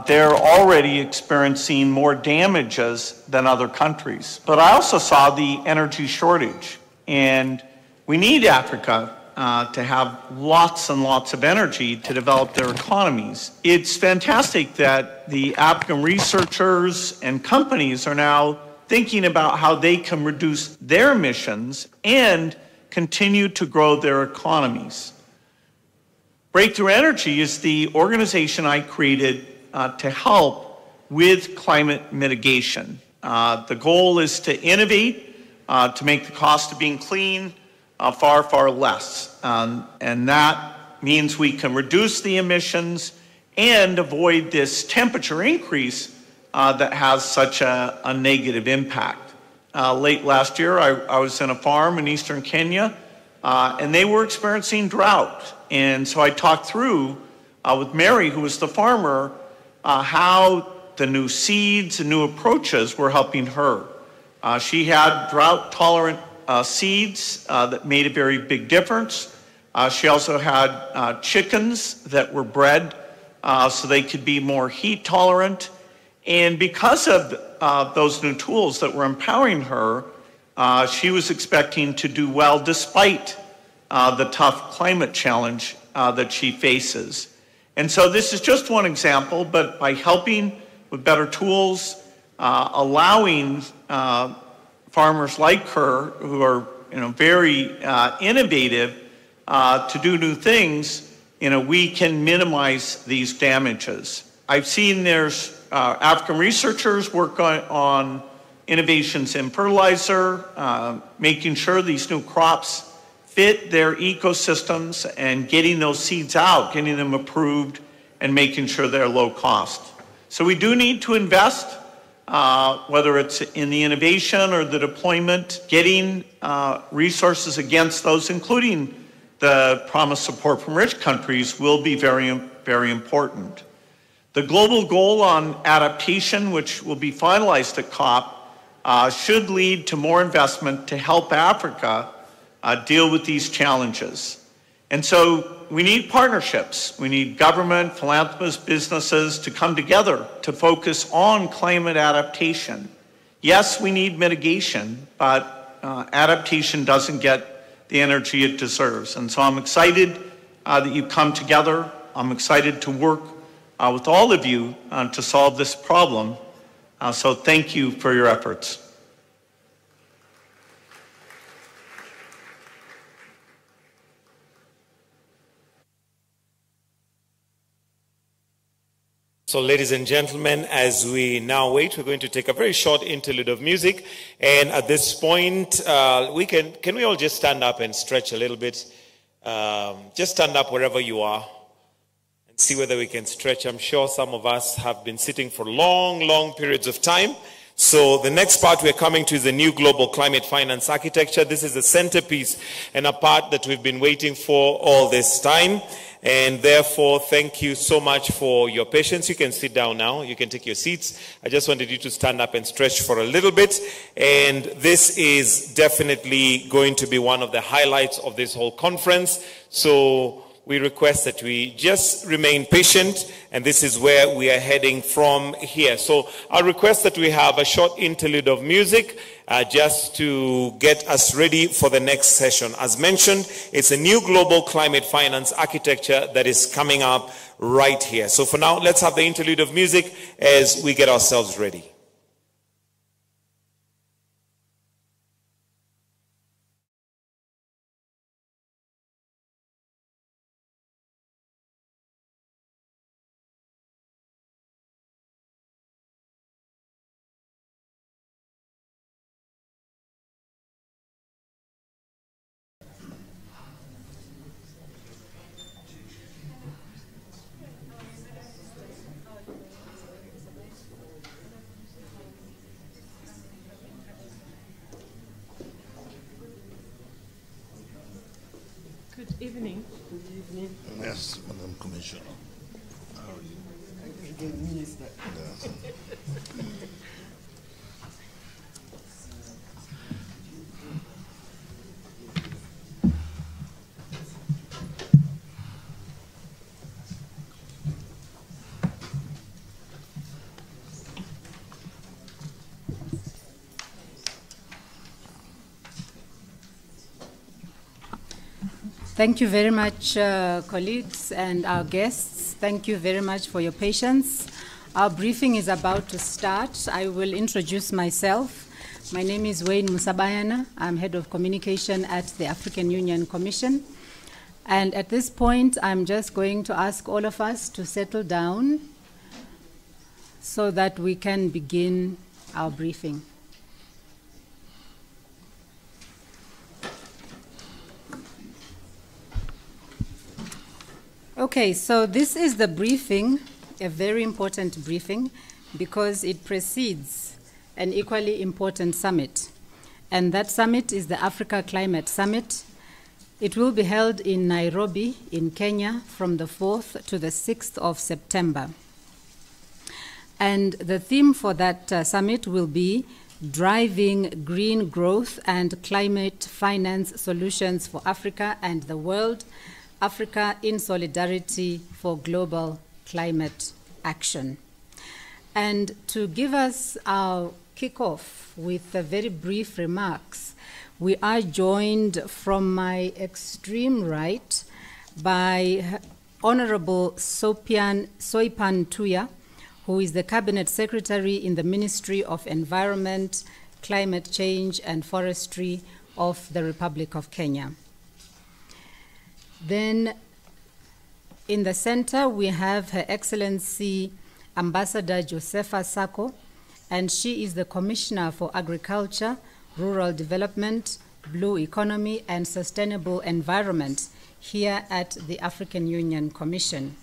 they're already experiencing more damages than other countries. But I also saw the energy shortage, and we need Africa to have lots and lots of energy to develop their economies. It's fantastic that the African researchers and companies are now thinking about how they can reduce their emissions and continue to grow their economies. Breakthrough Energy is the organization I created to help with climate mitigation. The goal is to innovate, to make the cost of being clean far, far less. And that means we can reduce the emissions and avoid this temperature increase that has such a negative impact. Late last year, I was in a farm in eastern Kenya, and they were experiencing drought. And so I talked through with Mary, who was the farmer, how the new seeds and new approaches were helping her. She had drought-tolerant seeds that made a very big difference. She also had chickens that were bred so they could be more heat tolerant. And because of those new tools that were empowering her, she was expecting to do well despite the tough climate challenge that she faces. And so this is just one example, but by helping with better tools, allowing farmers like her, who are very innovative, to do new things, we can minimize these damages. I've seen there's African researchers work on innovations in fertilizer, making sure these new crops fit their ecosystems and getting those seeds out, getting them approved and making sure they're low cost. So we do need to invest, whether it's in the innovation or the deployment, getting resources against those, including the promised support from rich countries, will be very, very important. The global goal on adaptation, which will be finalized at COP, should lead to more investment to help Africa deal with these challenges. And so we need partnerships. We need government, philanthropists, businesses to come together to focus on climate adaptation. Yes, we need mitigation, but adaptation doesn't get the energy it deserves. And so I'm excited that you've come together. I'm excited to work with all of you to solve this problem. So thank you for your efforts. So ladies and gentlemen, as we now wait, we're going to take a very short interlude of music. And at this point, can we all just stand up and stretch a little bit? Just stand up wherever you are and see whether we can stretch. I'm sure some of us have been sitting for long, long periods of time. So the next part we're coming to is the new global climate finance architecture. This is the centerpiece and a part that we've been waiting for all this time. And therefore, thank you so much for your patience. You can sit down now. You can take your seats. I just wanted you to stand up and stretch for a little bit. And this is definitely going to be one of the highlights of this whole conference. So we request that we just remain patient, and this is where we are heading from here. So I request that we have a short interlude of music just to get us ready for the next session. As mentioned, it's a new global climate finance architecture that is coming up right here. So for now, let's have the interlude of music as we get ourselves ready. Good evening. Good evening. Yes, Madam Commissioner. How are you? Again, Minister. Yes. Thank you very much, colleagues and our guests. Thank you very much for your patience. Our briefing is about to start. I will introduce myself. My name is Wayne Musabayana. I'm Head of Communication at the African Union Commission. And at this point, I'm just going to ask all of us to settle down so that we can begin our briefing. Okay, so this is the briefing, a very important briefing, because it precedes an equally important summit. And that summit is the Africa Climate Summit. It will be held in Nairobi, in Kenya, from the 4th to the 6th of September. And the theme for that summit will be driving green growth and climate finance solutions for Africa and the world, Africa in solidarity for global climate action. And to give us our kickoff with very brief remarks, we are joined from my extreme right by Honorable Soipan Tuya, who is the Cabinet Secretary in the Ministry of Environment, Climate Change and Forestry of the Republic of Kenya. Then in the center, we have Her Excellency Ambassador Josepha Sako, and she is the Commissioner for Agriculture, Rural Development, Blue Economy, and Sustainable Environment here at the African Union Commission.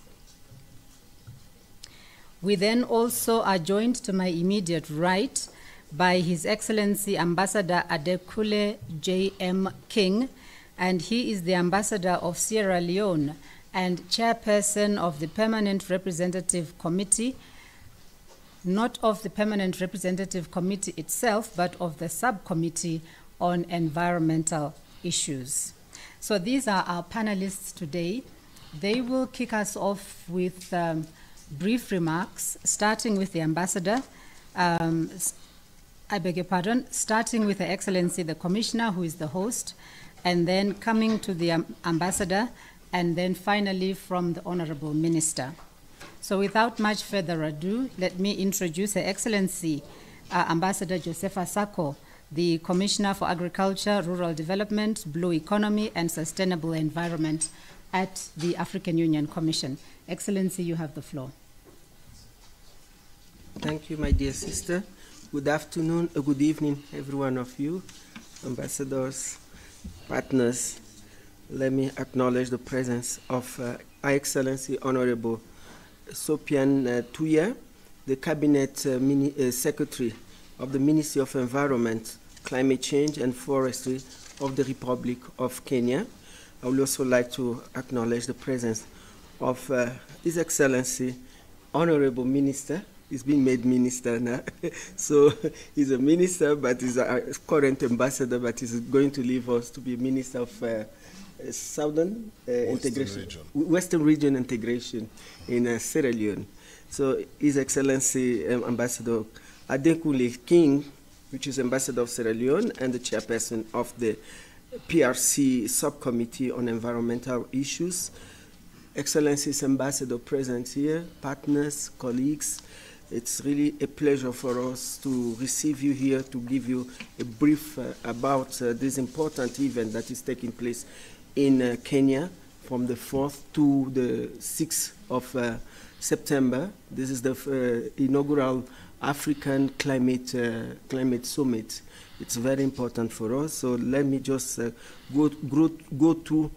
We then also are joined to my immediate right by His Excellency Ambassador Adekule J.M. King, and he is the Ambassador of Sierra Leone and Chairperson of the Permanent Representative Committee, not of the Permanent Representative Committee itself, but of the Subcommittee on Environmental Issues. So these are our panelists today. They will kick us off with brief remarks, starting with the Ambassador. I beg your pardon, starting with Her Excellency the Commissioner, who is the host, and then coming to the Ambassador, and then finally from the Honorable Minister. So without much further ado, let me introduce Her Excellency Ambassador Josepha Sako, the Commissioner for Agriculture, Rural Development, Blue Economy, and Sustainable Environment at the African Union Commission. Excellency, you have the floor. Thank you, my dear sister. Good afternoon, good evening, every one of you, ambassadors, partners. Let me acknowledge the presence of Her Excellency Honorable Soipan Tuya, the Cabinet Secretary of the Ministry of Environment, Climate Change and Forestry of the Republic of Kenya. I would also like to acknowledge the presence of His Excellency Honorable Minister. He's been made minister now. So he's a minister, but he's a current ambassador, but he's going to leave us to be Minister of Southern Integration, Western Region Integration in Sierra Leone. So His Excellency Ambassador Adekule King, which is Ambassador of Sierra Leone and the Chairperson of the PRC Subcommittee on Environmental Issues. Excellencies, Ambassador present here, partners, colleagues, it's really a pleasure for us to receive you here to give you a brief about this important event that is taking place in Kenya from the 4th to the 6th of September. This is the inaugural African Climate Summit. It's very important for us. So let me just go to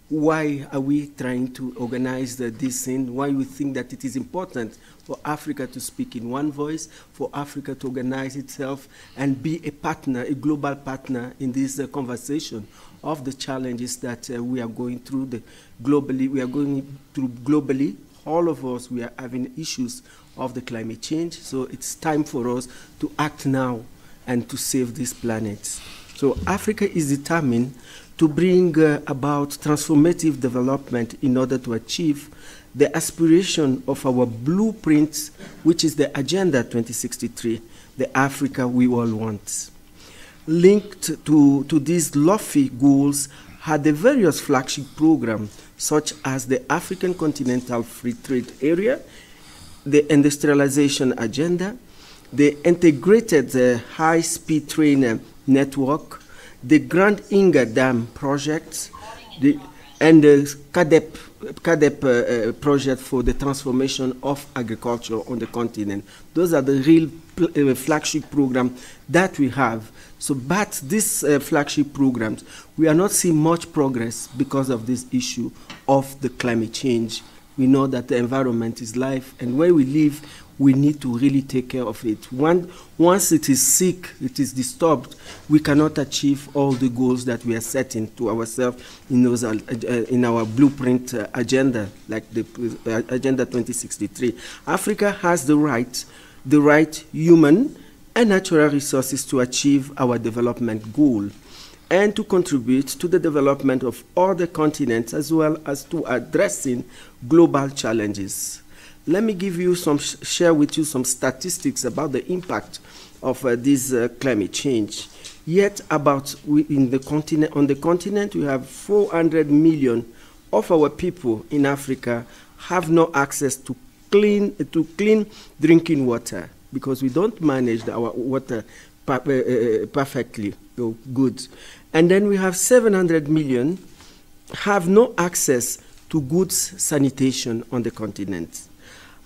why are we trying to organize this thing, why we think that it is important for Africa to speak in one voice, for Africa to organize itself and be a partner, a global partner in this conversation of the challenges that we are going through globally. All of us, we are having issues of the climate change, so it's time for us to act now and to save this planet. So Africa is determined to bring about transformative development in order to achieve the aspiration of our blueprint, which is the Agenda 2063, the Africa we all want. Linked to these lofty goals are the various flagship programs, such as the African Continental Free Trade Area, the Industrialization Agenda, the Integrated High-Speed Train Network, the Grand Inga Dam project, and the CADEP project for the transformation of agriculture on the continent. Those are the real flagship programs that we have. So, but these flagship programs, we are not seeing much progress because of this issue of the climate change. We know that the environment is life, and where we live, we need to really take care of it. Once it is sick, it is disturbed, we cannot achieve all the goals that we are setting to ourselves in our blueprint agenda, like the Agenda 2063. Africa has the right human and natural resources to achieve our development goal and to contribute to the development of other continents as well as to addressing global challenges. Let me give you share with you some statistics about the impact of this climate change. Yet on the continent, we have 400 million of our people in Africa have no access to clean drinking water because we don't manage our water perfectly good. And then we have 700 million have no access to good sanitation on the continent.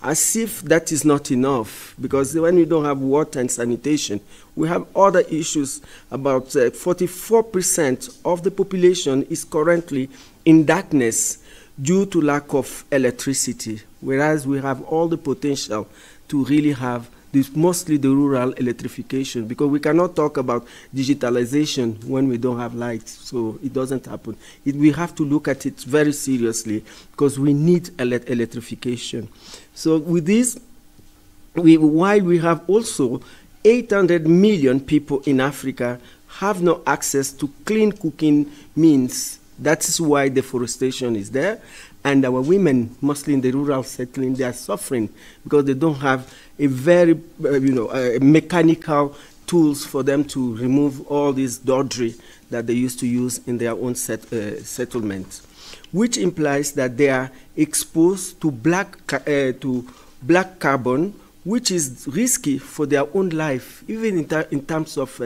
As if that is not enough, because when we don't have water and sanitation, we have other issues. About 44% of the population is currently in darkness due to lack of electricity, whereas we have all the potential to really have this, mostly the rural electrification, because we cannot talk about digitalization when we don't have light, so it doesn't happen. We have to look at it very seriously because we need electrification. So with this, while we have also 800 million people in Africa have no access to clean cooking means. That is why deforestation is there. And our women, mostly in the rural settling, they are suffering because they don't have a very, mechanical tools for them to remove all this dodgery that they used to use in their own settlements, which implies that they are exposed to black carbon, which is risky for their own life, even in terms of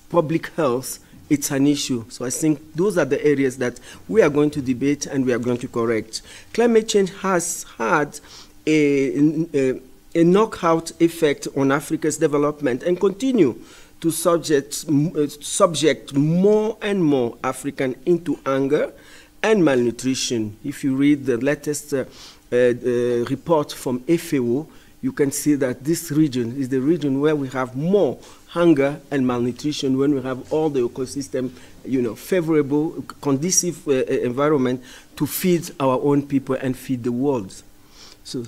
public health. It's an issue. So I think those are the areas that we are going to debate and we are going to correct. Climate change has had a knockout effect on Africa's development and continue to subject more and more African into hunger and malnutrition. If you read the latest report from FAO, you can see that this region is the region where we have more hunger and malnutrition when we have all the ecosystem, favorable, conducive environment to feed our own people and feed the world. So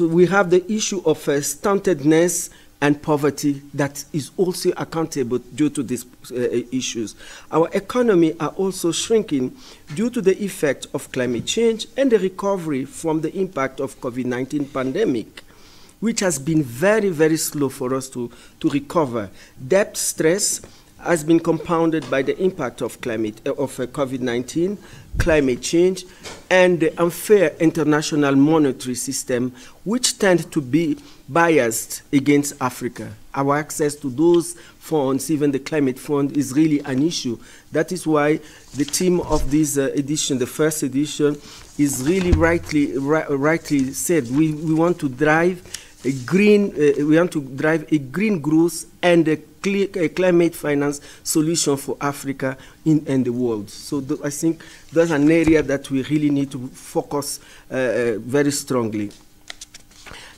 we have the issue of stuntedness and poverty that is also accountable due to these issues. Our economy are also shrinking due to the effect of climate change and the recovery from the impact of COVID-19 pandemic, which has been very, very slow for us to recover. Debt stress has been compounded by the impact of COVID-19, climate change, and the unfair international monetary system, which tend to be biased against Africa. Our access to those funds, even the climate fund, is really an issue. That is why the theme of this edition, the first edition, is really rightly said. We want to drive a green growth and a climate finance solution for Africa and the world. So I think that's an area that we really need to focus very strongly.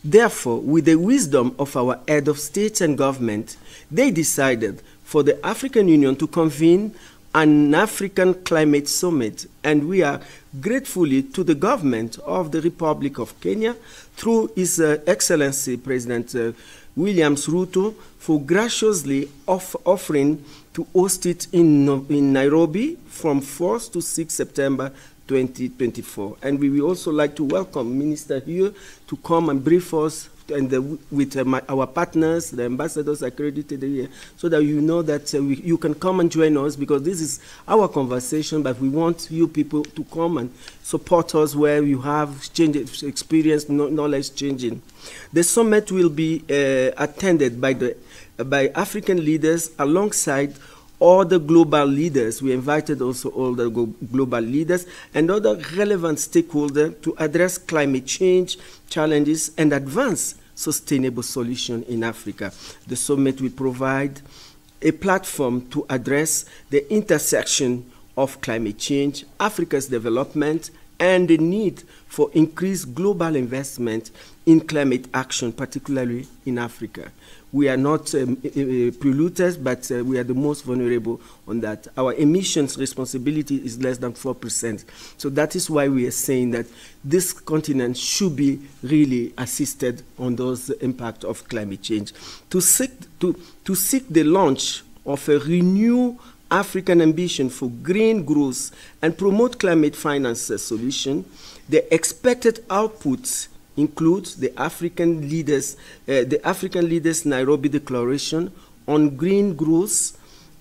Therefore, with the wisdom of our head of states and government, they decided for the African Union to convene an African Climate Summit, and we are gratefully to the government of the Republic of Kenya through His Excellency President William Ruto for graciously offering to host it in Nairobi from 4th to 6th September 2024. And we will also like to welcome Minister here to come and brief us and with our partners, the ambassadors accredited here, so that you know that you can come and join us, because this is our conversation, but we want you people to come and support us where you have change experience, knowledge changing. The summit will be attended by African leaders alongside all the global leaders. We invited also all the global leaders and other relevant stakeholders to address climate change challenges and advance sustainable solutions in Africa. The summit will provide a platform to address the intersection of climate change, Africa's development, and the need for increased global investment in climate action, particularly in Africa. We are not polluters, but we are the most vulnerable on that. Our emissions responsibility is less than 4%. So that is why we are saying that this continent should be really assisted on those impact of climate change. To seek the launch of a renewed African ambition for green growth and promote climate finance solution, the expected outputs include the African leaders' Nairobi Declaration on green growth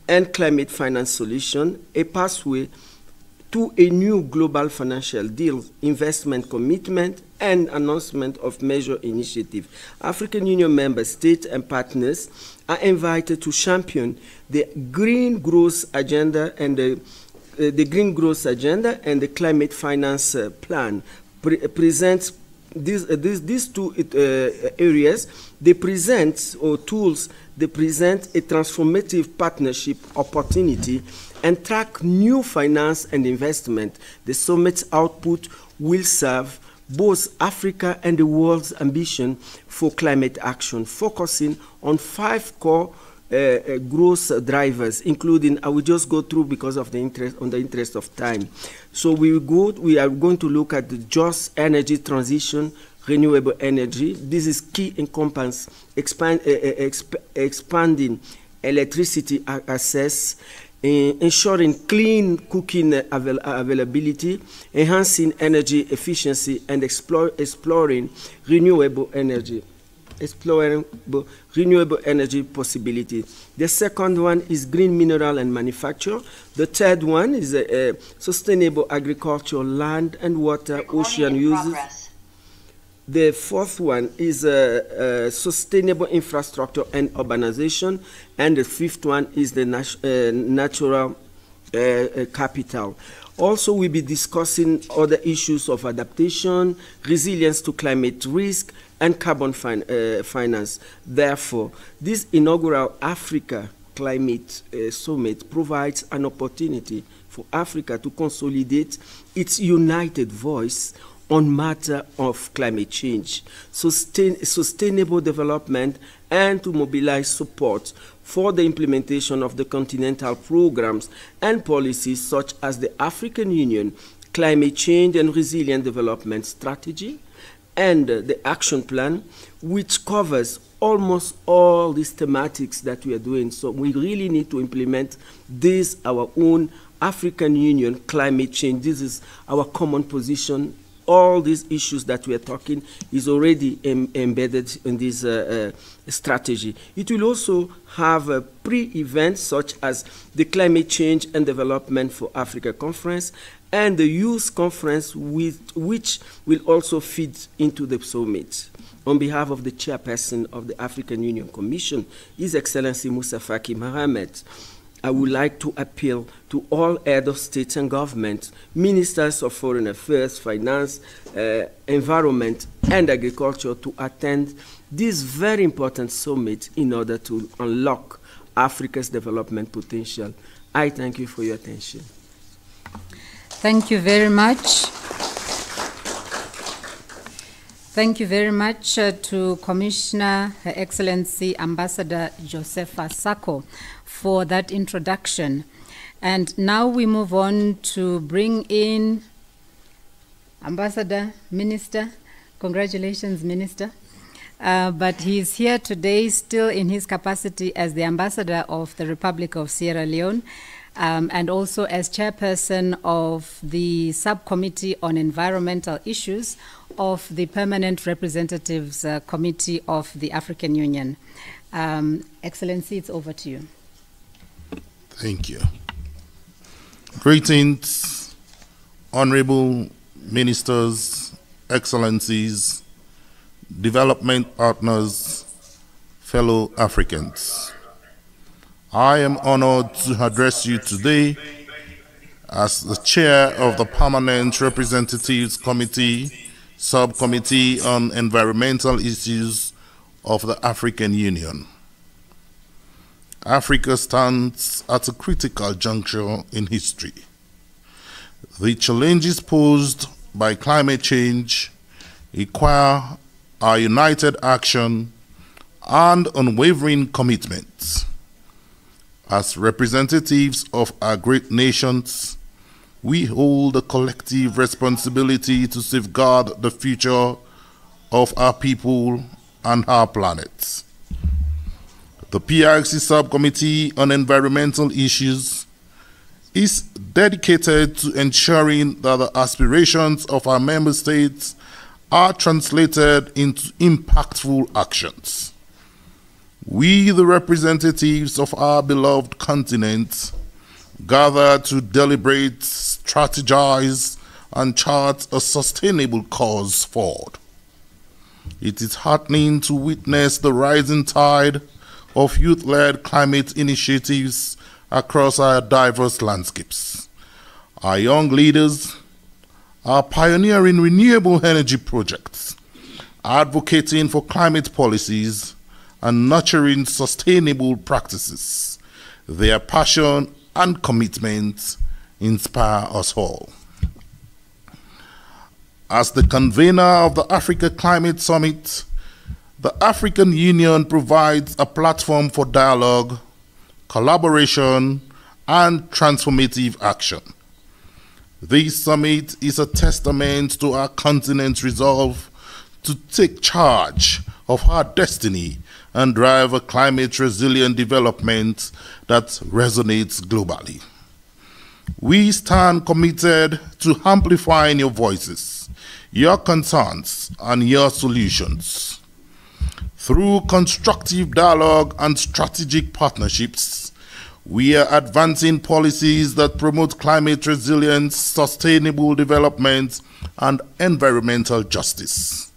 and climate finance solution, a pathway to a new global financial deal, investment commitment, and announcement of measure initiative. African Union member states and partners are invited to champion the green growth agenda and the green growth agenda and the climate finance plan. Presents these two areas. They present, or tools, they present a transformative partnership opportunity and track new finance and investment. The summit's output will serve both Africa and the world's ambition for climate action, focusing on 5 core growth drivers, including, I will just go through because of the interest of time. So we are going to look at the just energy transition, renewable energy. This is key encompass expanding electricity access, ensuring clean cooking availability, enhancing energy efficiency, and exploring renewable energy possibility. The second one is green mineral and manufacture. The third one is sustainable agriculture, land and water, ocean uses. The fourth one is sustainable infrastructure and urbanization. And the fifth one is the natural capital. Also, we'll be discussing other issues of adaptation, resilience to climate risk, and carbon finance. Therefore, this inaugural Africa Climate Summit provides an opportunity for Africa to consolidate its united voice on matter of climate change, sustainable development, and to mobilize support for the implementation of the continental programs and policies such as the African Union Climate Change and Resilient Development Strategy and the Action Plan, which covers almost all these thematics that we are doing. So we really need to implement this, our own African Union climate change. This is our common position. All these issues that we are talking is already embedded in this strategy. It will also have pre-events such as the Climate Change and Development for Africa Conference and the Youth Conference, which will also feed into the summit. On behalf of the chairperson of the African Union Commission, His Excellency Moussa Faki Mahamat, I would like to appeal to all heads of state and government, ministers of foreign affairs, finance, environment, and agriculture to attend this very important summit in order to unlock Africa's development potential. I thank you for your attention. Thank you very much. Thank you very much to Commissioner, Her Excellency Ambassador Josepha Sako, for that introduction. And now we move on to bring in Ambassador, Minister. Congratulations, Minister. But he's here today still in his capacity as the Ambassador of the Republic of Sierra Leone, and also as chairperson of the Subcommittee on Environmental Issues of the Permanent Representatives Committee of the African Union. Excellency, it's over to you. Thank you. Greetings, honorable ministers, excellencies, development partners, fellow Africans. I am honored to address you today as the chair of the Permanent Representatives Committee, Subcommittee on Environmental Issues of the African Union. Africa stands at a critical juncture in history. The challenges posed by climate change require our united action and unwavering commitment. As representatives of our great nations, we hold a collective responsibility to safeguard the future of our people and our planet. The PRC Subcommittee on Environmental Issues is dedicated to ensuring that the aspirations of our member states are translated into impactful actions. We, the representatives of our beloved continent, gather to deliberate, strategize, and chart a sustainable course forward. It is heartening to witness the rising tide of youth-led climate initiatives across our diverse landscapes. Our young leaders are pioneering renewable energy projects, advocating for climate policies, and nurturing sustainable practices. Their passion and commitment inspire us all. As the convener of the Africa Climate Summit, the African Union provides a platform for dialogue, collaboration, and transformative action. This summit is a testament to our continent's resolve to take charge of our destiny and drive a climate-resilient development that resonates globally. We stand committed to amplifying your voices, your concerns, and your solutions. Through constructive dialogue and strategic partnerships, we are advancing policies that promote climate resilience, sustainable development, and environmental justice.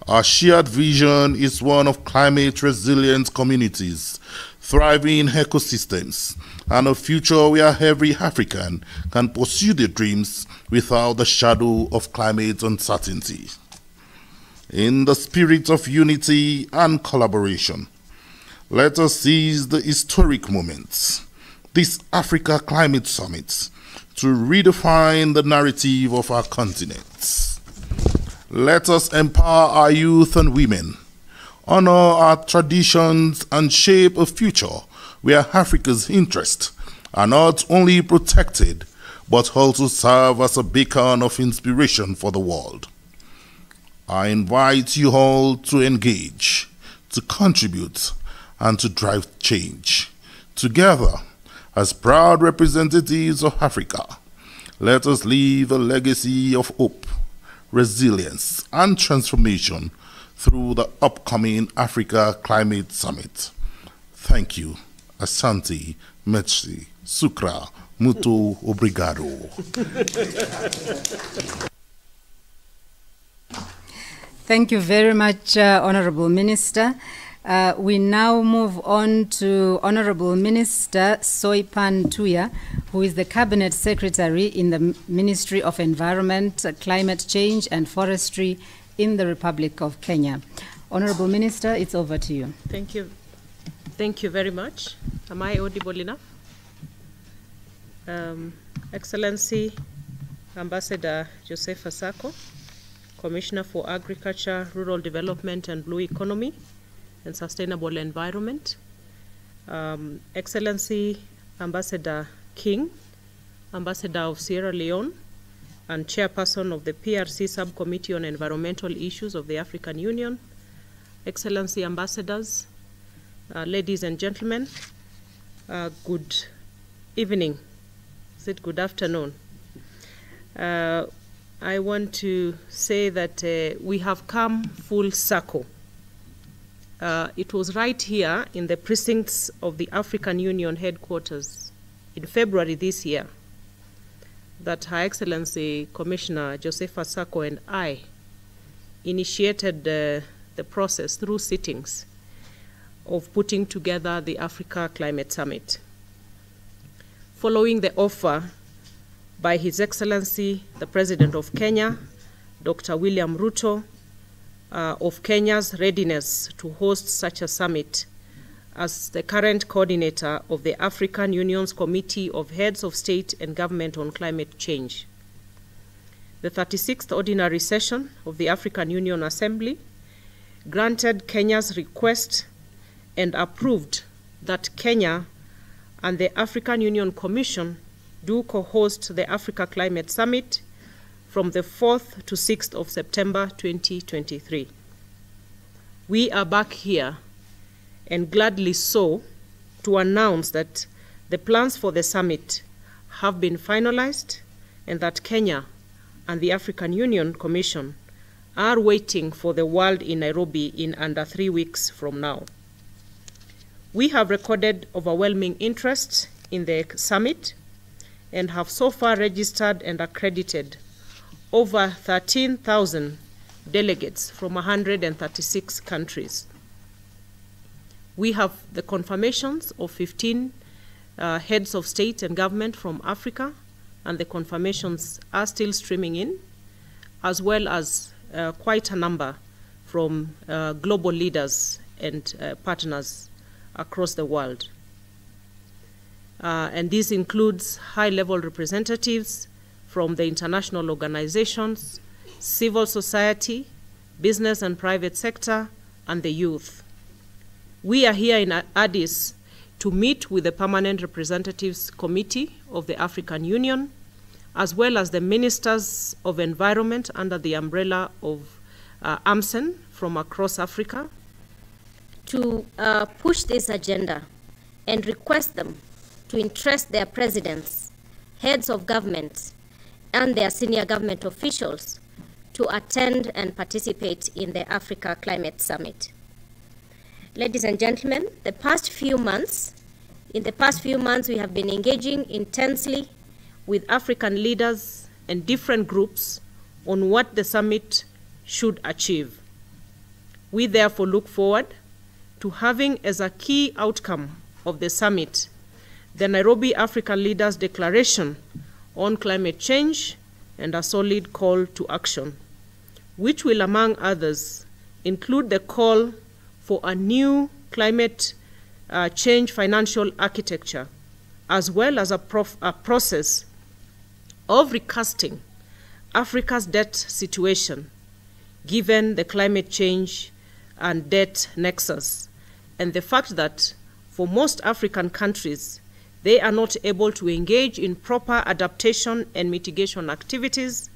Our shared vision is one of climate-resilient communities, thriving ecosystems, and a future where every African can pursue their dreams without the shadow of climate uncertainty. In the spirit of unity and collaboration, let us seize the historic moments, this Africa Climate Summit, to redefine the narrative of our continent. Let us empower our youth and women, honor our traditions, and shape a future where Africa's interests are not only protected, but also serve as a beacon of inspiration for the world. I invite you all to engage, to contribute, and to drive change. Together, as proud representatives of Africa, let us leave a legacy of hope, resilience, and transformation through the upcoming Africa Climate Summit. Thank you. Asante, merci, sukra, muito obrigado. Thank you very much, Honorable Minister. We now move on to Honorable Minister Soipan Tuya, who is the Cabinet Secretary in the Ministry of Environment, Climate Change and Forestry in the Republic of Kenya. Honorable Minister, it's over to you. Thank you. Thank you very much. Am I audible enough? Excellency Ambassador Joseph Asako, Commissioner for Agriculture, Rural Development and Blue Economy and Sustainable Environment, Excellency Ambassador King, Ambassador of Sierra Leone, and Chairperson of the PRC Subcommittee on Environmental Issues of the African Union, Excellency Ambassadors, ladies and gentlemen, good evening. Is it good afternoon? I want to say that we have come full circle. It was right here in the precincts of the African Union headquarters in February this year that Her Excellency Commissioner Joseph Asako and I initiated the process through sittings of putting together the Africa Climate Summit. Following the offer by His Excellency, the President of Kenya, Dr. William Ruto, of Kenya's readiness to host such a summit as the current coordinator of the African Union's Committee of Heads of State and Government on Climate Change. the 36th Ordinary Session of the African Union Assembly granted Kenya's request and approved that Kenya and the African Union Commission do co-host the Africa Climate Summit from the 4th to 6th of September 2023. We are back here, and gladly so, to announce that the plans for the summit have been finalized and that Kenya and the African Union Commission are waiting for the world in Nairobi in under 3 weeks from now. We have recorded overwhelming interest in the summit and have so far registered and accredited over 13,000 delegates from 136 countries. We have the confirmations of 15 heads of state and government from Africa, and the confirmations are still streaming in, as well as quite a number from global leaders and partners across the world. And this includes high-level representatives from the international organizations, civil society, business and private sector, and the youth. We are here in Addis to meet with the Permanent Representatives Committee of the African Union, as well as the Ministers of Environment under the umbrella of AMSEN from across Africa, to push this agenda and request them to interest their presidents, heads of government, and their senior government officials to attend and participate in the Africa Climate Summit. Ladies and gentlemen, in the past few months, we have been engaging intensely with African leaders and different groups on what the summit should achieve. We therefore look forward to having as a key outcome of the summit the Nairobi African Leaders Declaration on Climate Change and a solid call to action, which will, among others, include the call for a new climate change financial architecture, as well as a process of recasting Africa's debt situation, given the climate change and debt nexus, and the fact that for most African countries, they are not able to engage in proper adaptation and mitigation activities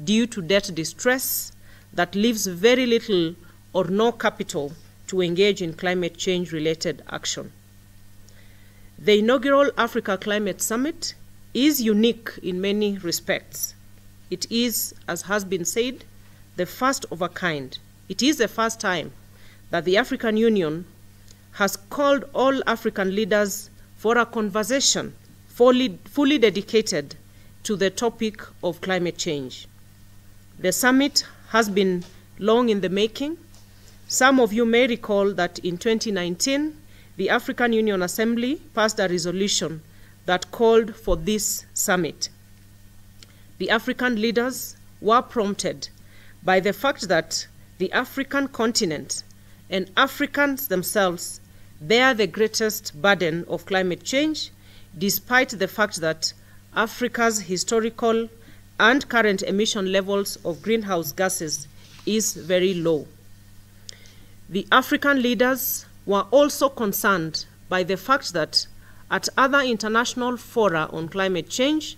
due to debt distress that leaves very little or no capital to engage in climate change-related action. The inaugural Africa Climate Summit is unique in many respects. It is, as has been said, the first of a kind. It is the first time that the African Union has called all African leaders for a conversation fully dedicated to the topic of climate change. The summit has been long in the making. Some of you may recall that in 2019, the African Union Assembly passed a resolution that called for this summit. The African leaders were prompted by the fact that the African continent and Africans themselves bear the greatest burden of climate change, despite the fact that Africa's historical and current emission levels of greenhouse gases is very low. The African leaders were also concerned by the fact that at other international fora on climate change,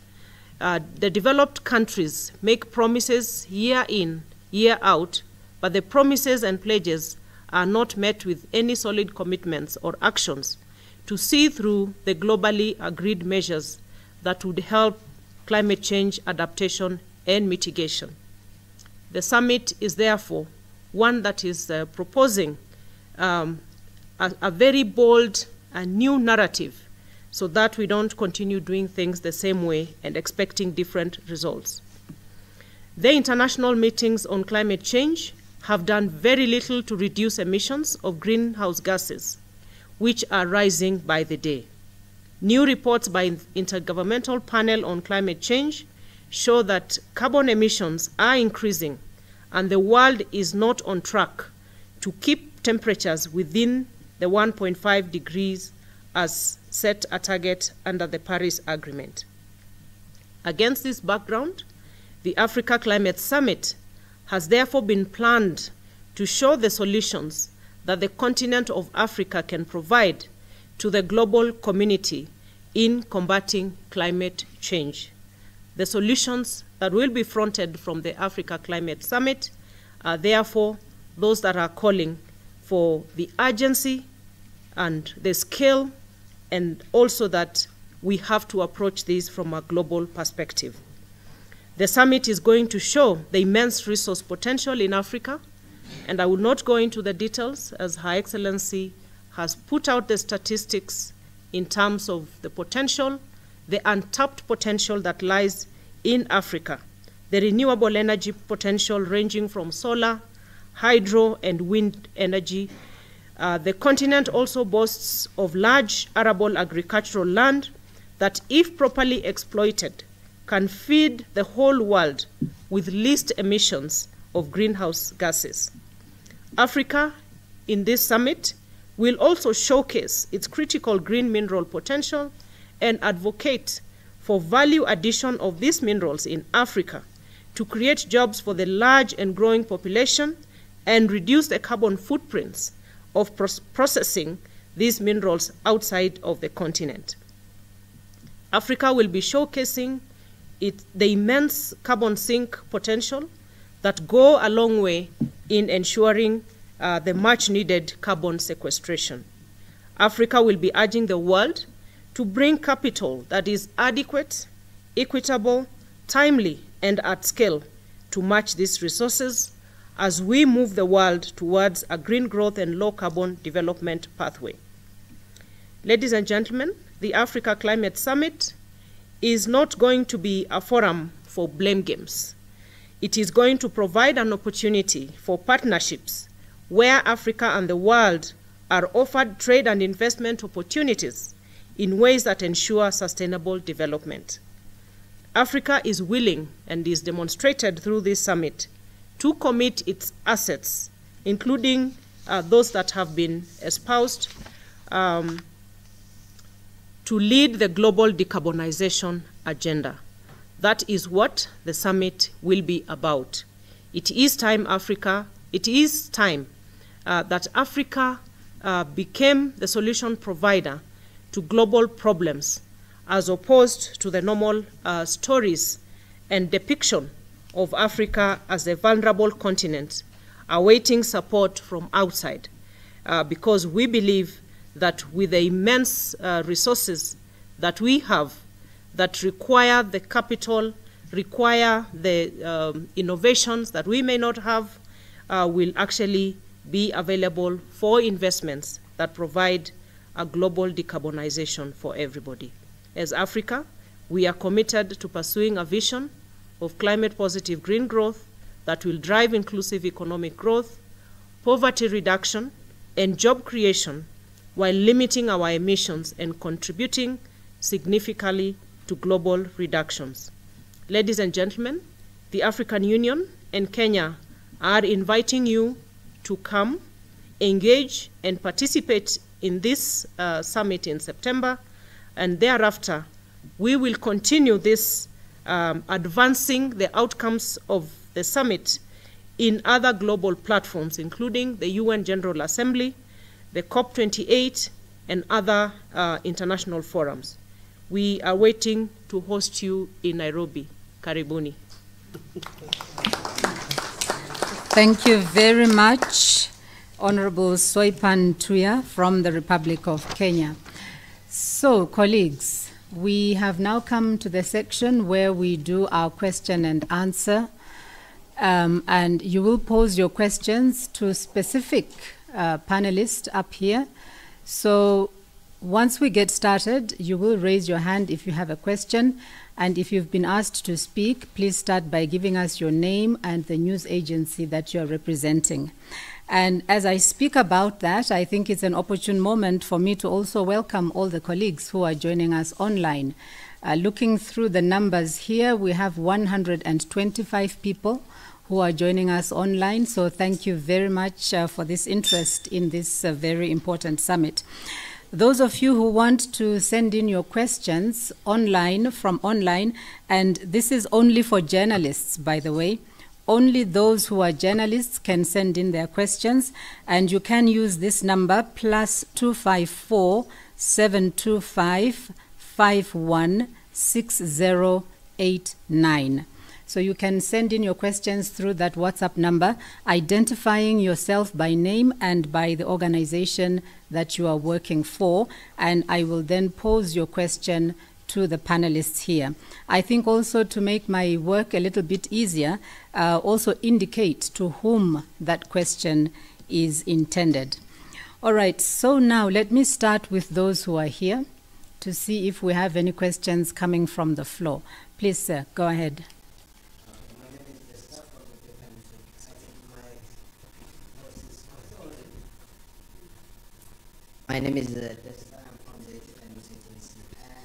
the developed countries make promises year in, year out, but the promises and pledges are not met with any solid commitments or actions to see through the globally agreed measures that would help climate change adaptation and mitigation. The summit is therefore one that is proposing a very bold and new narrative so that we don't continue doing things the same way and expecting different results. The international meetings on climate change have done very little to reduce emissions of greenhouse gases, which are rising by the day. New reports by Intergovernmental Panel on Climate Change show that carbon emissions are increasing and the world is not on track to keep temperatures within the 1.5 degrees as set a target under the Paris Agreement. Against this background, The Africa Climate Summit has therefore been planned to show the solutions that the continent of Africa can provide to the global community in combating climate change. The solutions that will be fronted from the Africa Climate Summit are therefore those that are calling for the urgency and the scale, and also that we have to approach this from a global perspective. The summit is going to show the immense resource potential in Africa, and I will not go into the details as Her Excellency has put out the statistics in terms of the potential, the untapped potential that lies in Africa, the renewable energy potential ranging from solar, hydro, and wind energy. The continent also boasts of large arable agricultural land that, if properly exploited, can feed the whole world with least emissions of greenhouse gases. Africa, in this summit, will also showcase its critical green mineral potential and advocate for value addition of these minerals in Africa to create jobs for the large and growing population and reduce the carbon footprints of processing these minerals outside of the continent. Africa will be showcasing the immense carbon sink potential that go a long way in ensuring the much needed carbon sequestration. Africa will be urging the world to bring capital that is adequate, equitable, timely, and at scale to match these resources as we move the world towards a green growth and low carbon development pathway. Ladies and gentlemen, the Africa Climate Summit is not going to be a forum for blame games. It is going to provide an opportunity for partnerships where Africa and the world are offered trade and investment opportunities in ways that ensure sustainable development. Africa is willing, and is demonstrated through this summit, to commit its assets, including those that have been espoused, to lead the global decarbonization agenda. That is what the summit will be about. It is time, Africa, it is time that Africa became the solution provider to global problems, as opposed to the normal stories and depiction of Africa as a vulnerable continent awaiting support from outside, because we believe that with the immense resources that we have that require the capital, require the innovations that we may not have, will actually be available for investments that provide a global decarbonization for everybody. As Africa, we are committed to pursuing a vision of climate-positive green growth that will drive inclusive economic growth, poverty reduction, and job creation, while limiting our emissions and contributing significantly to global reductions. Ladies and gentlemen, the African Union and Kenya are inviting you to come, engage, and participate in this summit in September, and thereafter we will continue this advancing the outcomes of the summit in other global platforms, including the UN General Assembly, the COP28, and other international forums. We are waiting to host you in Nairobi. Karibuni. Thank you very much, Honorable Soipan Tuya from the Republic of Kenya. So, colleagues, we have now come to the section where we do our question and answer, and you will pose your questions to specific panelists up here. So once we get started, you will raise your hand if you have a question, and if you've been asked to speak, please start by giving us your name and the news agency that you're representing. And as I speak about that, I think it's an opportune moment for me to also welcome all the colleagues who are joining us online. Looking through the numbers here, we have 125 people who are joining us online, so thank you very much for this interest in this very important summit. Those of you who want to send in your questions online, from online, and this is only for journalists, by the way, only those who are journalists can send in their questions, and you can use this number +254 725 516089. So you can send in your questions through that WhatsApp number, identifying yourself by name and by the organization that you are working for, and I will then pose your question to the panelists here. I think also to make my work a little bit easier, also indicate to whom that question is intended. All right, so now let me start with those who are here to see if we have any questions coming from the floor. Please, sir, go ahead. My name is Desta. I'm from the Defense Agency. And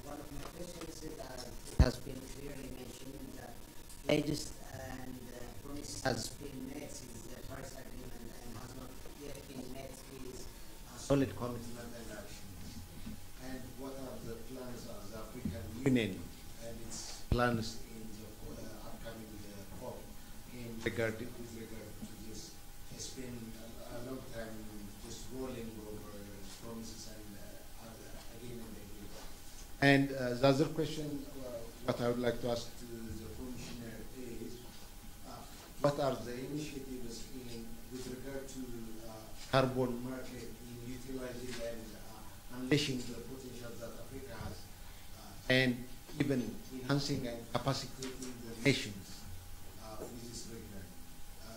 one of my questions is that it has been clearly mentioned that pledges and promise has been met since the Paris Agreement and has not yet been met with solid commitment and action. And what are the plans of the African Union and its plans in the upcoming COP with regard to this? It's been a long time just rolling over promises and again and again. And the other question, what I would like to ask to the Commissioner is, what are the initiatives with regard to carbon market in utilizing and unleashing the potential that Africa has, and even enhancing and capacitating the nations with this regard?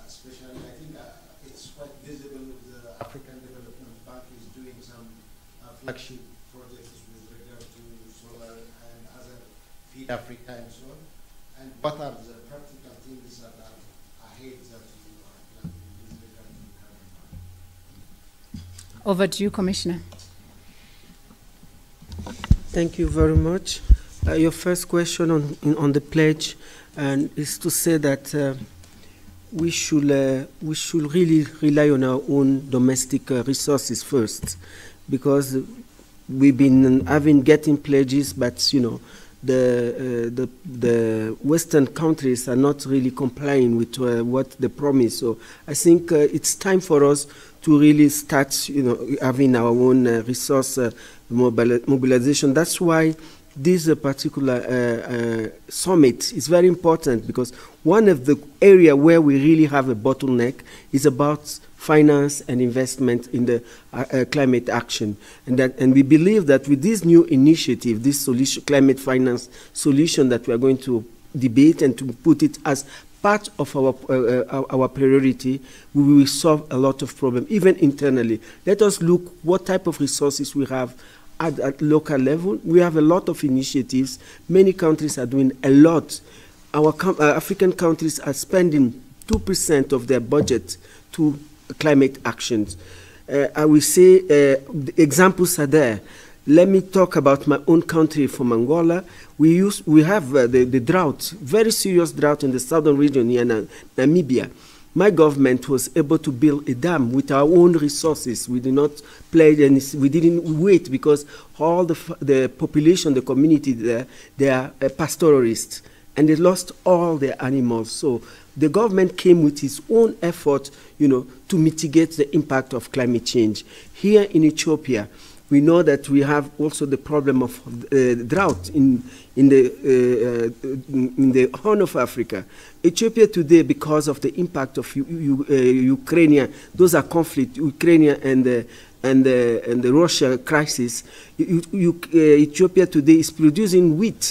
Especially, I think it's quite visible the African Development Bank is doing some flagship projects with regard to solar and other Feed Africa and so on. And what are the practical things that are ahead that you are planning with regard to the carbon market? Over to you, Commissioner. Thank you very much. Your first question on the pledge is to say that we should really rely on our own domestic resources first, because we've been getting pledges, but you know the Western countries are not really complying with what they promise. So I think it's time for us to really start, having our own resource mobilization. That's why this particular summit is very important, because one of the areas where we really have a bottleneck is about finance and investment in the climate action. And we believe that with this new initiative, this solution, climate finance solution that we are going to debate and to put it as part of our priority, we will solve a lot of problems, even internally. Let us look what type of resources we have at local level. We have a lot of initiatives. Many countries are doing a lot. Our African countries are spending 2% of their budget to climate actions. I will say the examples are there. Let me talk about my own country, from Angola. We have the drought, very serious drought in the southern region near Namibia. My government was able to build a dam with our own resources. We did not pledge any, we didn't wait, because all the population, the community there, they are pastoralists, and they lost all their animals. So the government came with its own effort, to mitigate the impact of climate change. Here in Ethiopia, we know that we have also the problem of drought in the Horn of Africa. Ethiopia today, because of the impact of Ukraine, those are conflict, Ukraine and the Russia crisis. Ethiopia today is producing wheat